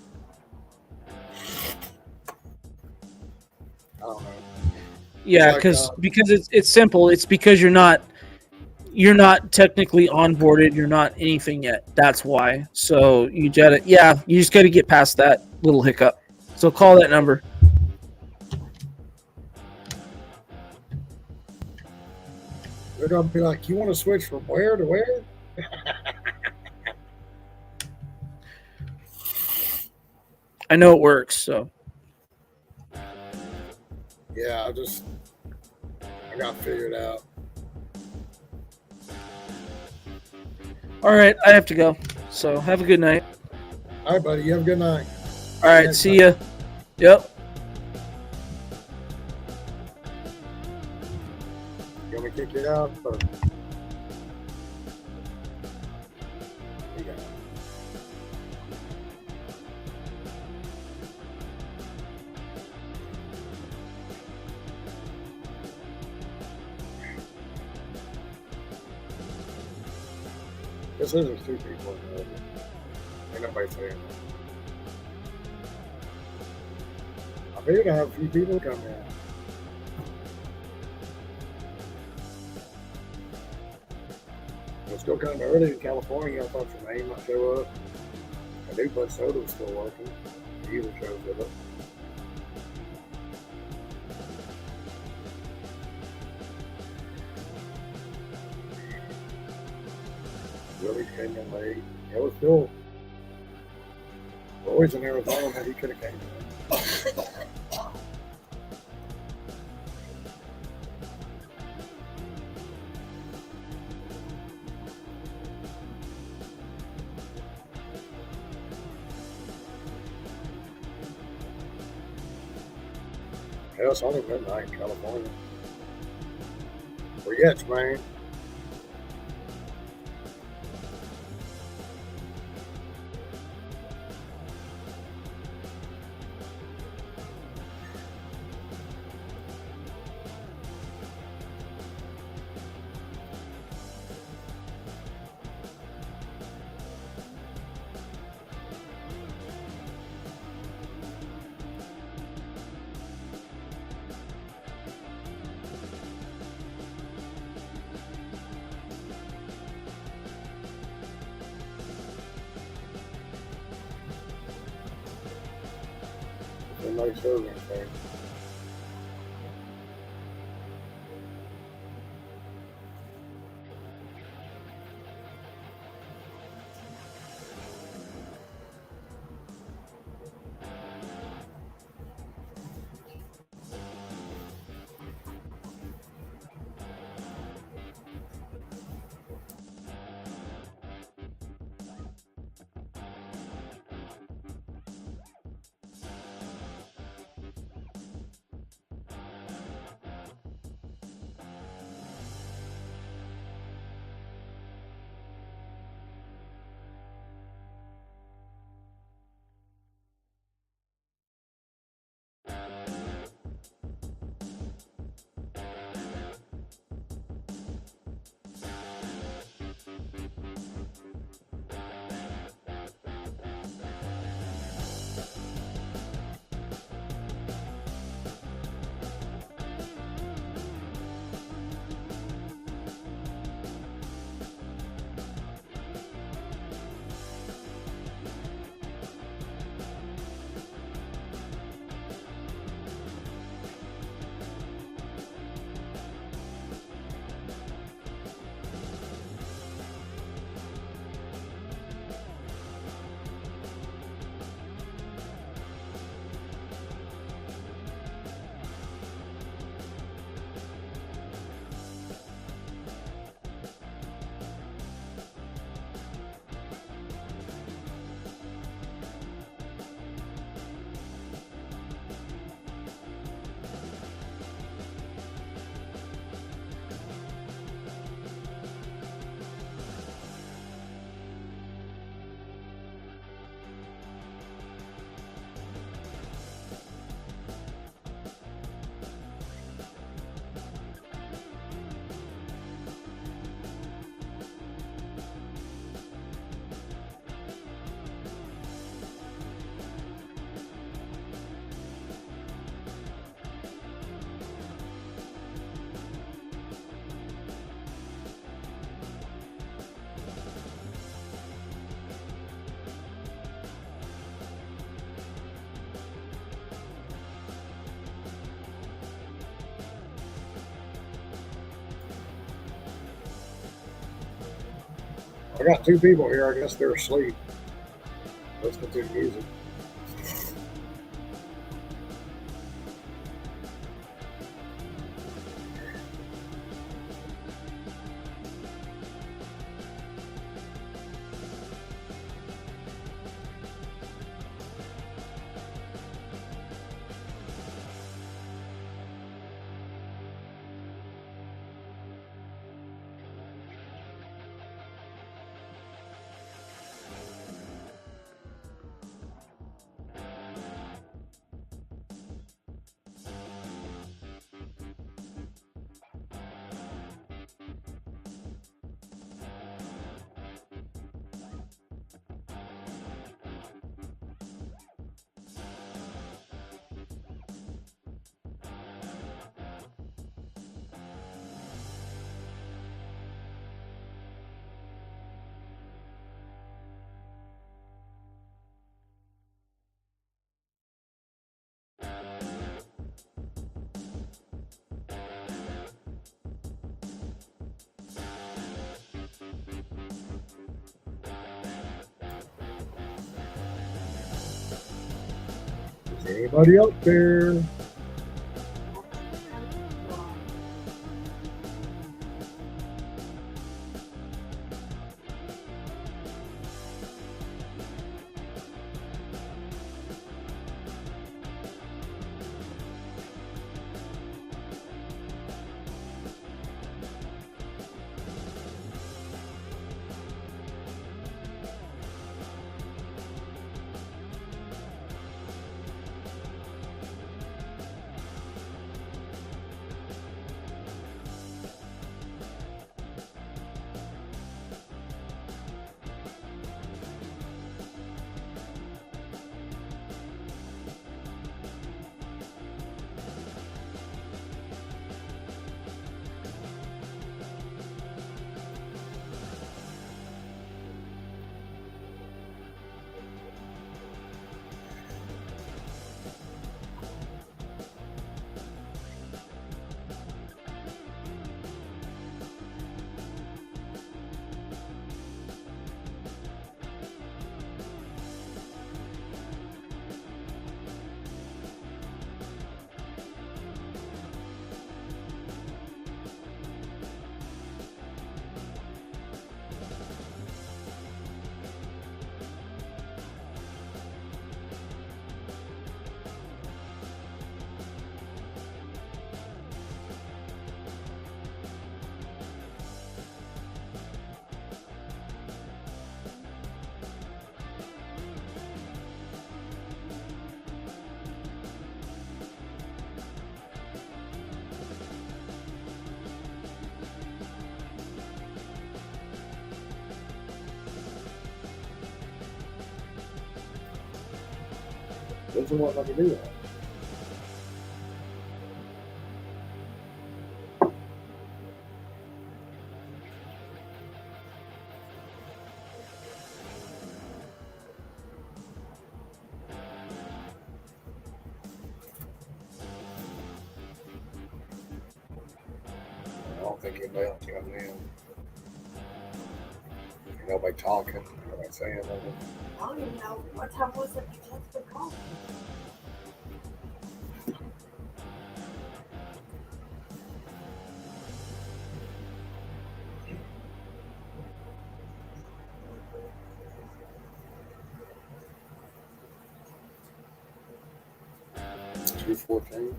I don't know. Yeah, Like, because it's simple. It's because you're not technically onboarded. You're not anything yet. That's why. So you just gotta get past that little hiccup. So call that number. They're gonna be like, you want to switch from where to where? I know it works. So yeah, I got figured out. All right, I have to go. So have a good night. All right, buddy. You have a good night. All right, Next see time. ya. Yep. You want me to kick you out? Or... You got it. This is there's 2 people in there. Ain't nobody saying that. I figured I have a few people come in. It's still kind of early in California. I thought your name might show up. I do, but soda was still working. He usually shows up. Willie came in late. It was still always in Arizona. He could have came in. Hell, it's only midnight in California. Where you at, man? No serving thing. I got 2 people here. I guess they're asleep. Listening to the music. Anybody out there? Doesn't want to do that. I don't think anybody else comes in. Nobody talking, nobody saying nothing. I don't even know what time was it you took the call. $2:14.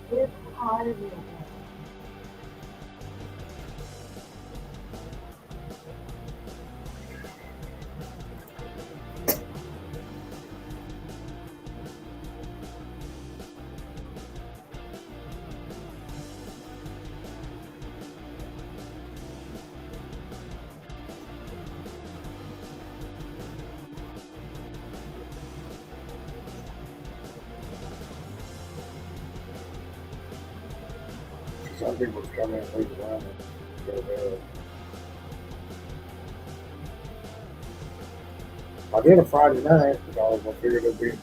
It's hard to do. Some people come in and leave around and go to bed. I did a Friday night because I figured there'd be a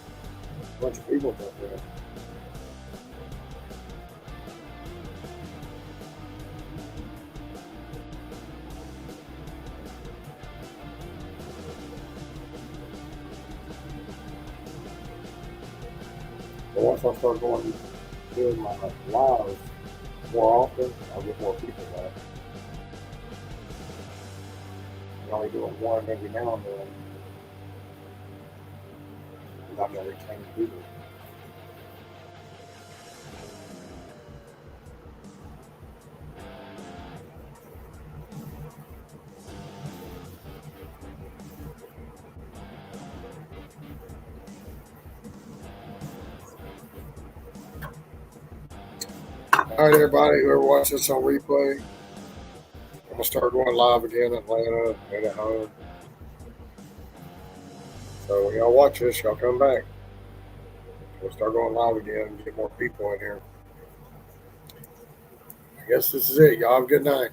bunch of people up there. But once I start going doing my lives more often, I'll get more people back. You're only doing one every now and then. You're not going to retain people. All right, everybody, whoever watches this on replay, I'm going to start going live again in Atlanta and at home. So when y'all watch this, y'all come back. We'll start going live again and get more people in here. I guess this is it. Y'all have a good night.